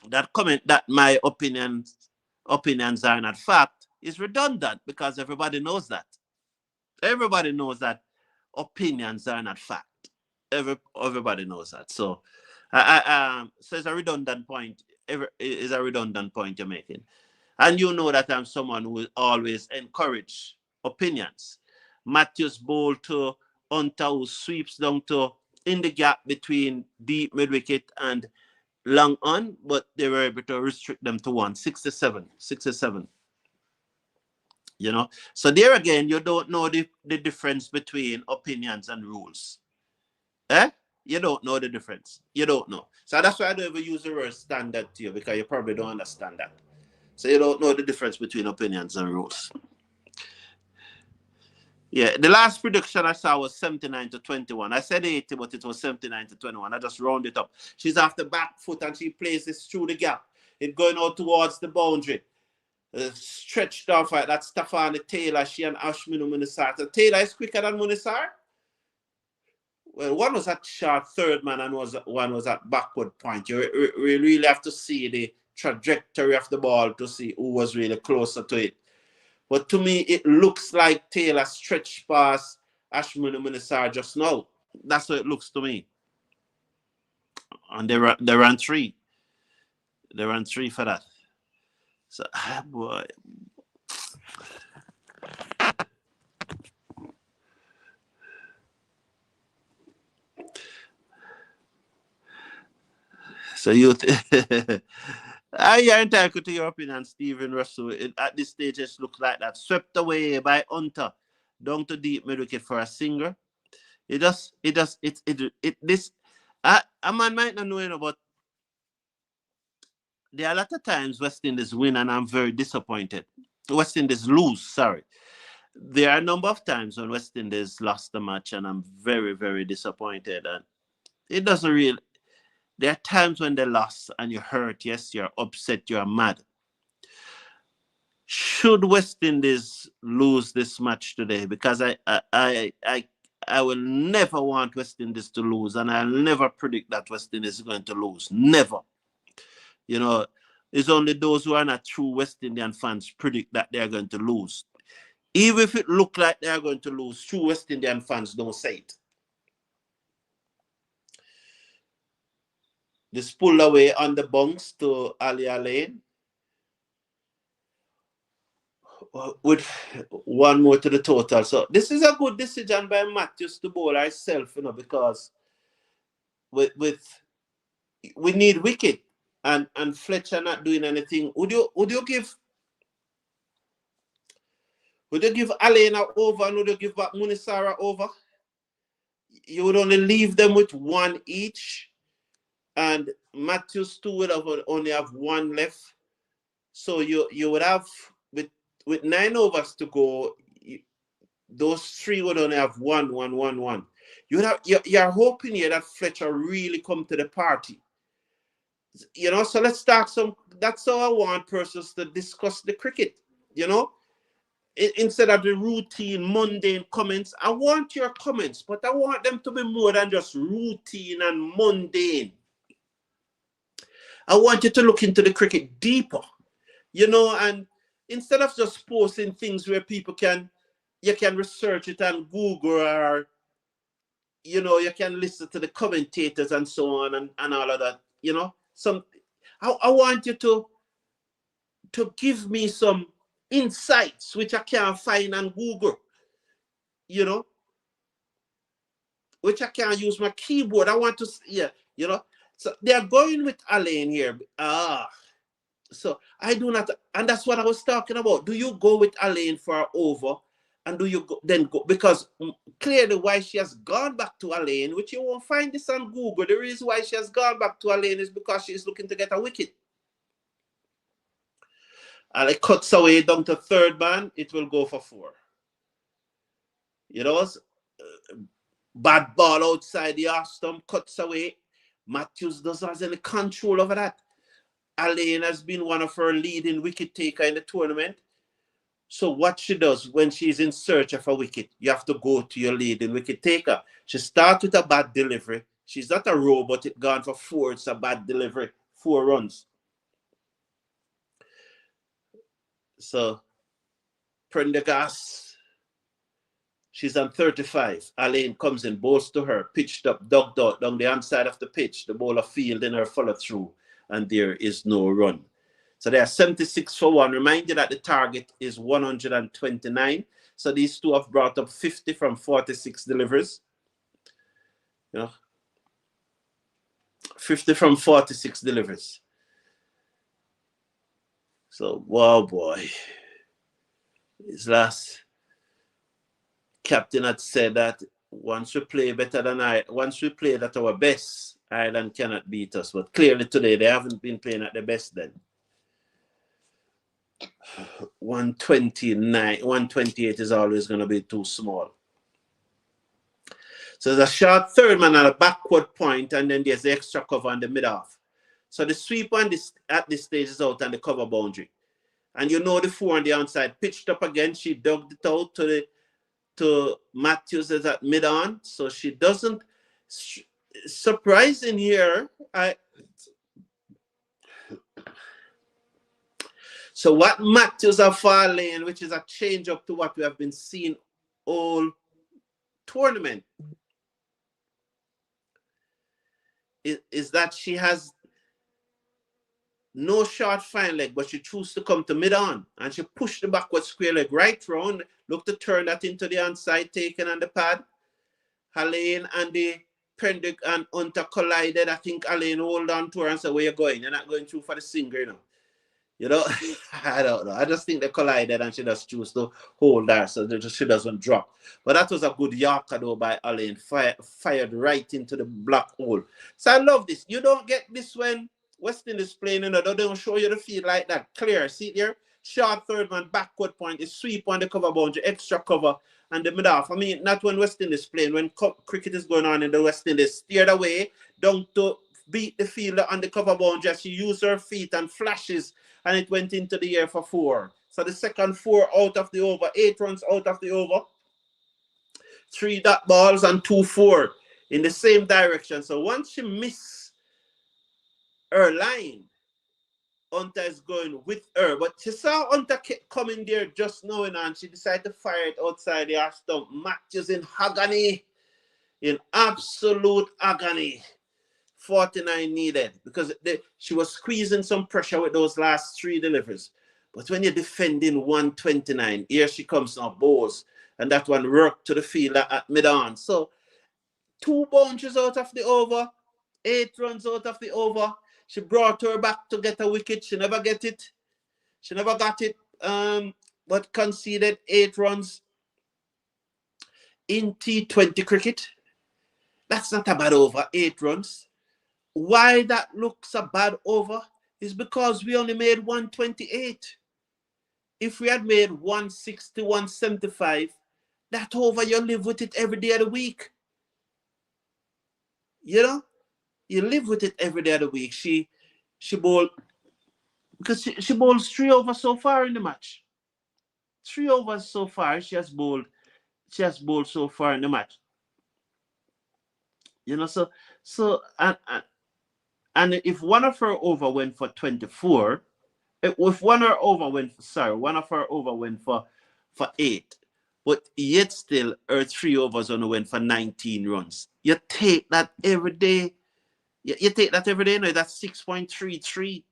A: that comment that my opinions are not fact is redundant, because everybody knows that. Everybody knows that opinions are not fact. Everybody knows that. So so it's a redundant point. Is a redundant point you're making. And you know that I'm someone who will always encourage opinions. Matthews bowl to Hunter, who sweeps down to in the gap between deep mid wicket and long on, but they were able to restrict them to 167. You know, so there again, you don't know the difference between opinions and rules. You don't know the difference. You don't know. So that's why I don't ever use the word standard to you, because you probably don't understand that. So you don't know the difference between opinions and rules. Yeah, the last prediction I saw was 79 to 21. I said 80, but it was 79 to 21. I just rounded it up. She's off the back foot and she plays this through the gap. It going out towards the boundary. Stretched off like that. Stefani Taylor, she and Ashminu Munisar. So Taylor is quicker than Munisar. Well, one was at short third man and one was at backward point. You really have to see the trajectory of the ball to see who was really closer to it. But to me, it looks like Taylor stretched past Ashminu Munisar just now. That's what it looks to me. And they ran 3. They ran 3 for that. So, boy. So you, you're entitled to your opinion, Stephen Russell. At this stage, it looks like that. Swept away by Hunter, down to deep mid wicket for a singer. This. A man might not know, but there are a lot of times West Indies win and I'm very disappointed. West Indies lose, sorry. There are a number of times when West Indies lost the match and I'm very, very disappointed. And it doesn't really... There are times when they lost and you're hurt. Yes, you're upset, you're mad. Should West Indies lose this match today? Because I will never want West Indies to lose, and I'll never predict that West Indies is going to lose. Never. You know, it's only those who are not true West Indian fans predict that they're going to lose. Even if it looks like they're going to lose, true West Indian fans don't say it. This pull away on the bunks to Ali Lane. With one more to the total. So this is a good decision by Matthews to bowl herself, you know, because we need wicket and Fletcher not doing anything. Would you give Alena over and would you give back Munisara over? You would only leave them with 1 each, and Matthews 2 would only have 1 left. So you would have with 9 overs to go, those 3 would only have 1. You're hoping here that Fletcher really come to the party. You know, so let's start that's how I want persons to discuss the cricket. You know, instead of the routine, mundane comments, I want your comments, but I want them to be more than just routine and mundane. I want you to look into the cricket deeper, and instead of just posting things where you can research it on Google, or, you can listen to the commentators and so on and all of that, I want you to give me some insights which I can't find on Google, which I can't use my keyboard. I want to, So they're going with Alain here. So I do not, and that's what I was talking about. Do you go with Alain for over? And do you then go? Because clearly why she has gone back to Alain, which you won't find this on Google, the reason why she has gone back to Alain is because she is looking to get a wicket. And it cuts away down to third man, it will go for 4. Bad ball outside the off stump, cuts away. Matthews doesn't have any control over that. Alain has been one of her leading wicket taker in the tournament. So what she does when she's in search of a wicket, you have to go to your leading wicket taker. She starts with a bad delivery. She's not a robot. It gone for 4. It's a bad delivery. 4 runs. So Prendergast, she's on 35. Alain comes in, bowls to her, pitched up, ducked out down the outside of the pitch. The bowler fielding her follow through, and there is no run. So they are 76 for 1. Remind you that the target is 129. So these two have brought up 50 from 46 deliveries. 50 from 46 deliveries. So, wow, boy. His last captain had said that once we play better than once we play at our best, Ireland cannot beat us. But clearly today, they haven't been playing at their best then. 129, 128 is always going to be too small. So there's a short third man at a backward point, and then there's the extra cover on the mid-off. So the sweep on this at this stage is out on the cover boundary. And the 4 on the outside pitched up again. She dug it out to Matthews is at mid-on. So she doesn't, surprising here. So what Matthews are falling, which is a change up to what we have been seeing all tournament, is that she has no short fine leg, but she chose to come to mid-on, and she pushed the backward square leg right round, looked to turn that into the onside, taken on the pad. Alain and the Prendick and Hunter collided. I think Alain hold on to her and said, where you going? You're not going through for the singer, I don't know. I just think they collided and she just chose to hold her so that she doesn't drop. But that was a good Yorker though by Alain, fired right into the black hole. So I love this. You don't get this when West Indies playing, they don't show you the field like that. Clear, see there? Short third man, backward point, the sweep on the cover boundary, extra cover, and the mid-off. I mean, not when West Indies playing, when cricket is going on in the West Indies, steered away, down to beat the fielder on the cover boundary. She used her feet and flashes, and it went into the air for 4. So the second 4 out of the over, 8 runs out of the over, 3 dot balls and 2-4 in the same direction. So once she missed her line, Hunter is going with her. But she saw Hunter coming there just now, and she decided to fire it outside the half stump. Matthews in agony, in absolute agony. 49 needed because she was squeezing some pressure with those last 3 deliveries. But when you're defending 129, here she comes now, bows, and that one worked to the fielder at mid-on. So 2 bounces out of the over, 8 runs out of the over. She brought her back to get a wicket. She never get it. She never got it, but conceded 8 runs in T20 cricket. That's not a bad over, 8 runs. Why that looks a bad over is because we only made 128. If we had made 160, 175, that over, you live with it every day of the week. You live with it every day of the week. She bowled, because she bowled 3 over so far in the match. 3 overs so far. She has bowled so far in the match. You know, and if one of her over went for 24, if one of her over went for, sorry, one of her over went for 8, but yet still her 3 overs only went for 19 runs. You take that every day. You take that every day now. That's 6.33.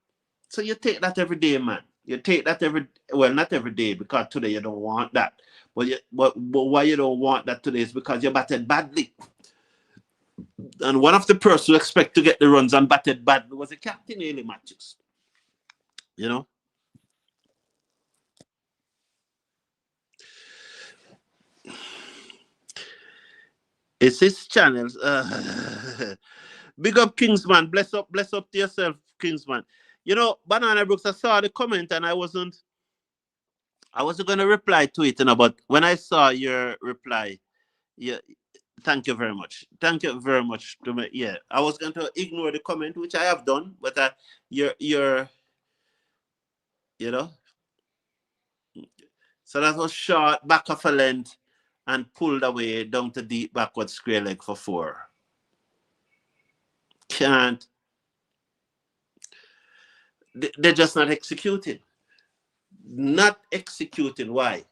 A: So you take that every day, man. You take that not every day, because today you don't want that. But why you don't want that today is because you batted badly. And one of the persons who expect to get the runs and batted badly was the captain, Hayley Matthews. You know? It's his channels. Big up Kingsman. Bless up to yourself, Kingsman. You know, Banana Brooks, I saw the comment and I wasn't going to reply to it, but when I saw your reply, yeah, thank you very much. Thank you very much to me. Yeah, I was going to ignore the comment, which I have done, but you're, you know, so that was short, back of a length, and pulled away down to deep backward square leg for 4. Can't. They're just not executing. Not executing. Why?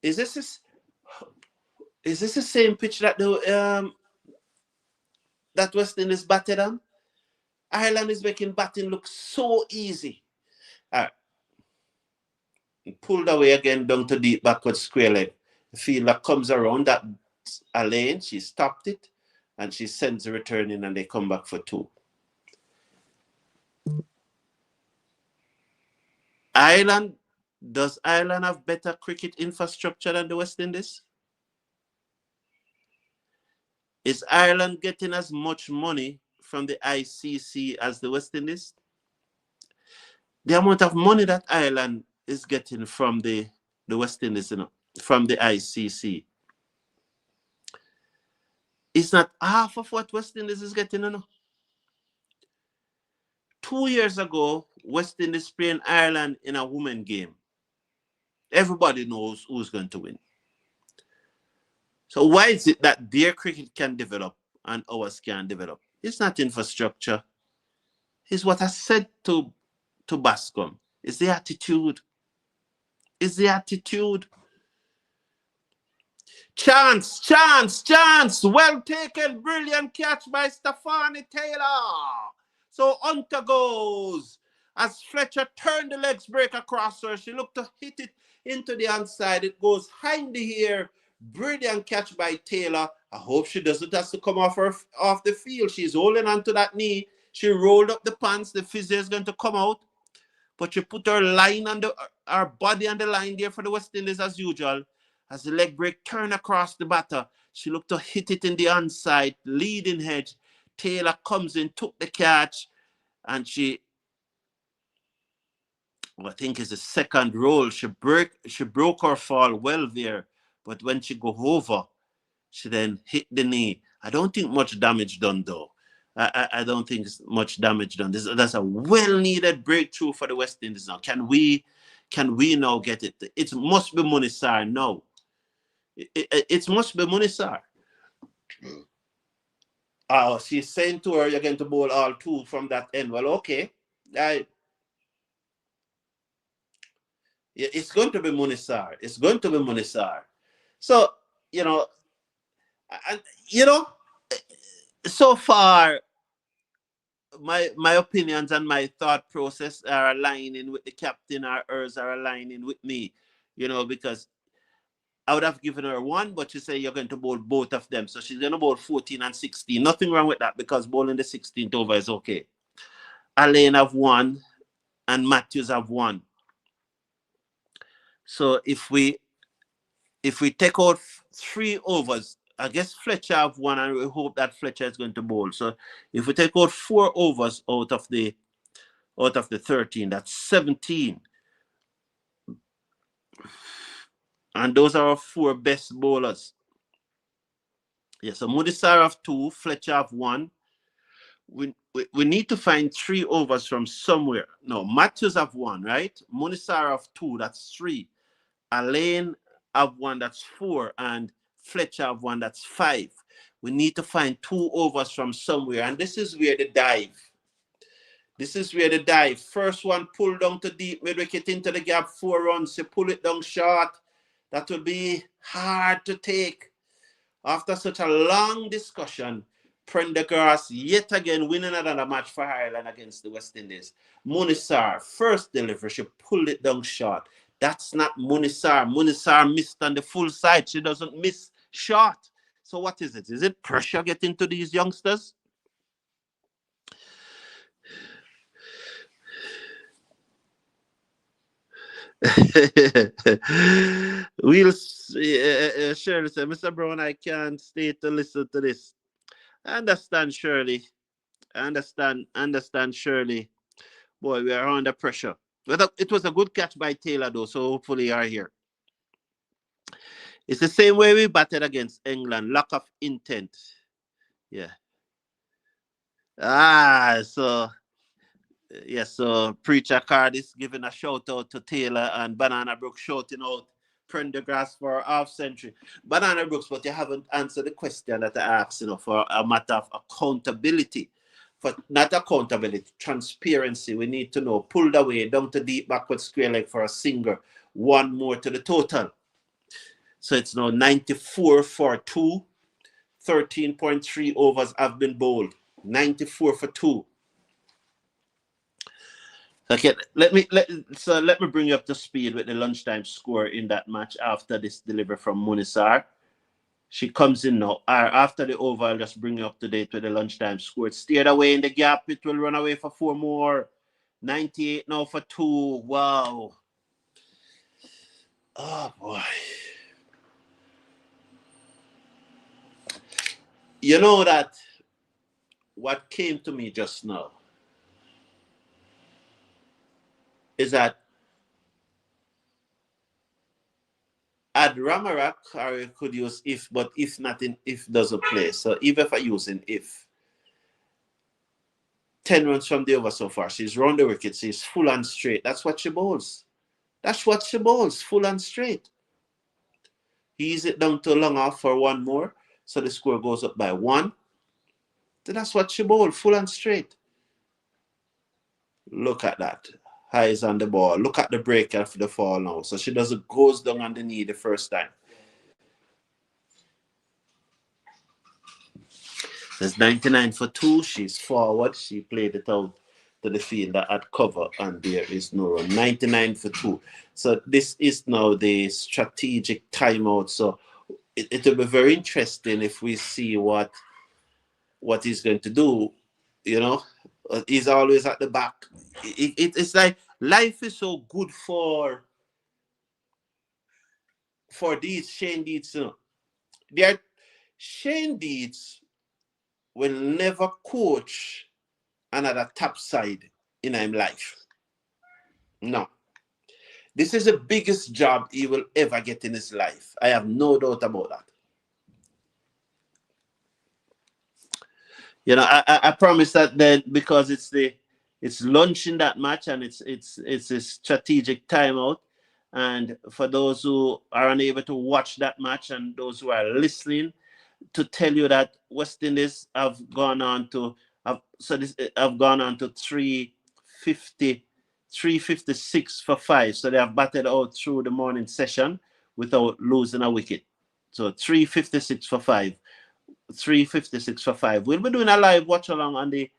A: Is this the same pitch that that West Indies batted on? Ireland is making batting look so easy. All right. Pulled away again down to deep backward square leg. The fielder comes around that a lane. She stopped it, and she sends the return in, and they come back for 2. Does Ireland have better cricket infrastructure than the West Indies? Is Ireland getting as much money from the ICC as the West Indies? The amount of money that Ireland is getting from the West Indies, from the ICC, is not half of what West Indies is getting. 2 years ago, West Indies playing Ireland in a women game. Everybody knows who's going to win. So why is it that their cricket can develop and ours can't develop? It's not infrastructure. It's what I said to Bascom. It's the attitude. It's the attitude. Chance. Well taken. Brilliant catch by Stefani Taylor. So Hunter goes. As Fletcher turned the legs break across her, she looked to hit it into the outside. It goes high in the air. Brilliant catch by Taylor. I hope she doesn't have to come off the field. She's holding onto that knee. She rolled up the pants. The physio is going to come out. But she put her line on her body on the line there for the West Indies as usual. As the leg break turned across the batter, she looked to hit it in the onside, leading edge. Taylor comes in, took the catch, and I think it's the second roll. She broke her fall well there, but when she go over, she then hit the knee. I don't think much damage done though. I don't think it's much damage done. That's a well-needed breakthrough for the West Indies now. Can we now get it? It must be Munisar now. It must be Munisar. Oh, she's saying to her, you're going to bowl all 2 from that end. Well, okay. It's going to be Munisar. It's going to be Munisar. So, so far, my opinions and my thought process are aligning with the captain, or hers are aligning with me, because I would have given her 1, but she said you're going to bowl both of them. So she's going to bowl 14 and 16. Nothing wrong with that, because bowling the 16th over is okay. Alain have 1 and Matthews have 1. So if we take out 3 overs, I guess Fletcher have 1, and we hope that Fletcher is going to bowl. So if we take out 4 overs out of the 13, that's 17. And those are our 4 best bowlers. Yeah, so Munisar have 2, Fletcher have 1. we need to find 3 overs from somewhere. No, Matthews have 1, right? Munisar have 2, that's 3. Alain have 1, that's 4, and Fletcher have 1, that's 5. We need to find 2 overs from somewhere, and this is where the dive. First one, pull down to deep mid wicket into the gap, 4 runs. You pull it down short. That will be hard to take. After such a long discussion, Prendergast yet again winning another match for Ireland against the West Indies. Munisar, first delivery, she pulled it down short. That's not Munisar. Munisar missed on the full side. She doesn't miss short. So what is it? Is it pressure getting to these youngsters? We'll Shirley said, Mr. Brown, I can't stay to listen to this. I understand, Shirley. Understand, Shirley. Boy, we are under pressure. But it was a good catch by Taylor, though, so hopefully you are here. It's the same way we batted against England. Lack of intent. Yeah. So Preacher Card is giving a shout out to Taylor and Banana Brooks shouting out Prendergast for half century. Banana Brooks, but you haven't answered the question that I asked, for a matter of accountability. For not accountability, transparency. We need to know. Pulled away, down to deep backward square leg for a single. 1 more to the total. So it's now 94 for 2. 13.3 overs have been bowled. 94 for 2. Okay, let me bring you up to speed with the lunchtime score in that match after this delivery from Munisar. She comes in now. After the over, I'll just bring you up to date with the lunchtime score. It's steered away in the gap. It will run away for 4 more. 98 now for 2. Wow. Oh, boy. You know that what came to me just now is that add Ramarak, or you could use if, but if nothing, if doesn't play. So even if I use an if, 10 runs from the over so far. She's round the wicket. She's full and straight. That's what she bowls. Full and straight. Ease it down to long off for 1 more. So the score goes up by 1. So that's what she bowls, full and straight. Look at that. Eyes on the ball. Look at the break after the fall now. So she doesn't goes down on the knee the first time. There's 99 for 2. She's forward. She played it out to the fielder at cover, and there is no run. 99 for 2. So this is now the strategic timeout. So it will be very interesting if we see what he's going to do. He's always at the back. It's like life is so good for these Shane Deeds. Shane Deeds will never coach another top side in his life. No. This is the biggest job he will ever get in his life. I have no doubt about that. I promise that then, because it's lunch in that match, and it's a strategic timeout. And for those who are unable to watch that match, and those who are listening, to tell you that West Indies have gone on to 356 for 5. So they have batted out through the morning session without losing a wicket. So 356 for 5. 356 for 5. We'll be doing a live watch along on the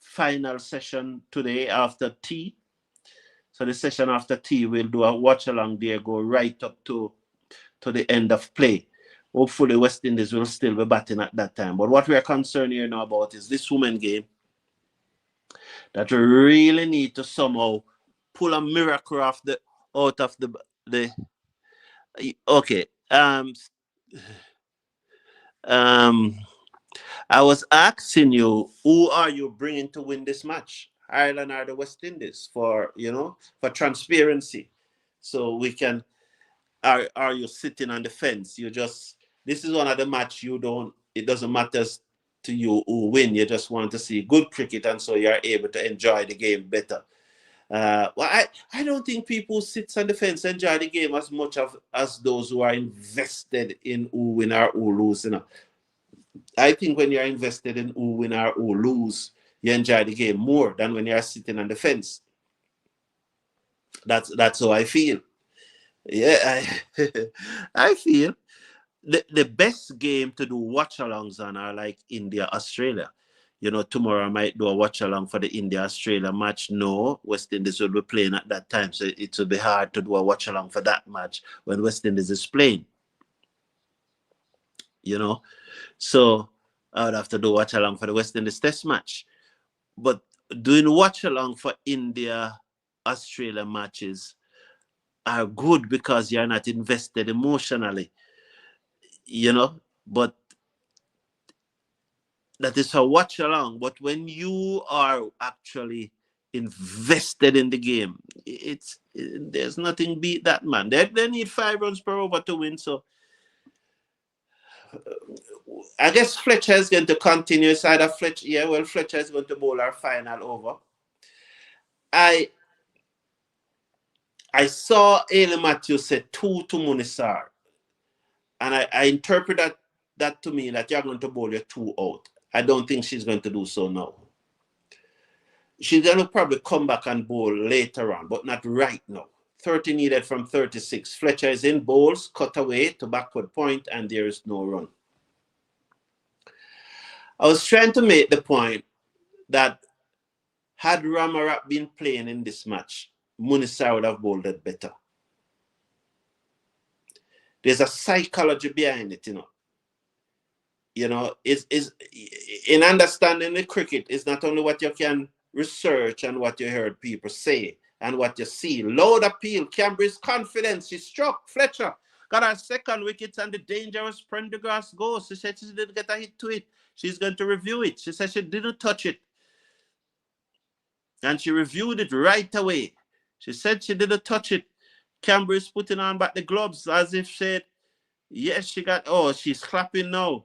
A: final session today after tea. So the session after tea, we'll do a watch along there, go right up to the end of play. Hopefully West Indies will still be batting at that time. But what we are concerned here now about is this women game, that we really need to somehow pull a miracle out of the okay. I was asking you, who are you bringing to win this match? Ireland or the West Indies, for transparency. So we can, are you sitting on the fence? This is one of the match it doesn't matter to you who win. You just want to see good cricket, and so you're able to enjoy the game better. Well, I don't think people who sit on the fence enjoy the game as much as those who are invested in who win or who lose. You know, I think when you're invested in who win or who lose, you enjoy the game more than when you're sitting on the fence. That's how I feel. Yeah, I feel the best game to do watch alongs on are like India, Australia. You know, tomorrow I might do a watch along for the India Australia match. No, West Indies will be playing at that time, so it will be hard to do a watch along for that match when West Indies is playing. You know, so I would have to do watch along for the West Indies Test match. But doing watch along for India Australia matches are good because you're not invested emotionally, you know. But that is a watch along. But when you are actually invested in the game, there's nothing beat that, man. They need 5 runs per over to win. So I guess Fletcher is going to continue. It's either Fletcher, yeah, well, Fletcher is going to bowl our final over. I saw Hayley Matthews say 2 to Munisar, and I interpret that to mean that you're going to bowl your 2 out. I don't think she's going to do so now. She's going to probably come back and bowl later on, but not right now. 30 needed from 36. Fletcher is in bowls, cut away to backward point, and there is no run. I was trying to make the point that had Ramarat been playing in this match, Munisar would have bowled it better. There's a psychology behind it, you know. You know, is in understanding the cricket, it's not only what you can research and what you heard people say and what you see. Loud appeal, Cambridge's confidence. She struck Fletcher, got her second wicket, and the dangerous Prendergast goes. She said she didn't get a hit to it. She's going to review it. She said she didn't touch it. And she reviewed it right away. She said she didn't touch it. Cambridge's putting on back the gloves as if she said, yes, she got, oh, she's clapping now.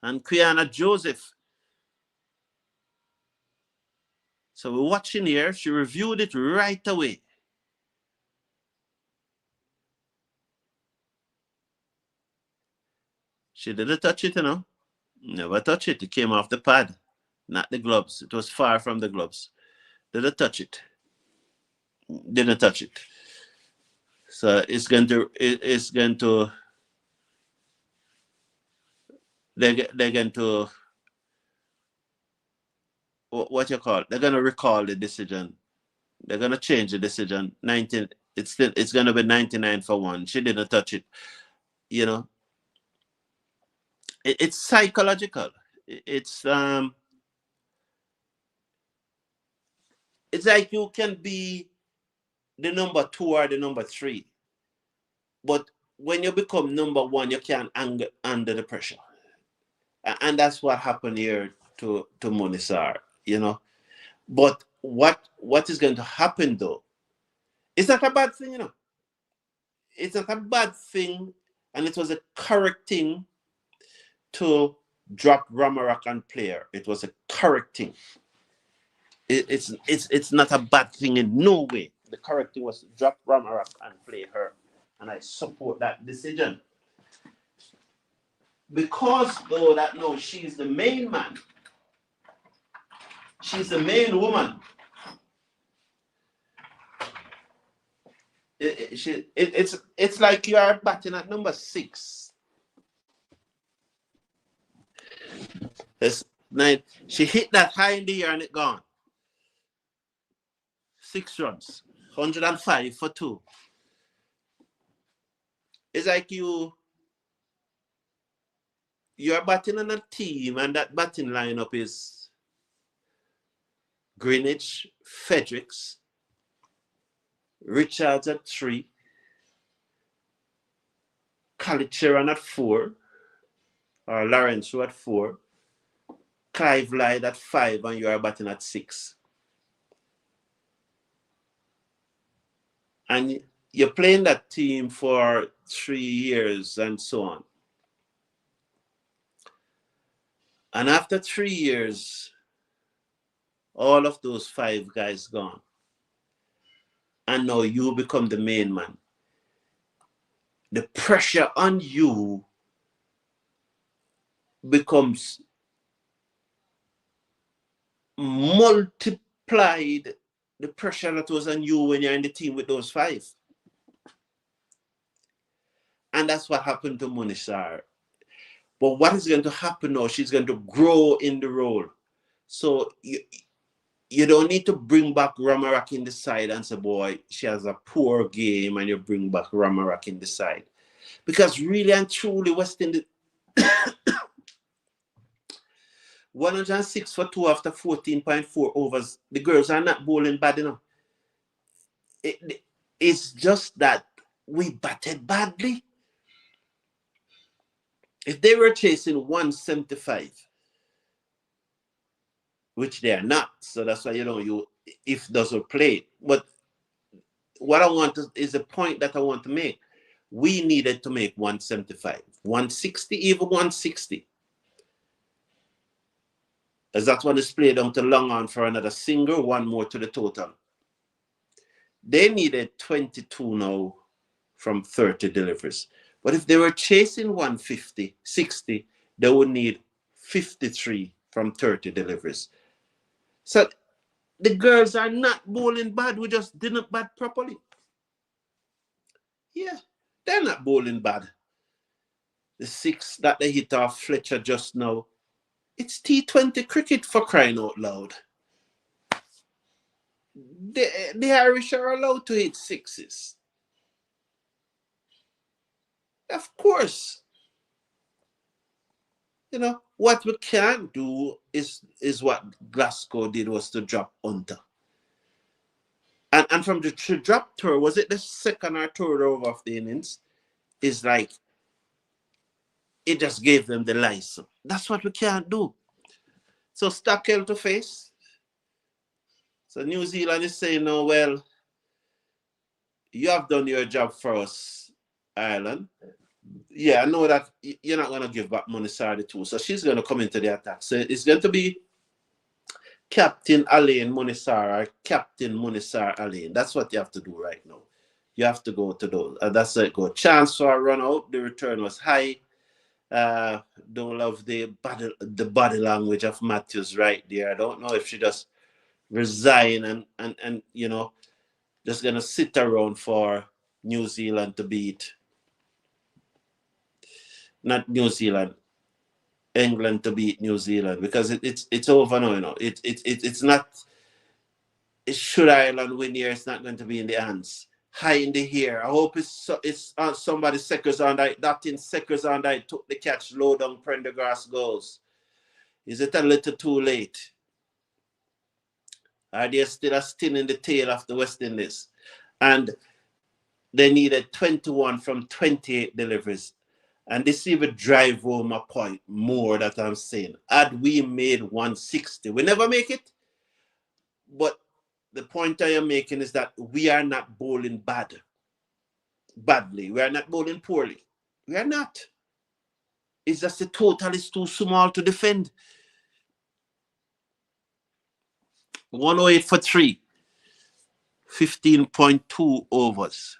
A: And Quiana Joseph. So we're watching here. She reviewed it right away. She didn't touch it, you know. Never touch it. It came off the pad, not the gloves. It was far from the gloves. Didn't touch it. Didn't touch it. So it's going to, they're going to, what you call it? They're going to recall the decision. They're going to change the decision. 19, it's going to be 99 for 1. She didn't touch it. You know, it's psychological. It's like you can be the number 2 or the number 3, but when you become number 1, you can't under the pressure, and that's what happened here to Munisar, you know. But what is going to happen though? It's not a bad thing, you know. It's not a bad thing, and it was a correct thing to drop Ramarak and play her. It was a correct thing. It's not a bad thing in no way. The correct thing was to drop Ramarak and play her, and I support that decision. Because though that no, she's the main man. She's the main woman. It's like you are batting at number 6. She hit that high in the air and it gone. 6 runs, 105 for 2. It's like you're batting on a team, and that batting lineup is Greenwich, Fredericks, Richards at 3, Kalicheran at 4, or Lawrence at 4, Clive Lyde at 5, and you are batting at 6. And you're playing that team for 3 years and so on. And after 3 years, all of those 5 guys gone. And now you become the main man. The pressure on you becomes multiplied the pressure that was on you when you're in the team with those 5. And that's what happened to Munisar. But what is going to happen now? She's going to grow in the role. So you don't need to bring back Ramarak in the side and say, boy, she has a poor game, and you bring back Ramarak in the side. Because really and truly, West Indies 106 for 2 after 14.4 overs. The girls are not bowling bad enough. It's just that we batted badly. If they were chasing 175, which they are not, so that's why if doesn't play. But what I want is the point that I want to make. We needed to make 175, 160, even 160. As that one is played down to long on for another single, one more to the total. They needed 22 now from 30 deliveries. But if they were chasing 150, 60, they would need 53 from 30 deliveries. So the girls are not bowling bad. We just didn't bat properly. Yeah, they're not bowling bad. The 6 that they hit off Fletcher just now, it's T20 cricket, for crying out loud. The Irish are allowed to hit 6s. Of course. What we can't do is what Glasgow did, was to drop Hunter. And from the drop tour, was it the second or third over of the innings? Is like, it just gave them the license. That's what we can't do. So Stockel to face. So New Zealand is saying, no, well, you have done your job for us, Ireland. Yeah, I know that you're not going to give back Munisar the 2. So she's going to come into the attack. So it's going to be Captain Alain Munisar or Captain Munisar Alain. That's what you have to do right now. You have to go to those. And that's it. Go. Chance for a run out. The return was high. Don't love the body language of Matthews right there. I don't know if she just resign and just going to sit around for New Zealand to beat. Not New Zealand, England to beat New Zealand, because it's over now. It's not. Should Ireland win here, it's not going to be in the hands. High in the air. I hope it's somebody Seckers on that in Seckers on that took the catch low down Prendergast goes. Is it a little too late? Are they still a sting in the tail of the West Indies? And they needed 21 from 28 deliveries. And this even drive home a point more that I'm saying. Had we made 160, we never make it. But the point I am making is that we are not bowling badly. We are not bowling poorly. We are not. It's just the total is too small to defend. 108 for 3. 15.2 overs.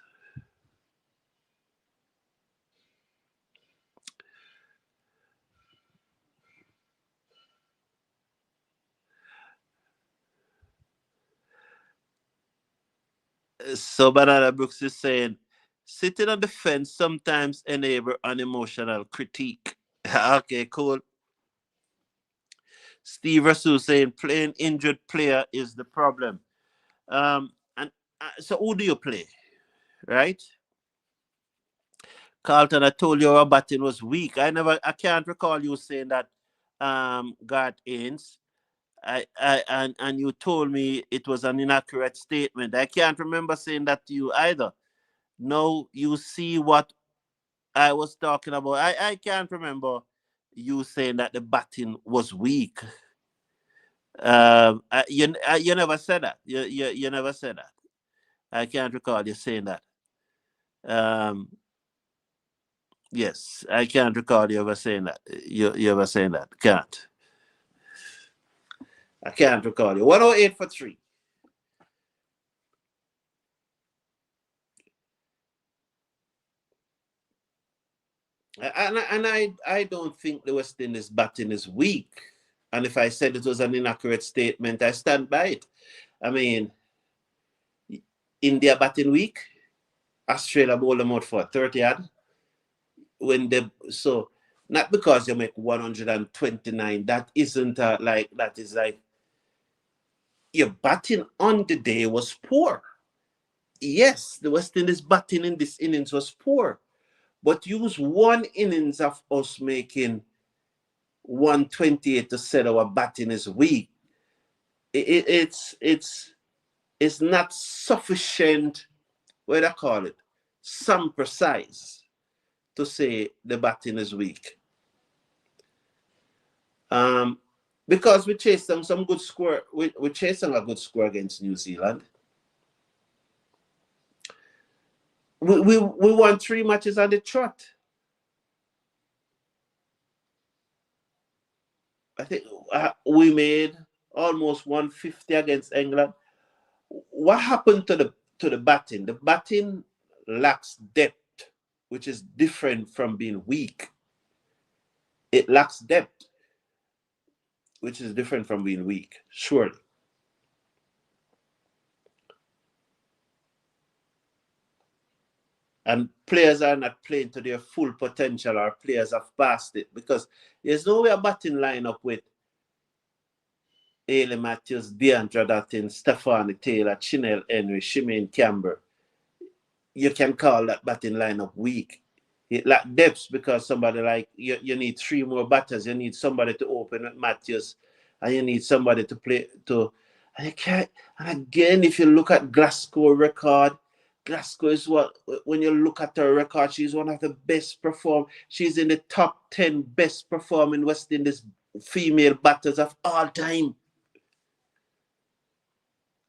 A: So Banana Brooks is saying, sitting on the fence sometimes enable an emotional critique. Okay, cool. Steve Rasul saying, playing injured player is the problem. So who do you play, right? Carlton, I told you our batting was weak. I can't recall you saying that. Garth Ains, and you told me it was an inaccurate statement. I can't remember saying that to you either. No, you see what I was talking about. I can't remember you saying that the batting was weak. You never said that. You never said that. I can't recall you saying that. Yes, I can't recall you ever saying that. You ever saying that? Can't. I can't recall you. 108 for 3. And I don't think the West Indies batting is weak. And if I said it was an inaccurate statement, I stand by it. I mean, India batting weak, Australia bowled them out for 30 odd. So not because you make 129, that isn't like that is like your batting on the day was poor. Yes, the West Indies batting in this innings was poor, but use one innings of us making 128 to say our batting is weak. It's not sufficient. What do I call it? Sample size to say the batting is weak. Because we chased them some good score. We chased them a good score against New Zealand. We won 3 matches on the trot. I think we made almost 150 against England. What happened to the batting? The batting lacks depth, which is different from being weak. It lacks depth, which is different from being weak, surely. And players are not playing to their full potential, or players have passed it, because there's no way a batting lineup with Hayley Matthews, Deandra Dottin, Stephanie Taylor, Chinelle Henry, Shimane Camber. You can call that batting lineup weak. It lacks depth because somebody like you need 3 more batters. You need somebody to open with Matthews, and you need somebody to play to. And you can't. And again, if you look at Glasgow record, Glasgow is when you look at her record, she's one of the best perform. She's in the top 10 best performing West Indies female batters of all time.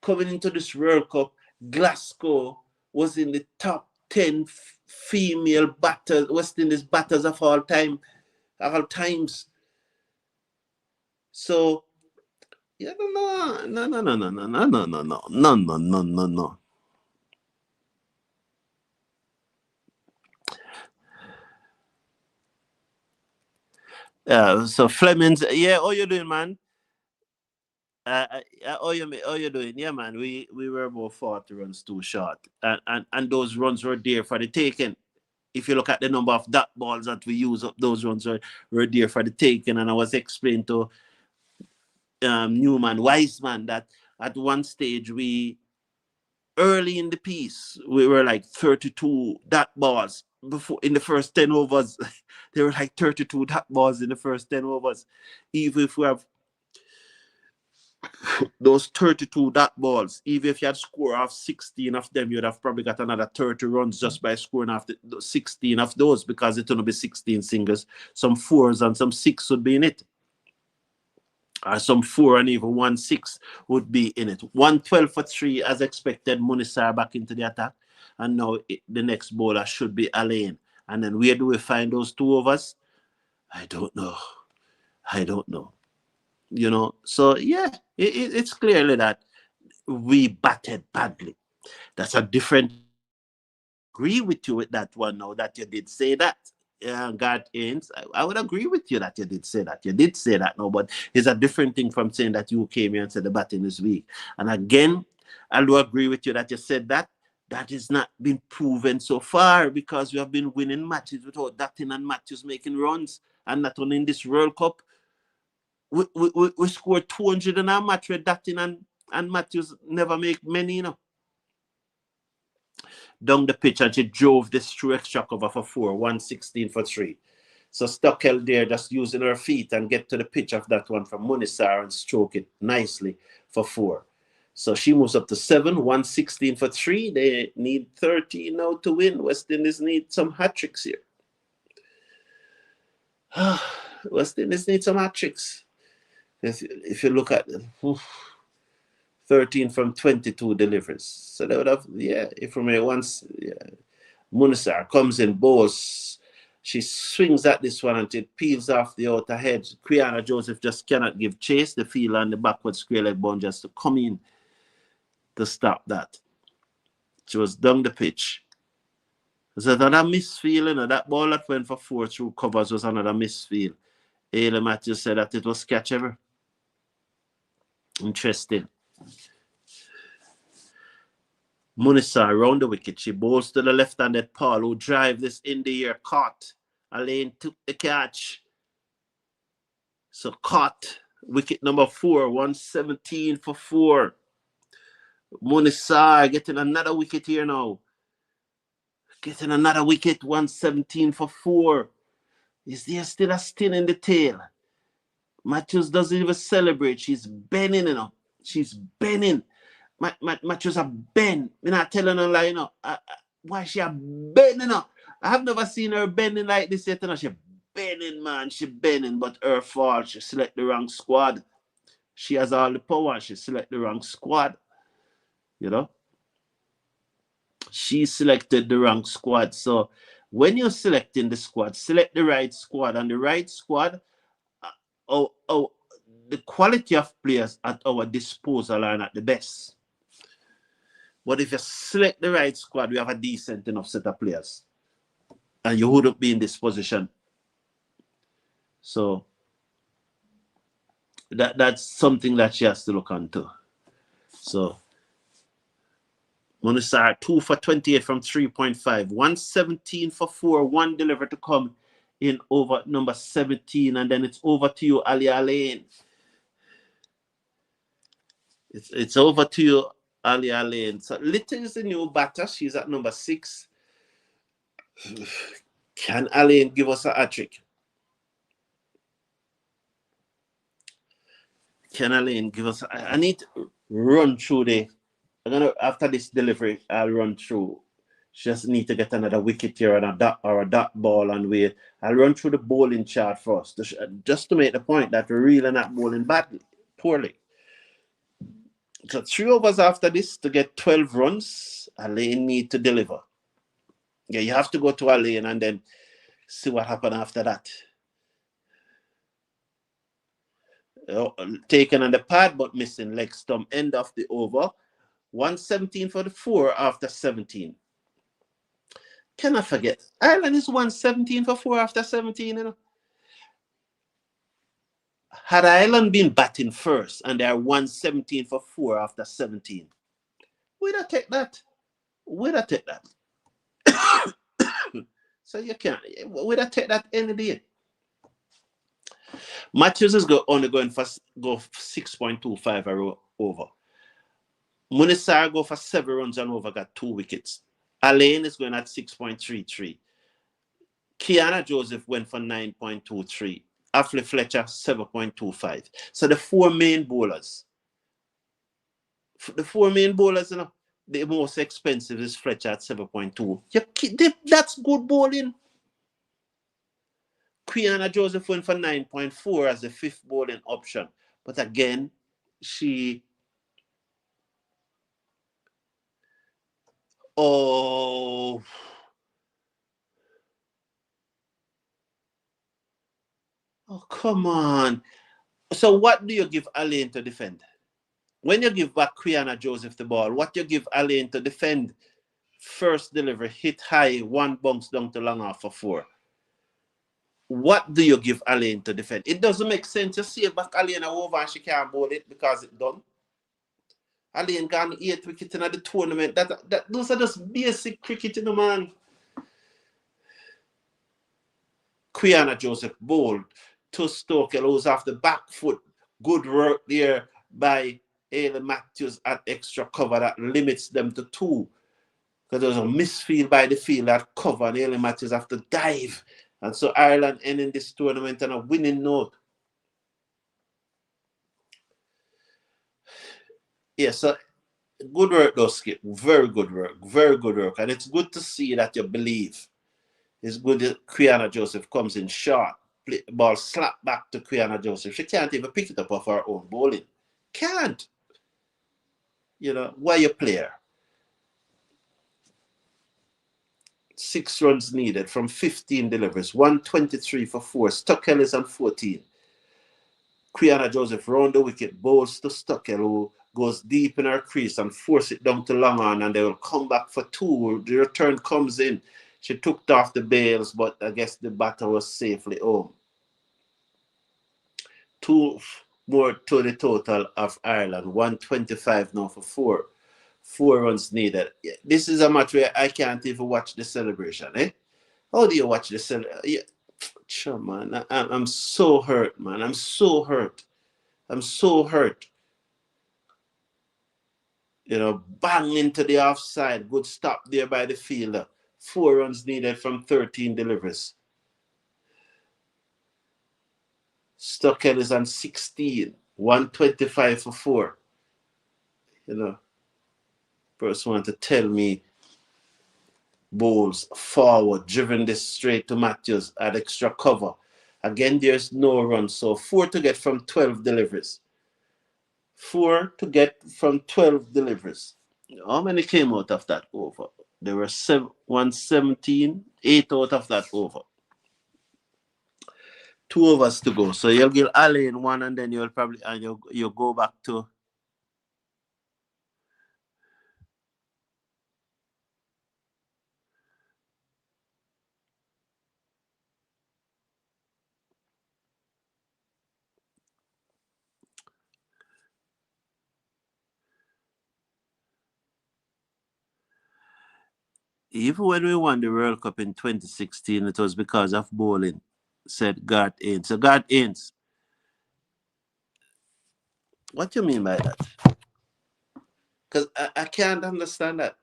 A: Coming into this World Cup, Glasgow was in the top 10 female batters, West Indies batters of all times. So, yeah, no. So Flemings, yeah, how you doing, man? How you doing? Yeah, man. We were about 40 runs too short, and those runs were there for the taking. If you look at the number of dot balls that we use up, those runs were there for the taking. And I was explaining to Newman Wiseman that at one stage early in the piece we were like 32 dot balls before in the first 10 overs. There were like 32 dot balls in the first 10 overs. Even if we have those 32 dot balls, even if you had score off 16 of them, you'd have probably got another 30 runs just by scoring off the 16 of those, because it's going to be 16 singles. Some 4s and some 6 would be in it. Or some 4 and even 1-6 would be in it. 112 for 3 as expected. Munisar back into the attack. And now the next bowler should be Alain. And then where do we find those 2 of us? I don't know. You know, so yeah, it's clearly that we batted badly. That's a different. Agree with you with that one now that you did say that. God Ains, I would agree with you that you did say that. You did say that now, but it's a different thing from saying that you came here and said the batting is weak. And again, I do agree with you that you said that. That has not been proven so far, because we have been winning matches without Dottin and Matthews making runs, and not only in this World Cup. We scored 200 in our match where Dottin and Matthews never make many, you know. Down the pitch, and she drove this through extra cover for 4, 116 for 3. So Stockel there just using her feet and get to the pitch of that one from Munisar and stroke it nicely for 4. So she moves up to 7, 116 for 3. They need 13 now to win. West Indies need some hat tricks here. West Indies need some hat tricks. If you look at them, 13 from 22 deliveries. So they would have, yeah, if from here once, yeah. Munisar comes in, bowls. She swings at this one until it peels off the outer hedge. Quiana Joseph just cannot give chase. The fielder and the backward square leg ball just to come in to stop that. She was down the pitch. There's another misfield, you know, that ball that went for 4 through covers was another misfield. Hayley Matthews said that it was catch ever. Interesting. Munisa around the wicket. She bowls to the left-handed Paul, who drive this in the air. Caught. Alain took the catch. So caught. Wicket number 4. 117 for 4. Munisa getting another wicket here now. Getting another wicket. 117 for 4. Is there still a sting in the tail? Matthews doesn't even celebrate. She's bending, you know. She's bending. Matthews a bend. I'm not telling her, like, you know, why she a bending, you know. I have never seen her bending like this yet, you know. She bending, man. She bending, but her fault. She select the wrong squad. She has all the power. She select the wrong squad. You know. She selected the wrong squad. So when you're selecting the squad, select the right squad. And the right squad, the quality of players at our disposal are not the best. But if you select the right squad, we have a decent enough set of players. And you wouldn't be in this position. So that's something that she has to look onto. So Munisa 2 for 28 from 3.5. 117 for 4. 1 delivered to come in over number 17. And then it's over to you, Ali Alain. It's over to you, Ali Alain. So Little is the new batter. She's at number 6. Can Alain give us a hat-trick? Can Alain give us... I need to run through the... after this delivery, I'll run through. Just need to get another wicket here and a dot ball and wait. I'll run through the bowling chart first, just to make the point that we're really not bowling poorly. So 3 overs after this to get 12 runs, Alain need to deliver. Yeah, you have to go to Alain and then see what happened after that. Taken on the pad, but missing leg stump. End of the over. 117 for the 4 after 17. Cannot forget. Ireland is 117 for 4 after 17, you know. Had Ireland been batting first and they are 117 for 4 after 17, we'd have take that. We'd have take that. So you can't. We'd have take that any day. Matthews is only going for 6.25 over. Munisa go for 7 runs and over, got 2 wickets. Alain is going at 6.33. Quiana Joseph went for 9.23. Affley Fletcher 7.25. So the 4 main bowlers. The 4 main bowlers, you know, the most expensive is Fletcher at 7.2. That's good bowling. Quiana Joseph went for 9.4 as the 5th bowling option. But again, she... Oh, come on. So what do you give Alain to defend? When you give back Quiana Joseph the ball, what you give Alain to defend? First delivery, hit high, 1 bounce down to long off for 4. What do you give Alain to defend? It doesn't make sense. You see back Alain over and she can't bowl it because it's done. Alain got 8 wickets in the tournament. Those are just basic cricket, you know, man. Quiana Joseph bowled to Stokel, who's off the back foot. Good work there by Hayley Matthews at extra cover that limits them to 2. Because there was a misfield by the field that covered. Hayley Matthews have to dive. And so Ireland ending this tournament on a winning note. Yeah, so good work though, Skip. Very good work. Very good work. And it's good to see that you believe. It's good that Quiana Joseph comes in short. Ball slap back to Quiana Joseph. She can't even pick it up off her own bowling. Can't. You know, why you player? 6 runs needed from 15 deliveries. 123 for 4. Stuck Ellis on 14. Quiana Joseph round the wicket, bowls to Stuckel, who goes deep in her crease and force it down to long on, and they will come back for 2. The return comes in. She took off the bails, but I guess the batter was safely home. 2 more to the total of Ireland. 125 now for 4. 4 runs needed. This is a match where I can't even watch the celebration, eh? How do you watch the celebration? Yeah. Sure, man. I'm so hurt, man. I'm so hurt. You know, bang into the offside. Good stop there by the fielder. 4 runs needed from 13 deliveries. Stuckel is on 16. 125 for 4. You know, first one to tell me bowls forward, driven this straight to Matthews at extra cover. Again, there's no run. So 4 to get from 12 deliveries. 4 to get from 12 deliveries. How many came out of that over? There were 117, 8 out of that over. 2 overs to go. So you'll give Ali in 1, and then you'll probably you'll go back to even when we won the World Cup in 2016, it was because of bowling, said Garth Ains. So Garth Ains, what do you mean by that? Because I can't understand that.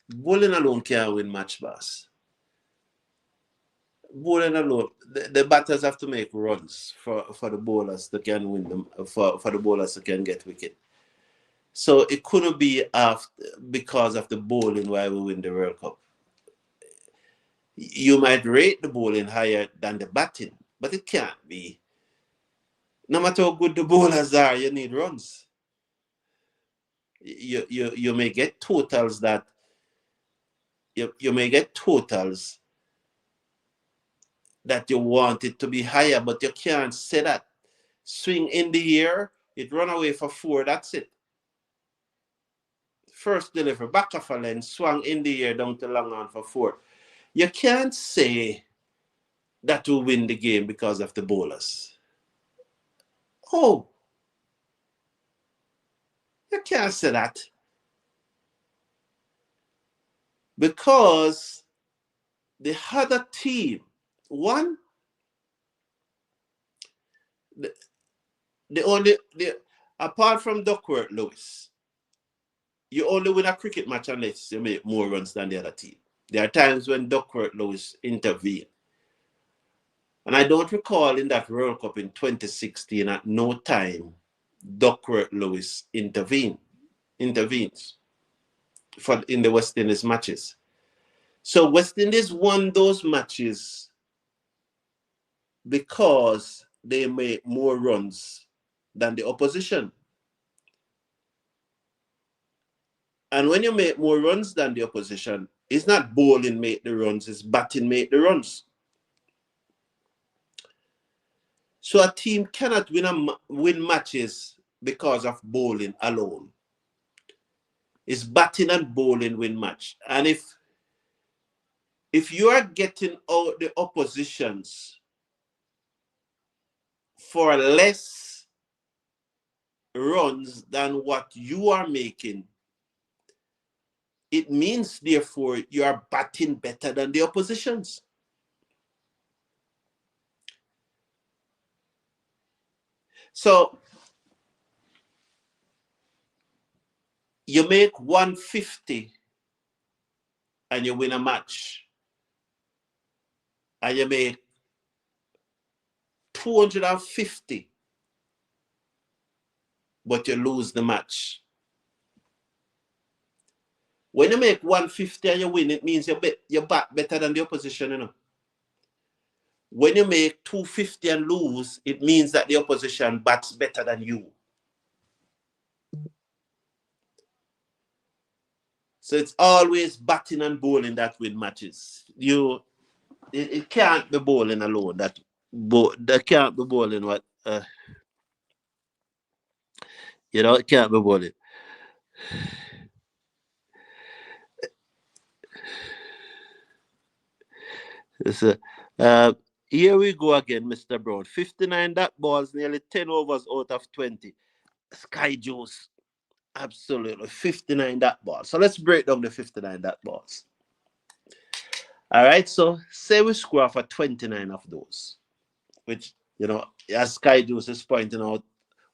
A: Bowling alone can't win match, boss. Bowling alone, the batters have to make runs for the bowlers that can win them, for the bowlers that can get wicket. So it couldn't be because of the bowling why we win the World Cup. You might rate the bowling higher than the batting, but it can't be. No matter how good the bowlers are, you need runs. You may get totals that you may get totals that you want it to be higher, but you can't say that. Swing in the air, it run away for 4, that's it. First delivery, back of a length, swung in the air down to long on for 4. You can't say that will win the game because of the bowlers. Oh, you can't say that. Because the other team, one, apart from Duckworth Lewis, you only win a cricket match unless you make more runs than the other team. There are times when Duckworth Lewis intervened. And I don't recall in that World Cup in 2016 at no time Duckworth Lewis intervenes in the West Indies matches. So West Indies won those matches because they made more runs than the opposition. And when you make more runs than the opposition, it's not bowling make the runs, it's batting make the runs. So a team cannot win matches because of bowling alone. It's batting and bowling win match. And if you are getting out the oppositions for less runs than what you are making, it means, therefore, you are batting better than the oppositions. So you make 150 and you win a match. And you make 250, but you lose the match. When you make 150 and you win, it means you bat better than the opposition, you know. When you make 250 and lose, it means that the opposition bats better than you. So it's always batting and bowling that win matches. It can't be bowling alone. That can't be bowling. It can't be bowling. So, uh, here we go again, Mr. Brown. 59 dot balls, nearly 10 overs out of 20. Sky Juice, absolutely 59 dot balls. So let's break down the 59 dot balls. All right, so say we score for 29 of those, which, as Sky Juice is pointing out,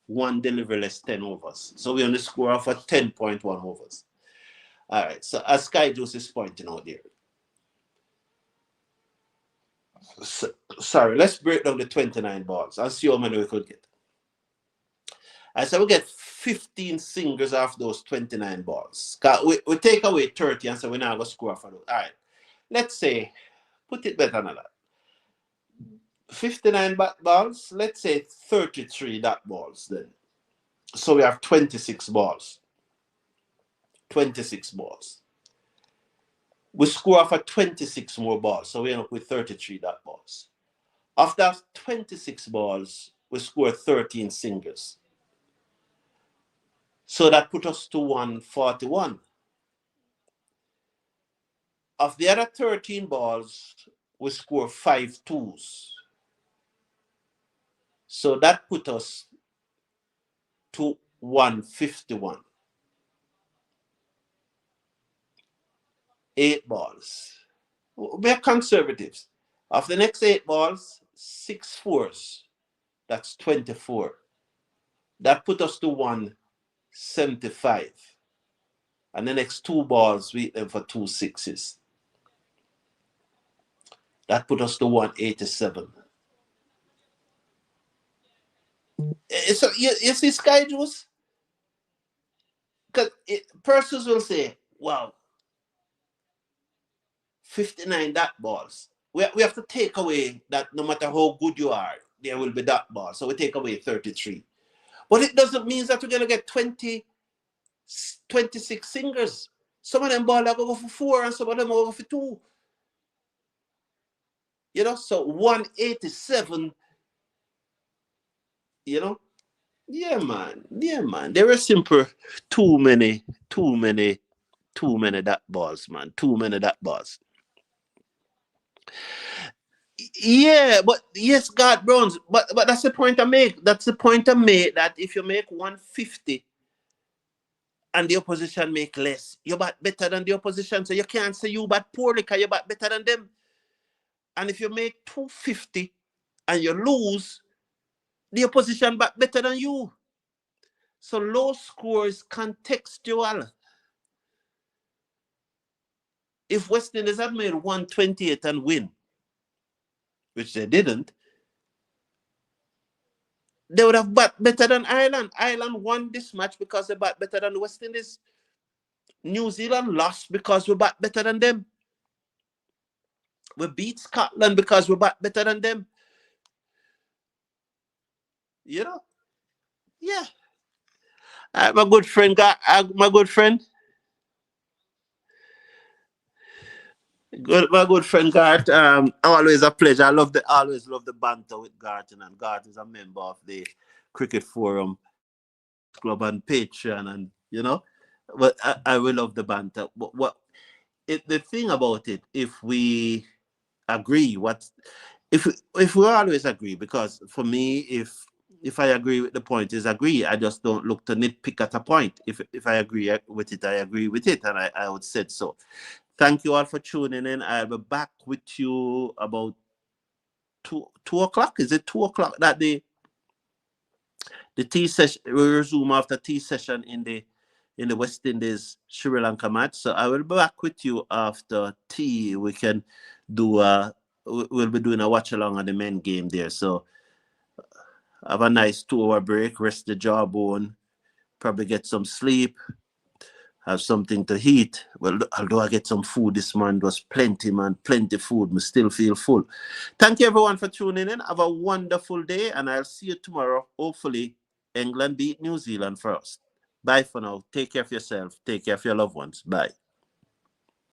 A: one delivery less 10 overs. So we only score for 10.1 overs. All right, so as Sky Juice is pointing out there. Sorry, let's break down the 29 balls. I'll see how many we could get. I said we get 15 singles off those 29 balls. We take away 30 and so we're not going to score for those. All right, let's say, put it better than that. 59 balls, let's say 33 dot balls then. So we have 26 balls. 26 balls. We score for 26 more balls, so we end up with 33 dot balls. After 26 balls, we score 13 singles. So that put us to 141. Of the other 13 balls, we score 5 twos. So that put us to 151. 8 balls. We're conservatives. Of the next 8 balls, 6 fours. That's 24. That put us to 175. And the next 2 balls, we hit them for 2 sixes. That put us to 187. So you see Sky Juice? Because persons will say, wow, 59 dot balls. We have to take away that no matter how good you are, there will be dot balls. So we take away 33. But it doesn't mean that we're going to get 26 singles. Some of them balls are going to go for 4 and some of them are going to go for 2. So 187, Yeah, man. Yeah, man. There are simple too many dot balls, man. Too many dot balls. Yeah, but yes, God Browns. But that's the point I make. That's the point I made, that if you make 150 and the opposition make less, you bat better than the opposition. So you can't say you bat poorly because you bat better than them. And if you make 250 and you lose, the opposition bat better than you. So low score is contextual. If West Indies had made 128 and win, which they didn't, they would have bat better than Ireland. Ireland won this match because they bat better than the West Indies. New Zealand lost because we bat better than them. We beat Scotland because we bat better than them. Yeah. My good friend, my good friend Gart. Always a pleasure. Always love the banter with Gart, and Gart is a member of the Cricket Forum Club and Patreon, and but I will love the banter. But the thing about it, if we agree, if we always agree, because for me, if I agree with the point, is agree. I just don't look to nitpick at a point. If I agree with it, I agree with it, and I would say so. Thank you all for tuning in. I'll be back with you about 2 o'clock. Is it 2 o'clock that the tea session? We resume after tea session in the West Indies Sri Lanka match. So I will be back with you after tea. We can we'll be doing a watch along on the men game there. So have a nice 2-hour break, rest the jawbone, probably get some sleep, have something to eat. Well, although I get some food this morning, it was plenty, man, plenty food. I still feel full. Thank you, everyone, for tuning in. Have a wonderful day, and I'll see you tomorrow. Hopefully, England beat New Zealand first. Bye for now. Take care of yourself. Take care of your loved ones. Bye.